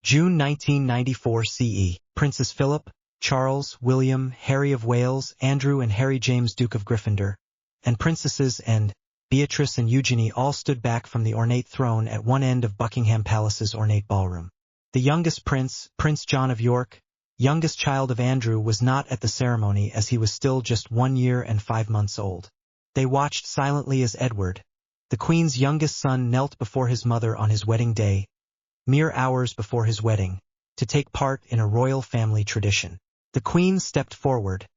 June 1994 CE. Princes Philip, Charles, William, Harry of Wales, Andrew and Harry James Duke of Gryffindor, and Princesses and Beatrice and Eugenie all stood back from the ornate throne at one end of Buckingham Palace's ornate ballroom. The youngest prince, Prince John of York, youngest child of Andrew, was not at the ceremony as he was still just 1 year and 5 months old. They watched silently as Edward, the Queen's youngest son, knelt before his mother on his wedding day, mere hours before his wedding, to take part in a royal family tradition. The Queen stepped forward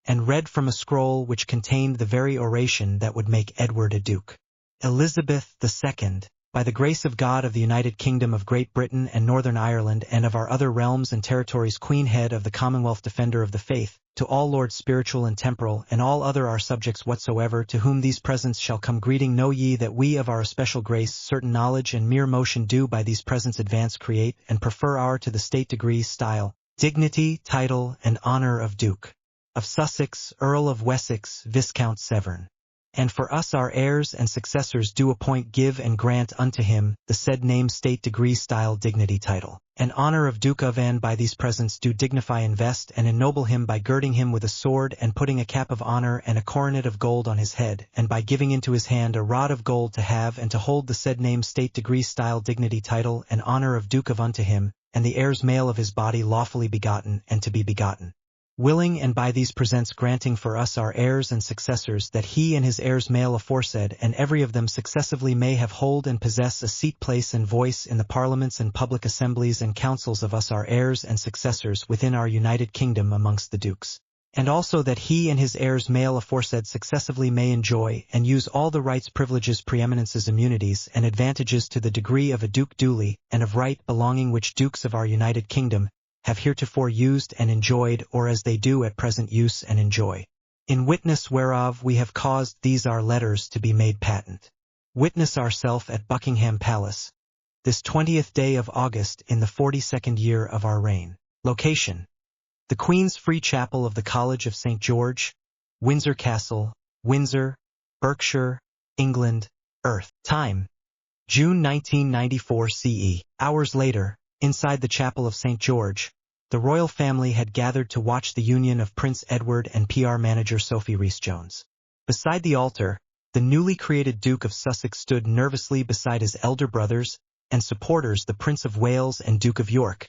and read from a scroll which contained the very oration that would make Edward a duke. "Elizabeth II, by the grace of God of the United Kingdom of Great Britain and Northern Ireland and of our other realms and territories, Queen, Head of the Commonwealth, Defender of the Faith, to all lords spiritual and temporal, and all other our subjects whatsoever, to whom these presents shall come greeting, know ye that we of our especial grace, certain knowledge and mere motion do by these presents advance, create, and prefer our to the state, degree, style, dignity, title, and honor of Duke of Sussex, Earl of Wessex, Viscount Severn. And for us our heirs and successors do appoint, give, and grant unto him the said name, state, degree, style, dignity, title, and honor of Duke of, and by these presents do dignify, invest, and ennoble him by girding him with a sword and putting a cap of honor and a coronet of gold on his head, and by giving into his hand a rod of gold to have and to hold the said name, state, degree, style, dignity, title, and honor of Duke of unto him, and the heirs male of his body lawfully begotten and to be begotten, willing, and by these presents granting for us our heirs and successors that he and his heirs male aforesaid and every of them successively may have, hold, and possess a seat, place, and voice in the parliaments and public assemblies and councils of us our heirs and successors within our United Kingdom amongst the dukes. And also that he and his heirs male aforesaid successively may enjoy and use all the rights, privileges, preeminences, immunities, and advantages to the degree of a duke duly and of right belonging which dukes of our United Kingdom have heretofore used and enjoyed, or as they do at present use and enjoy. In witness whereof we have caused these our letters to be made patent. Witness ourself at Buckingham Palace, this 20th day of August in the 42nd year of our reign. Location: the Queen's Free Chapel of the College of St. George, Windsor Castle, Windsor, Berkshire, England, Earth. Time: June 1994 CE. Hours later, inside the Chapel of St. George, the royal family had gathered to watch the union of Prince Edward and PR manager Sophie Rhys-Jones. Beside the altar, the newly created Duke of Sussex stood nervously beside his elder brothers and supporters, the Prince of Wales and Duke of York,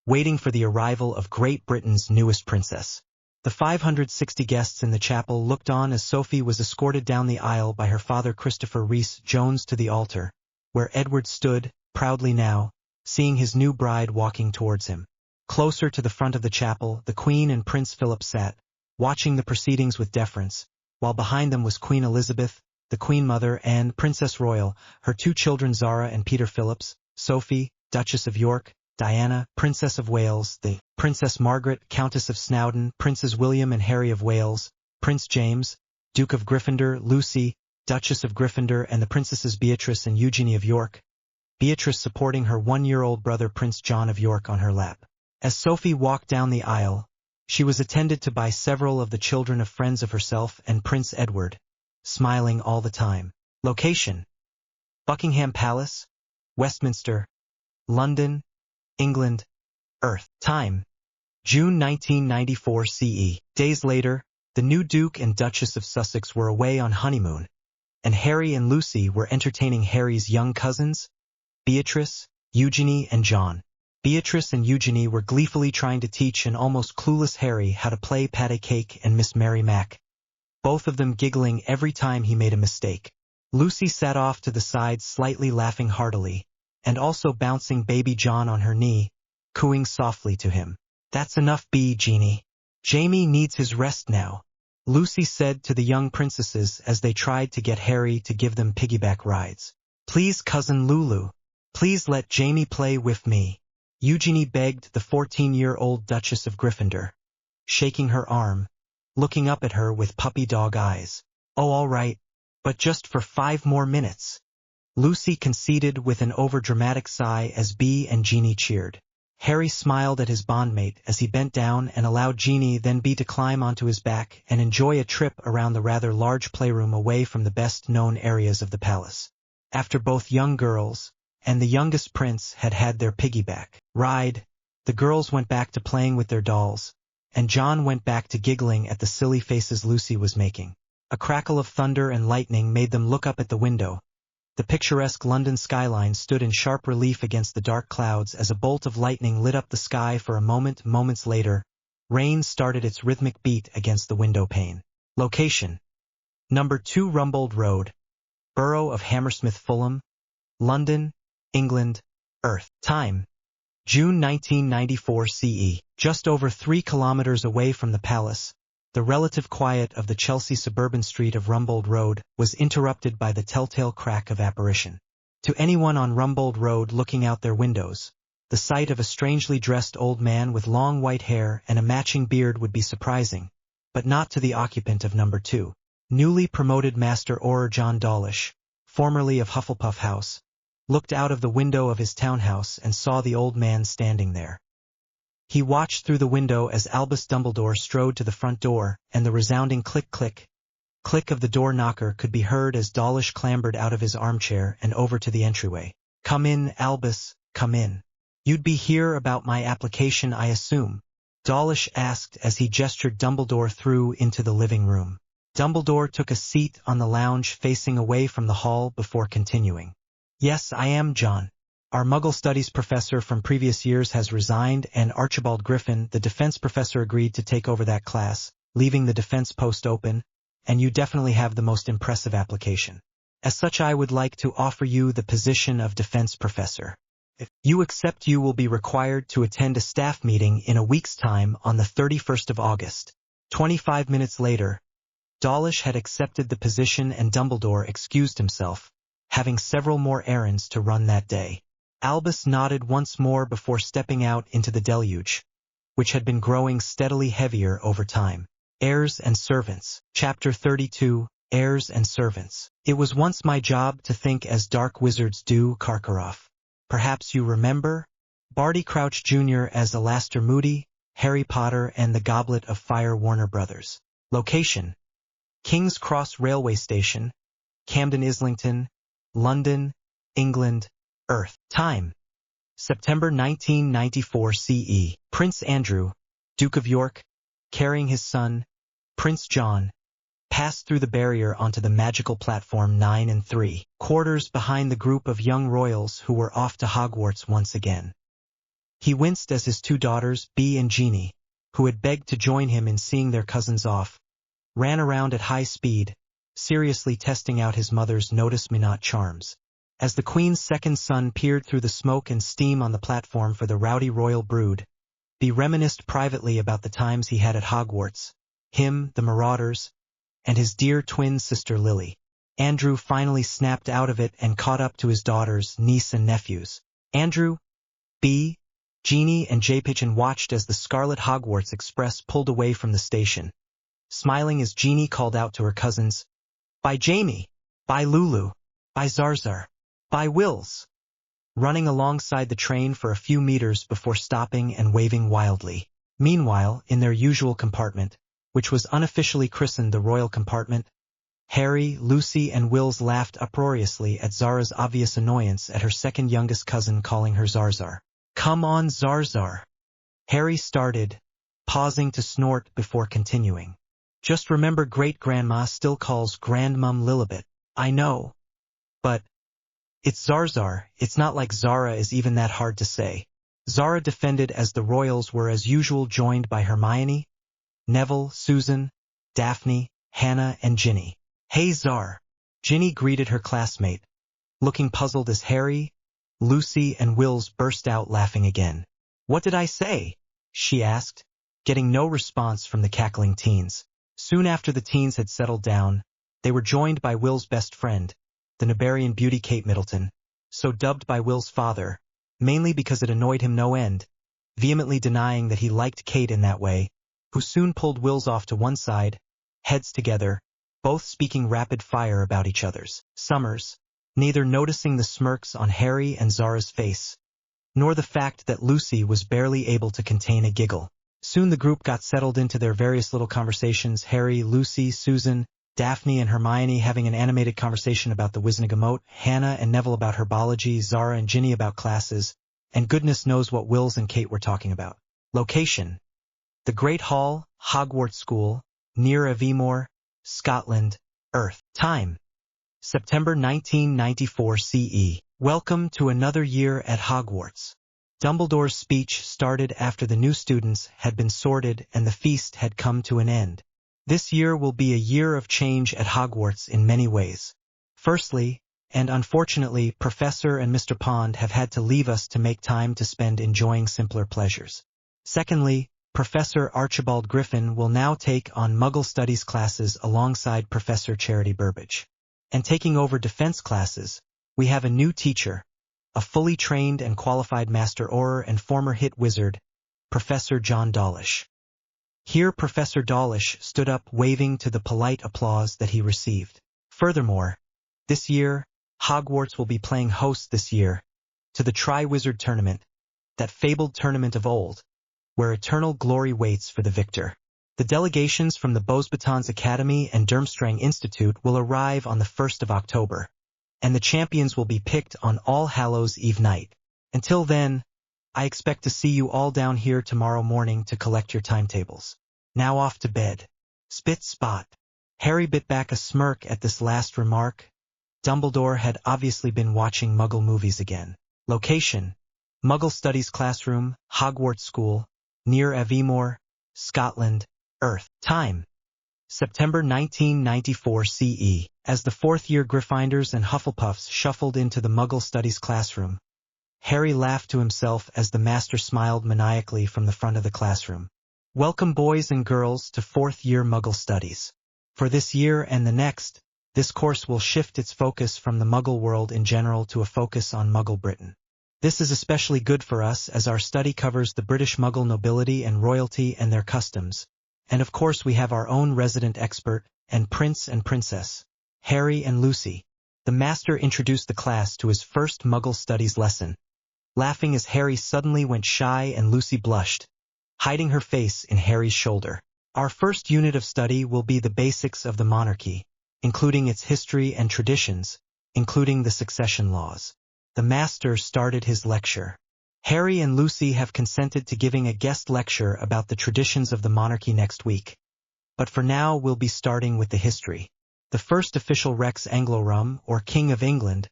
waiting for the arrival of Great Britain's newest princess. The 560 guests in the chapel looked on as Sophie was escorted down the aisle by her father Christopher Rhys-Jones to the altar, where Edward stood, proudly now, seeing his new bride walking towards him. Closer to the front of the chapel, the Queen and Prince Philip sat, watching the proceedings with deference, while behind them was Queen Elizabeth, the Queen Mother, and Princess Royal, her 2 children Zara and Peter Phillips, Sophie, Duchess of York, Diana, Princess of Wales, the Princess Margaret, Countess of Snowdon, Princes William and Harry of Wales, Prince James, Duke of Gryffindor, Lucy, Duchess of Gryffindor, and the Princesses Beatrice and Eugenie of York, Beatrice supporting her 1-year-old brother Prince John of York on her lap. As Sophie walked down the aisle, she was attended to by several of the children of friends of herself and Prince Edward, smiling all the time. Location: Buckingham Palace, Westminster, London, England, Earth. Time: June 1994 CE. Days later, the new Duke and Duchess of Sussex were away on honeymoon, and Harry and Lucy were entertaining Harry's young cousins, Beatrice, Eugenie, and John. Beatrice and Eugenie were gleefully trying to teach an almost clueless Harry how to play patty cake and Miss Mary Mac, both of them giggling every time he made a mistake. Lucy sat off to the side slightly laughing heartily, and also bouncing baby John on her knee, cooing softly to him. "That's enough, Jeanie. Jamie needs his rest now," Lucy said to the young princesses as they tried to get Harry to give them piggyback rides. "Please, Cousin Lulu, please let Jamie play with me," Eugenie begged the 14-year-old Duchess of Gryffindor, shaking her arm, looking up at her with puppy dog eyes. "Oh, all right, but just for 5 more minutes," Lucy conceded with an overdramatic sigh as Bee and Jeanie cheered. Harry smiled at his bondmate as he bent down and allowed Jeanie then Bee to climb onto his back and enjoy a trip around the rather large playroom away from the best-known areas of the palace. After both young girls and the youngest prince had had their piggyback ride, the girls went back to playing with their dolls, and John went back to giggling at the silly faces Lucy was making. A crackle of thunder and lightning made them look up at the window. The picturesque London skyline stood in sharp relief against the dark clouds as a bolt of lightning lit up the sky for a moment. Moments later, rain started its rhythmic beat against the window pane. Location: Number 2 Rumbold Road, Borough of Hammersmith Fulham, London, England, Earth. Time: June 1994 CE. Just over 3 kilometers away from the palace, the relative quiet of the Chelsea suburban street of Rumbold Road was interrupted by the telltale crack of apparition. To anyone on Rumbold Road looking out their windows, the sight of a strangely dressed old man with long white hair and a matching beard would be surprising, but not to the occupant of Number 2. Newly promoted Master Auror John Dawlish, formerly of Hufflepuff House, looked out of the window of his townhouse and saw the old man standing there. He watched through the window as Albus Dumbledore strode to the front door, and the resounding click-click, click of the door knocker could be heard as Dawlish clambered out of his armchair and over to the entryway. "Come in, Albus, come in. You'd be here about my application, I assume?" Dawlish asked as he gestured Dumbledore through into the living room. Dumbledore took a seat on the lounge facing away from the hall before continuing. "Yes, I am, John. Our Muggle Studies professor from previous years has resigned, and Archibald Griffin, the defense professor, agreed to take over that class, leaving the defense post open, and you definitely have the most impressive application. As such, I would like to offer you the position of defense professor. If you accept, you will be required to attend a staff meeting in a week's time on the 31st of August. 25 minutes later, Dawlish had accepted the position and Dumbledore excused himself, having several more errands to run that day. Albus nodded once more before stepping out into the deluge, which had been growing steadily heavier over time. Heirs and Servants. Chapter 32, Heirs and Servants. It was once my job to think as dark wizards do, Karkaroff. Perhaps you remember? Barty Crouch Jr. as Alastor Moody, Harry Potter and the Goblet of Fire. Warner Brothers. Location: King's Cross Railway Station, Camden Islington, London, England, Earth. Time: September 1994 CE. Prince Andrew, Duke of York, carrying his son, Prince John, passed through the barrier onto the magical platform 9 and 3 quarters behind the group of young royals who were off to Hogwarts once again. He winced as his 2 daughters, Bee and Jeanie, who had begged to join him in seeing their cousins off, ran around at high speed, seriously testing out his mother's notice-me-not charms. As the Queen's second son peered through the smoke and steam on the platform for the rowdy royal brood, Bee reminisced privately about the times he had at Hogwarts, him, the Marauders, and his dear twin sister Lily. Andrew finally snapped out of it and caught up to his daughters, niece and nephews. Andrew, Bee, Jeanie and J-Pigeon watched as the Scarlet Hogwarts Express pulled away from the station, smiling as Jeanie called out to her cousins, "Bye Jamie, bye Lulu, bye Zarzar, bye Wills," running alongside the train for a few meters before stopping and waving wildly. Meanwhile, in their usual compartment, which was unofficially christened the Royal Compartment, Harry, Lucy, and Wills laughed uproariously at Zara's obvious annoyance at her second youngest cousin calling her Zarzar. "Come on, Zarzar," Harry started, pausing to snort before continuing. "Just remember great-grandma still calls grandmum Lilibet." "I know. But it's Zarzar, it's not like Zara is even that hard to say." Zara defended as the royals were as usual joined by Hermione, Neville, Susan, Daphne, Hannah, and Ginny. "Hey Zar." Ginny greeted her classmate, looking puzzled as Harry, Lucy, and Wills burst out laughing again. "What did I say?" she asked, getting no response from the cackling teens. Soon after the teens had settled down, they were joined by Will's best friend, the Nibarian beauty Kate Middleton, so dubbed by Will's father, mainly because it annoyed him no end, vehemently denying that he liked Kate in that way, who soon pulled Wills off to one side, heads together, both speaking rapid fire about each other's summers, neither noticing the smirks on Harry and Zara's face, nor the fact that Lucy was barely able to contain a giggle. Soon the group got settled into their various little conversations, Harry, Lucy, Susan, Daphne, and Hermione having an animated conversation about the Wisnigamote, Hannah and Neville about herbology, Zara and Ginny about classes, and goodness knows what Wills and Kate were talking about. Location: the Great Hall, Hogwarts School, near Aviemore, Scotland, Earth. Time: September 1994 CE. Welcome to another year at Hogwarts. Dumbledore's speech started after the new students had been sorted and the feast had come to an end. This year will be a year of change at Hogwarts in many ways. Firstly, and unfortunately, Professor and Mr. Pond have had to leave us to make time to spend enjoying simpler pleasures. Secondly, Professor Archibald Griffin will now take on Muggle Studies classes alongside Professor Charity Burbage. And taking over defense classes, we have a new teacher, a fully trained and qualified Master Auror and former hit wizard, Professor John Dawlish. Here Professor Dawlish stood up waving to the polite applause that he received. Furthermore, this year, Hogwarts will be playing host this year to the Triwizard Tournament, that fabled tournament of old, where eternal glory waits for the victor. The delegations from the Beauxbatons Academy and Durmstrang Institute will arrive on the 1st of October, and the champions will be picked on All Hallows Eve night. Until then, I expect to see you all down here tomorrow morning to collect your timetables. Now off to bed. Spit spot. Harry bit back a smirk at this last remark. Dumbledore had obviously been watching Muggle movies again. Location: Muggle Studies Classroom, Hogwarts School, near Aviemore, Scotland, Earth. Time: September 1994 CE. As the fourth-year Gryffindors and Hufflepuffs shuffled into the Muggle Studies classroom, Harry laughed to himself as the master smiled maniacally from the front of the classroom. "Welcome, boys and girls, to fourth-year Muggle Studies. For this year and the next, this course will shift its focus from the Muggle world in general to a focus on Muggle Britain. This is especially good for us as our study covers the British Muggle nobility and royalty and their customs, and of course we have our own resident expert and prince and princess, Harry and Lucy." The master introduced the class to his first Muggle Studies lesson, laughing as Harry suddenly went shy and Lucy blushed, hiding her face in Harry's shoulder. "Our first unit of study will be the basics of the monarchy, including its history and traditions, including the succession laws." The master started his lecture. Harry and Lucy have consented to giving a guest lecture about the traditions of the monarchy next week. But for now we'll be starting with the history. The first official Rex Anglorum, or King of England,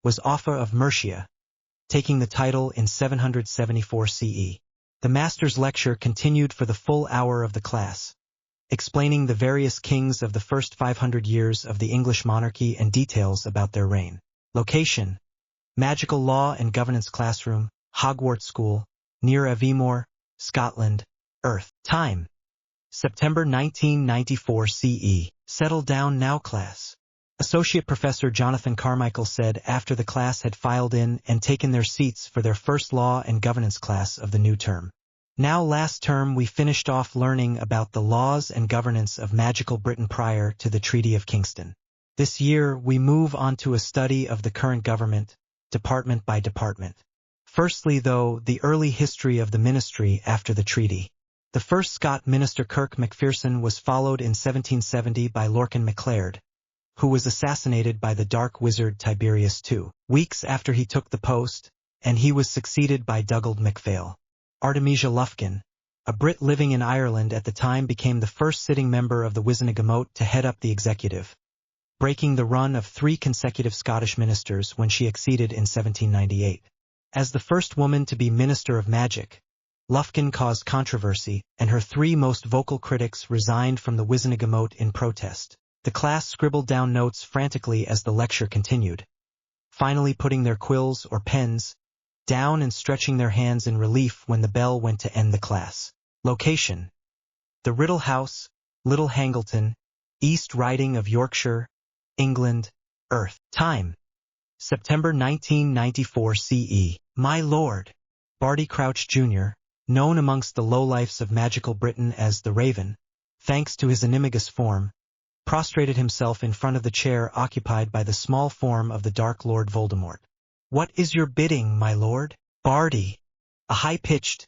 was Offa of Mercia, taking the title in 774 CE. The master's lecture continued for the full hour of the class, explaining the various kings of the first 500 years of the English monarchy and details about their reign. Location: Magical Law and Governance Classroom, Hogwarts School, near Aviemore, Scotland, Earth. Time: September 1994 CE. "Settle down now, class," Associate Professor Jonathan Carmichael said after the class had filed in and taken their seats for their first law and governance class of the new term. "Now, last term we finished off learning about the laws and governance of magical Britain prior to the Treaty of Kingston. This year we move on to a study of the current government, department by department. Firstly, though, the early history of the ministry after the treaty. The first Scot minister, Kirk Macpherson, was followed in 1770 by Lorcan Macleod, who was assassinated by the dark wizard Tiberius 2 weeks after he took the post, and he was succeeded by Dougald MacPhail. Artemisia Lufkin, a Brit living in Ireland at the time, became the first sitting member of the Wizengamot to head up the executive, breaking the run of 3 consecutive Scottish ministers when she acceded in 1798. As the first woman to be Minister of Magic, Lufkin caused controversy, and her 3 most vocal critics resigned from the Wizengamot in protest. The class scribbled down notes frantically as the lecture continued, finally putting their quills or pens down and stretching their hands in relief when the bell went to end the class. Location: the Riddle House, Little Hangleton, East Riding of Yorkshire, England, Earth. Time: September 1994 CE. My lord, Barty Crouch Jr., known amongst the lowlifes of magical Britain as the Raven, thanks to his animagus form, prostrated himself in front of the chair occupied by the small form of the Dark Lord Voldemort. "What is your bidding, my lord?" Barty, a high-pitched,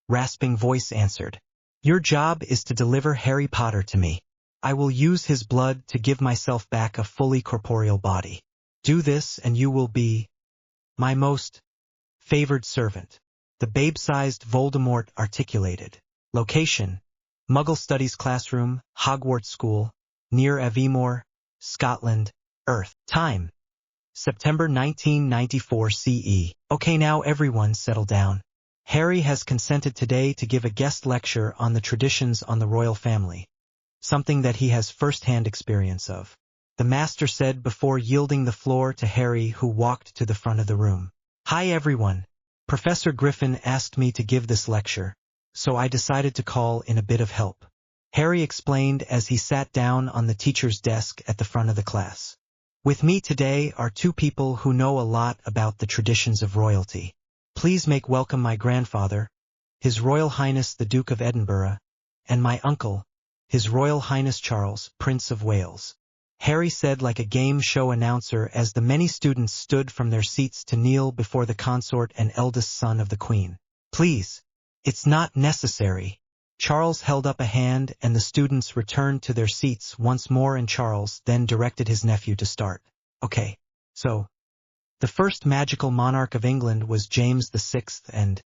rasping voice answered. "Your job is to deliver Harry Potter to me. I will use his blood to give myself back a fully corporeal body. Do this and you will be my most favored servant." The babe-sized Voldemort articulated. Location: Muggle Studies Classroom, Hogwarts School, near Aviemore, Scotland, Earth. Time: September 1994 CE. Okay, now everyone settle down. Harry has consented today to give a guest lecture on the traditions on the royal family, something that he has first-hand experience of, the master said before yielding the floor to Harry, who walked to the front of the room. "Hi everyone. Professor Griffin asked me to give this lecture, so I decided to call in a bit of help," Harry explained as he sat down on the teacher's desk at the front of the class. "With me today are 2 people who know a lot about the traditions of royalty. Please make welcome my grandfather, His Royal Highness the Duke of Edinburgh, and my uncle, His Royal Highness Charles, Prince of Wales," Harry said like a game show announcer as the many students stood from their seats to kneel before the consort and eldest son of the Queen. "Please, it's not necessary." Charles held up a hand and the students returned to their seats once more, and Charles then directed his nephew to start. "Okay, so the first magical monarch of England was James VI, and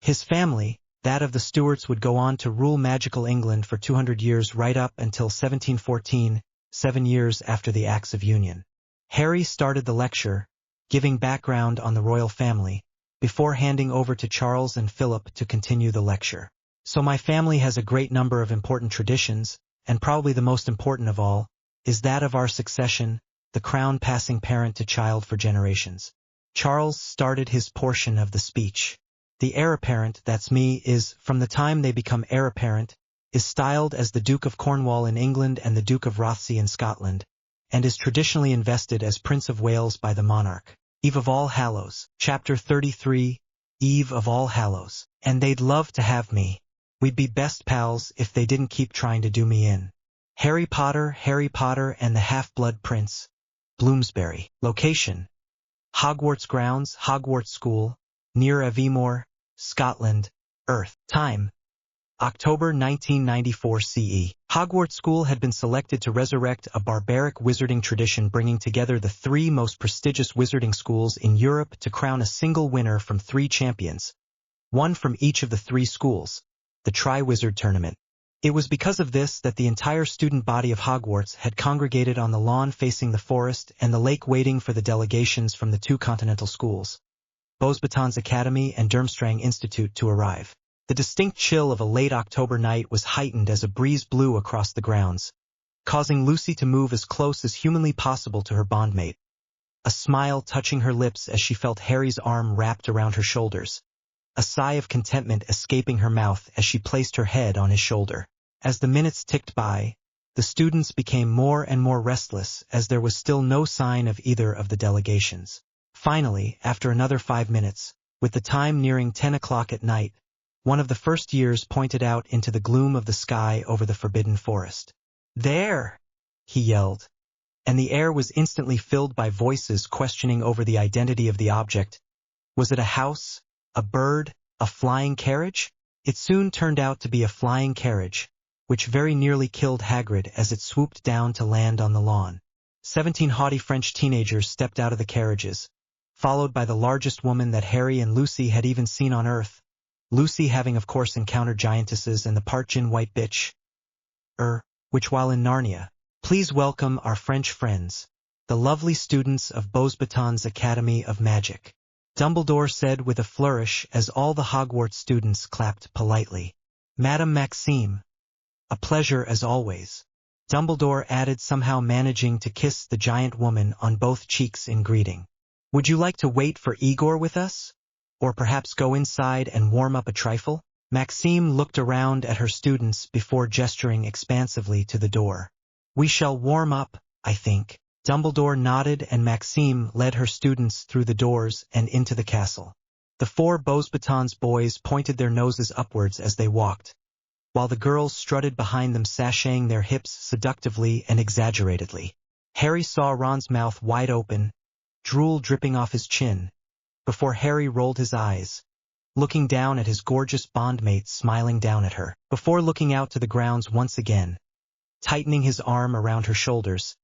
his family, that of the Stuarts, would go on to rule magical England for 200 years right up until 1714, 7 years after the Acts of Union." Harry started the lecture, giving background on the royal family, before handing over to Charles and Philip to continue the lecture. "So my family has a great number of important traditions, and probably the most important of all is that of our succession, the crown passing parent to child for generations." Charles started his portion of the speech. "The heir apparent, that's me, is, from the time they become heir apparent, is styled as the Duke of Cornwall in England and the Duke of Rothesay in Scotland, and is traditionally invested as Prince of Wales by the monarch. Eve of All Hallows." Chapter 33, Eve of All Hallows. "And they'd love to have me. We'd be best pals if they didn't keep trying to do me in. Harry Potter and the Half-Blood Prince, Bloomsbury." Location: Hogwarts Grounds, Hogwarts School, near Aviemore, Scotland, Earth. Time: October 1994 CE. Hogwarts School had been selected to resurrect a barbaric wizarding tradition, bringing together the 3 most prestigious wizarding schools in Europe to crown a single winner from 3 champions, one from each of the 3 schools, the Triwizard Tournament. It was because of this that the entire student body of Hogwarts had congregated on the lawn facing the forest and the lake, waiting for the delegations from the 2 continental schools, Beauxbatons Academy and Durmstrang Institute, to arrive. The distinct chill of a late October night was heightened as a breeze blew across the grounds, causing Lucy to move as close as humanly possible to her bondmate, a smile touching her lips as she felt Harry's arm wrapped around her shoulders, a sigh of contentment escaping her mouth as she placed her head on his shoulder. As the minutes ticked by, the students became more and more restless as there was still no sign of either of the delegations. Finally, after another 5 minutes, with the time nearing 10 o'clock at night, one of the first years pointed out into the gloom of the sky over the Forbidden Forest. "There!" he yelled, and the air was instantly filled by voices questioning over the identity of the object. Was it a house, a bird, a flying carriage? It soon turned out to be a flying carriage, which very nearly killed Hagrid as it swooped down to land on the lawn. 17 haughty French teenagers stepped out of the carriages, followed by the largest woman that Harry and Lucy had even seen on Earth, Lucy having of course encountered giantesses and the part-Gin white bitch, which while in Narnia. Please welcome our French friends, the lovely students of Beauxbatons Academy of Magic, Dumbledore said with a flourish as all the Hogwarts students clapped politely. Madame Maxime, a pleasure as always, Dumbledore added, somehow managing to kiss the giant woman on both cheeks in greeting. Would you like to wait for Igor with us? Or perhaps go inside and warm up a trifle? Maxime looked around at her students before gesturing expansively to the door. We shall warm up, I think. Dumbledore nodded and Maxime led her students through the doors and into the castle. The 4 Beauxbatons boys pointed their noses upwards as they walked, while the girls strutted behind them sashaying their hips seductively and exaggeratedly. Harry saw Ron's mouth wide open, drool dripping off his chin, before Harry rolled his eyes, looking down at his gorgeous bondmate smiling down at her, before looking out to the grounds once again, tightening his arm around her shoulders,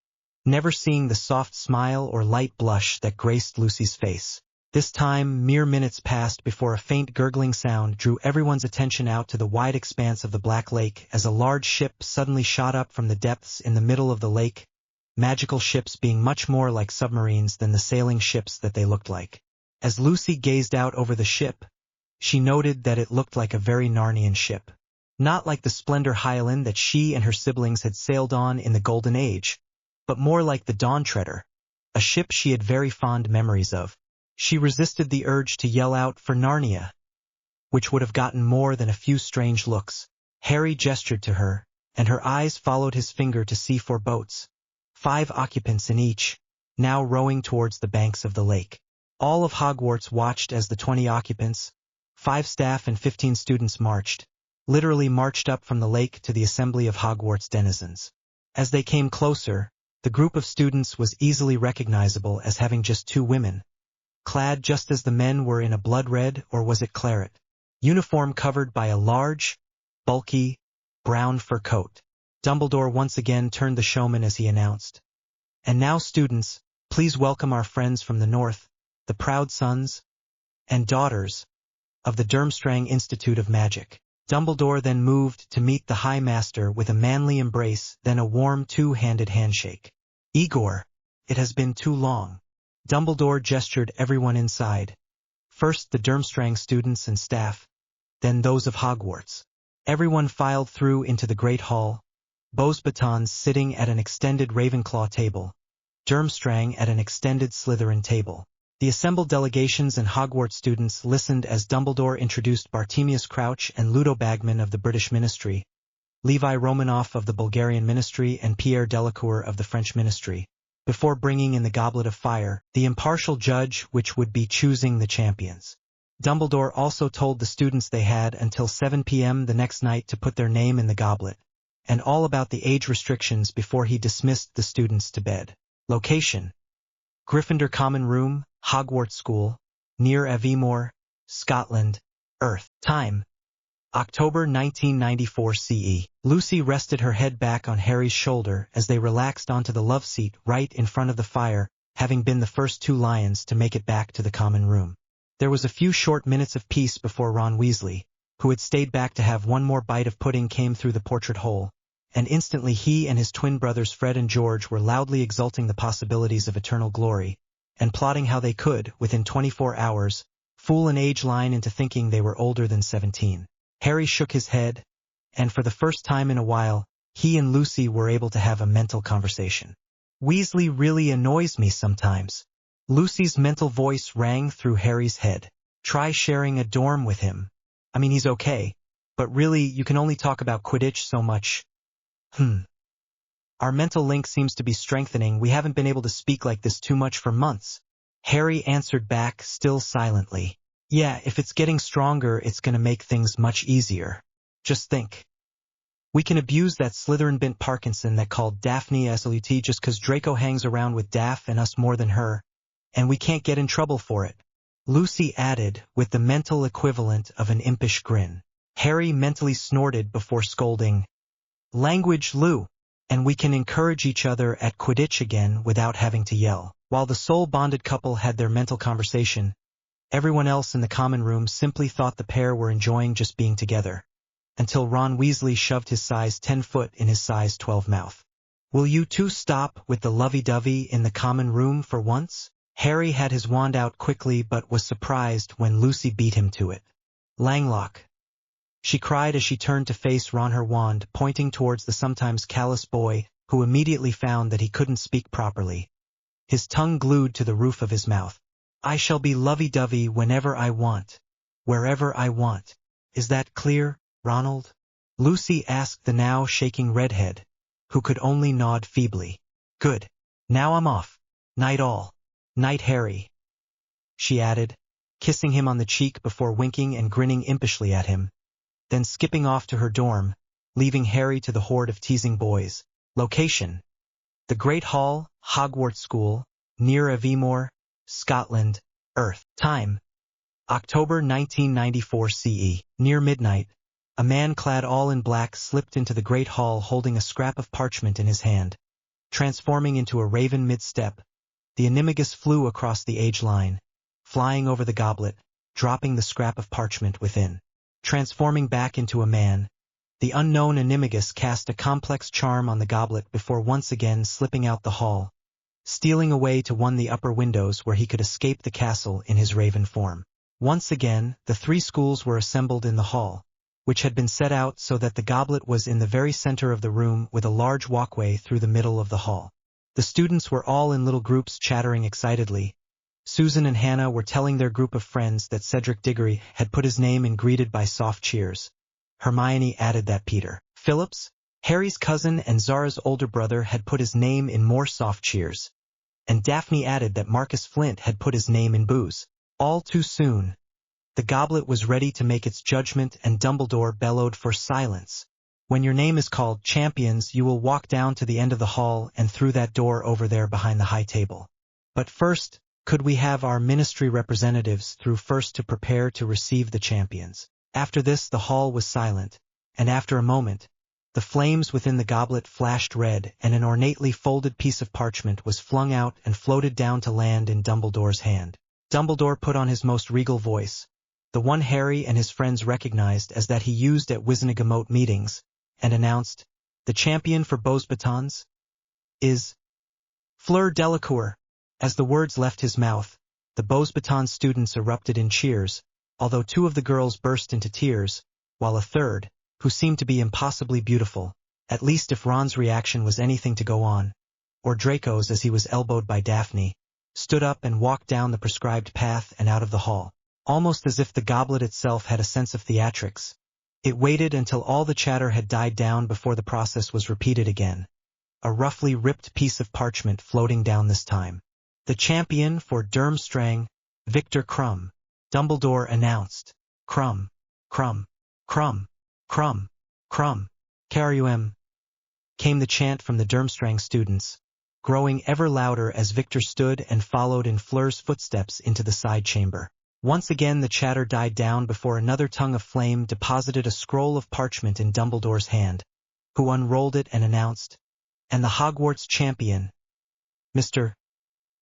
never seeing the soft smile or light blush that graced Lucy's face. This time, mere minutes passed before a faint gurgling sound drew everyone's attention out to the wide expanse of the Black Lake as a large ship suddenly shot up from the depths in the middle of the lake, magical ships being much more like submarines than the sailing ships that they looked like. As Lucy gazed out over the ship, she noted that it looked like a very Narnian ship. Not like the Splendor Hyaline that she and her siblings had sailed on in the Golden Age, but more like the Dawn Treader, a ship she had very fond memories of. She resisted the urge to yell out for Narnia, which would have gotten more than a few strange looks. Harry gestured to her, and her eyes followed his finger to see 4 boats, 5 occupants in each, now rowing towards the banks of the lake. All of Hogwarts watched as the 20 occupants, 5 staff and 15 students literally marched up from the lake to the assembly of Hogwarts denizens. As they came closer, the group of students was easily recognizable as having just 2 women, clad just as the men were in a blood red, or was it claret, uniform covered by a large, bulky, brown fur coat. Dumbledore once again turned the showman as he announced, "And now, students, please welcome our friends from the north, the proud sons and daughters of the Durmstrang Institute of Magic." Dumbledore then moved to meet the High Master with a manly embrace, then a warm 2-handed handshake. "Igor, it has been too long." Dumbledore gestured everyone inside, first the Durmstrang students and staff, then those of Hogwarts. Everyone filed through into the Great Hall, Beauxbatons sitting at an extended Ravenclaw table, Durmstrang at an extended Slytherin table. The assembled delegations and Hogwarts students listened as Dumbledore introduced Bartemius Crouch and Ludo Bagman of the British Ministry, Levi Romanoff of the Bulgarian Ministry and Pierre Delacour of the French Ministry, before bringing in the Goblet of Fire, the impartial judge which would be choosing the champions. Dumbledore also told the students they had until 7 p.m. the next night to put their name in the goblet, and all about the age restrictions before he dismissed the students to bed. Location: Gryffindor Common Room, Hogwarts School, near Aviemore, Scotland, Earth. Time: October 1994 CE. Lucy rested her head back on Harry's shoulder as they relaxed onto the love seat right in front of the fire, having been the first 2 lions to make it back to the common room. There was a few short minutes of peace before Ron Weasley, who had stayed back to have one more bite of pudding, came through the portrait hole, and instantly he and his twin brothers Fred and George were loudly exulting the possibilities of eternal glory, and plotting how they could, within 24 hours, fool an age line into thinking they were older than 17. Harry shook his head, and for the first time in a while, he and Lucy were able to have a mental conversation. "Weasley really annoys me sometimes." Lucy's mental voice rang through Harry's head. "Try sharing a dorm with him. I mean, he's okay, but really, you can only talk about Quidditch so much." "Our mental link seems to be strengthening. We haven't been able to speak like this too much for months." Harry answered back, still silently. "Yeah, if it's getting stronger, it's gonna make things much easier. Just think. We can abuse that Slytherin bint Parkinson that called Daphne SLUT just 'cause Draco hangs around with Daph and us more than her, and we can't get in trouble for it," Lucy added, with the mental equivalent of an impish grin. Harry mentally snorted before scolding, Language, Lou. And we can encourage each other at Quidditch again without having to yell. While the soul-bonded couple had their mental conversation, everyone else in the common room simply thought the pair were enjoying just being together, until Ron Weasley shoved his size 10 foot in his size 12 mouth. Will you two stop with the lovey-dovey in the common room for once? Harry had his wand out quickly but was surprised when Lucy beat him to it. Langlock, she cried as she turned to face Ron, her wand pointing towards the sometimes callous boy, who immediately found that he couldn't speak properly, his tongue glued to the roof of his mouth. I shall be lovey-dovey whenever I want, wherever I want. Is that clear, Ronald? Lucy asked the now shaking redhead, who could only nod feebly. Good. Now I'm off. Night all. Night, Harry, she added, kissing him on the cheek before winking and grinning impishly at him, then skipping off to her dorm, leaving Harry to the horde of teasing boys. Location: the Great Hall, Hogwarts School, near Aviemore, Scotland, Earth. Time: October 1994 CE. Near midnight, a man clad all in black slipped into the Great Hall holding a scrap of parchment in his hand. Transforming into a raven mid-step, the Animagus flew across the age line, flying over the goblet, dropping the scrap of parchment within. Transforming back into a man, the unknown Animagus cast a complex charm on the goblet before once again slipping out the hall, stealing away to one of the upper windows where he could escape the castle in his raven form. Once again, the three schools were assembled in the hall, which had been set out so that the goblet was in the very center of the room with a large walkway through the middle of the hall. The students were all in little groups chattering excitedly. Susan and Hannah were telling their group of friends that Cedric Diggory had put his name in, greeted by soft cheers. Hermione added that Peter Phillips, Harry's cousin and Zara's older brother, had put his name in more soft cheers. And Daphne added that Marcus Flint had put his name in boos. All too soon, the goblet was ready to make its judgment, and Dumbledore bellowed for silence. When your name is called, champions, you will walk down to the end of the hall and through that door over there behind the high table. But first, could we have our ministry representatives through first to prepare to receive the champions? After this the hall was silent, and after a moment, the flames within the goblet flashed red and an ornately folded piece of parchment was flung out and floated down to land in Dumbledore's hand. Dumbledore put on his most regal voice, the one Harry and his friends recognized as that he used at Wizengamot meetings, and announced, the champion for Beauxbatons is Fleur Delacour. As the words left his mouth, the Beauxbatons students erupted in cheers, although two of the girls burst into tears, while a third, who seemed to be impossibly beautiful, at least if Ron's reaction was anything to go on, or Draco's as he was elbowed by Daphne, stood up and walked down the prescribed path and out of the hall, almost as if the goblet itself had a sense of theatrics. It waited until all the chatter had died down before the process was repeated again, a roughly ripped piece of parchment floating down this time. The champion for Durmstrang, Victor Krum, Dumbledore announced. Krum, Krum, Krum, Krum, Krum, Caruem, came the chant from the Durmstrang students, growing ever louder as Victor stood and followed in Fleur's footsteps into the side chamber. Once again the chatter died down before another tongue of flame deposited a scroll of parchment in Dumbledore's hand, who unrolled it and announced, and the Hogwarts champion, Mr.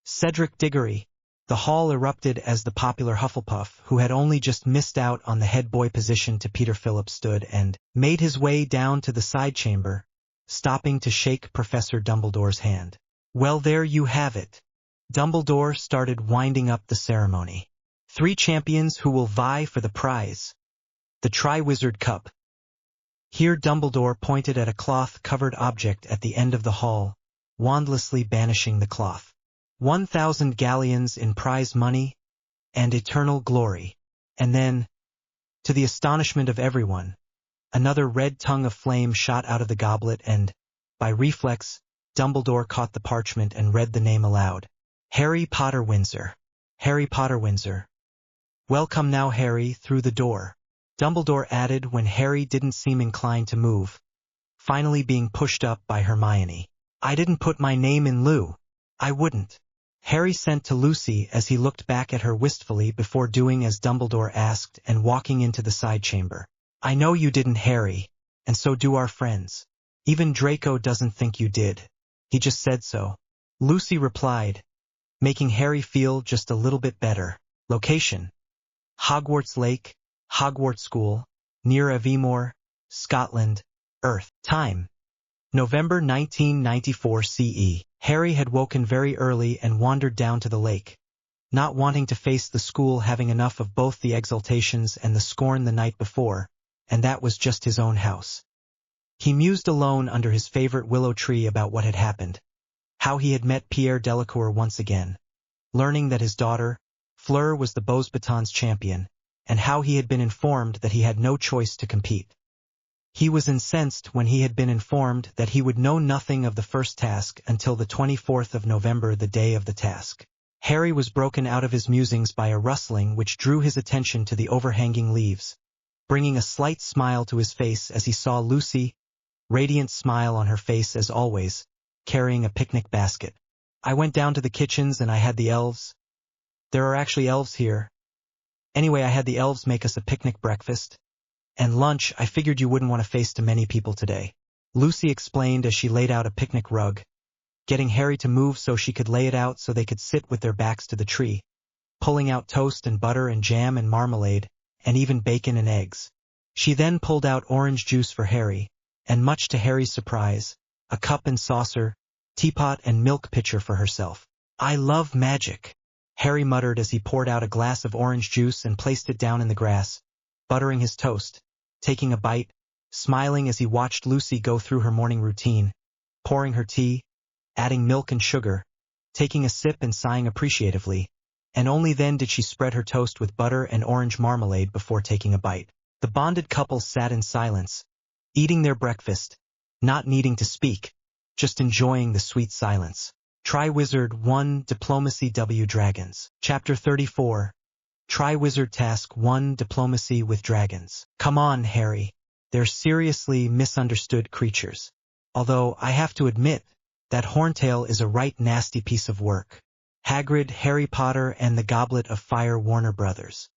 Cedric Diggory. The hall erupted as the popular Hufflepuff, who had only just missed out on the head boy position to Peter Phillips, stood and made his way down to the side chamber, stopping to shake Professor Dumbledore's hand. Well, there you have it. Dumbledore started winding up the ceremony. 3 champions who will vie for the prize, the Triwizard Cup. Here Dumbledore pointed at a cloth-covered object at the end of the hall, wandlessly banishing the cloth. 1,000 galleons in prize money and eternal glory. And then, to the astonishment of everyone, another red tongue of flame shot out of the goblet and, by reflex, Dumbledore caught the parchment and read the name aloud. Harry Potter Windsor. Harry Potter Windsor. Welcome now, Harry, through the door, Dumbledore added when Harry didn't seem inclined to move, finally being pushed up by Hermione. I didn't put my name in, Lou. I wouldn't. Harry sent to Lucy as he looked back at her wistfully before doing as Dumbledore asked and walking into the side chamber. I know you didn't, Harry, and so do our friends. Even Draco doesn't think you did. He just said so. Lucy replied, making Harry feel just a little bit better. Location: Hogwarts Lake, Hogwarts School, near Aviemore, Scotland, Earth. Time: November 1994 CE. Harry had woken very early and wandered down to the lake, not wanting to face the school, having enough of both the exultations and the scorn the night before, and that was just his own house. He mused alone under his favorite willow tree about what had happened, how he had met Pierre Delacour once again, learning that his daughter, Fleur, was the Beauxbatons champion, and how he had been informed that he had no choice to compete. He was incensed when he had been informed that he would know nothing of the first task until the 24th of November, the day of the task. Harry was broken out of his musings by a rustling which drew his attention to the overhanging leaves, bringing a slight smile to his face as he saw Lucy, radiant smile on her face as always, carrying a picnic basket. I went down to the kitchens and I had the elves. There are actually elves here. Anyway, I had the elves make us a picnic breakfast. And lunch. I figured you wouldn't want to face too many people today, Lucy explained as she laid out a picnic rug, getting Harry to move so she could lay it out so they could sit with their backs to the tree, pulling out toast and butter and jam and marmalade, and even bacon and eggs. She then pulled out orange juice for Harry, and much to Harry's surprise, a cup and saucer, teapot and milk pitcher for herself. I love magic, Harry muttered as he poured out a glass of orange juice and placed it down in the grass, buttering his toast, taking a bite, smiling as he watched Lucy go through her morning routine, pouring her tea, adding milk and sugar, taking a sip and sighing appreciatively, and only then did she spread her toast with butter and orange marmalade before taking a bite. The bonded couple sat in silence, eating their breakfast, not needing to speak, just enjoying the sweet silence. Triwizard 1 Diplomacy W Dragons. Chapter 34. Triwizard Task 1 Diplomacy with Dragons. Come on, Harry. They're seriously misunderstood creatures. Although, I have to admit, that Horntail is a right nasty piece of work. Hagrid, Harry Potter and the Goblet of Fire, Warner Brothers.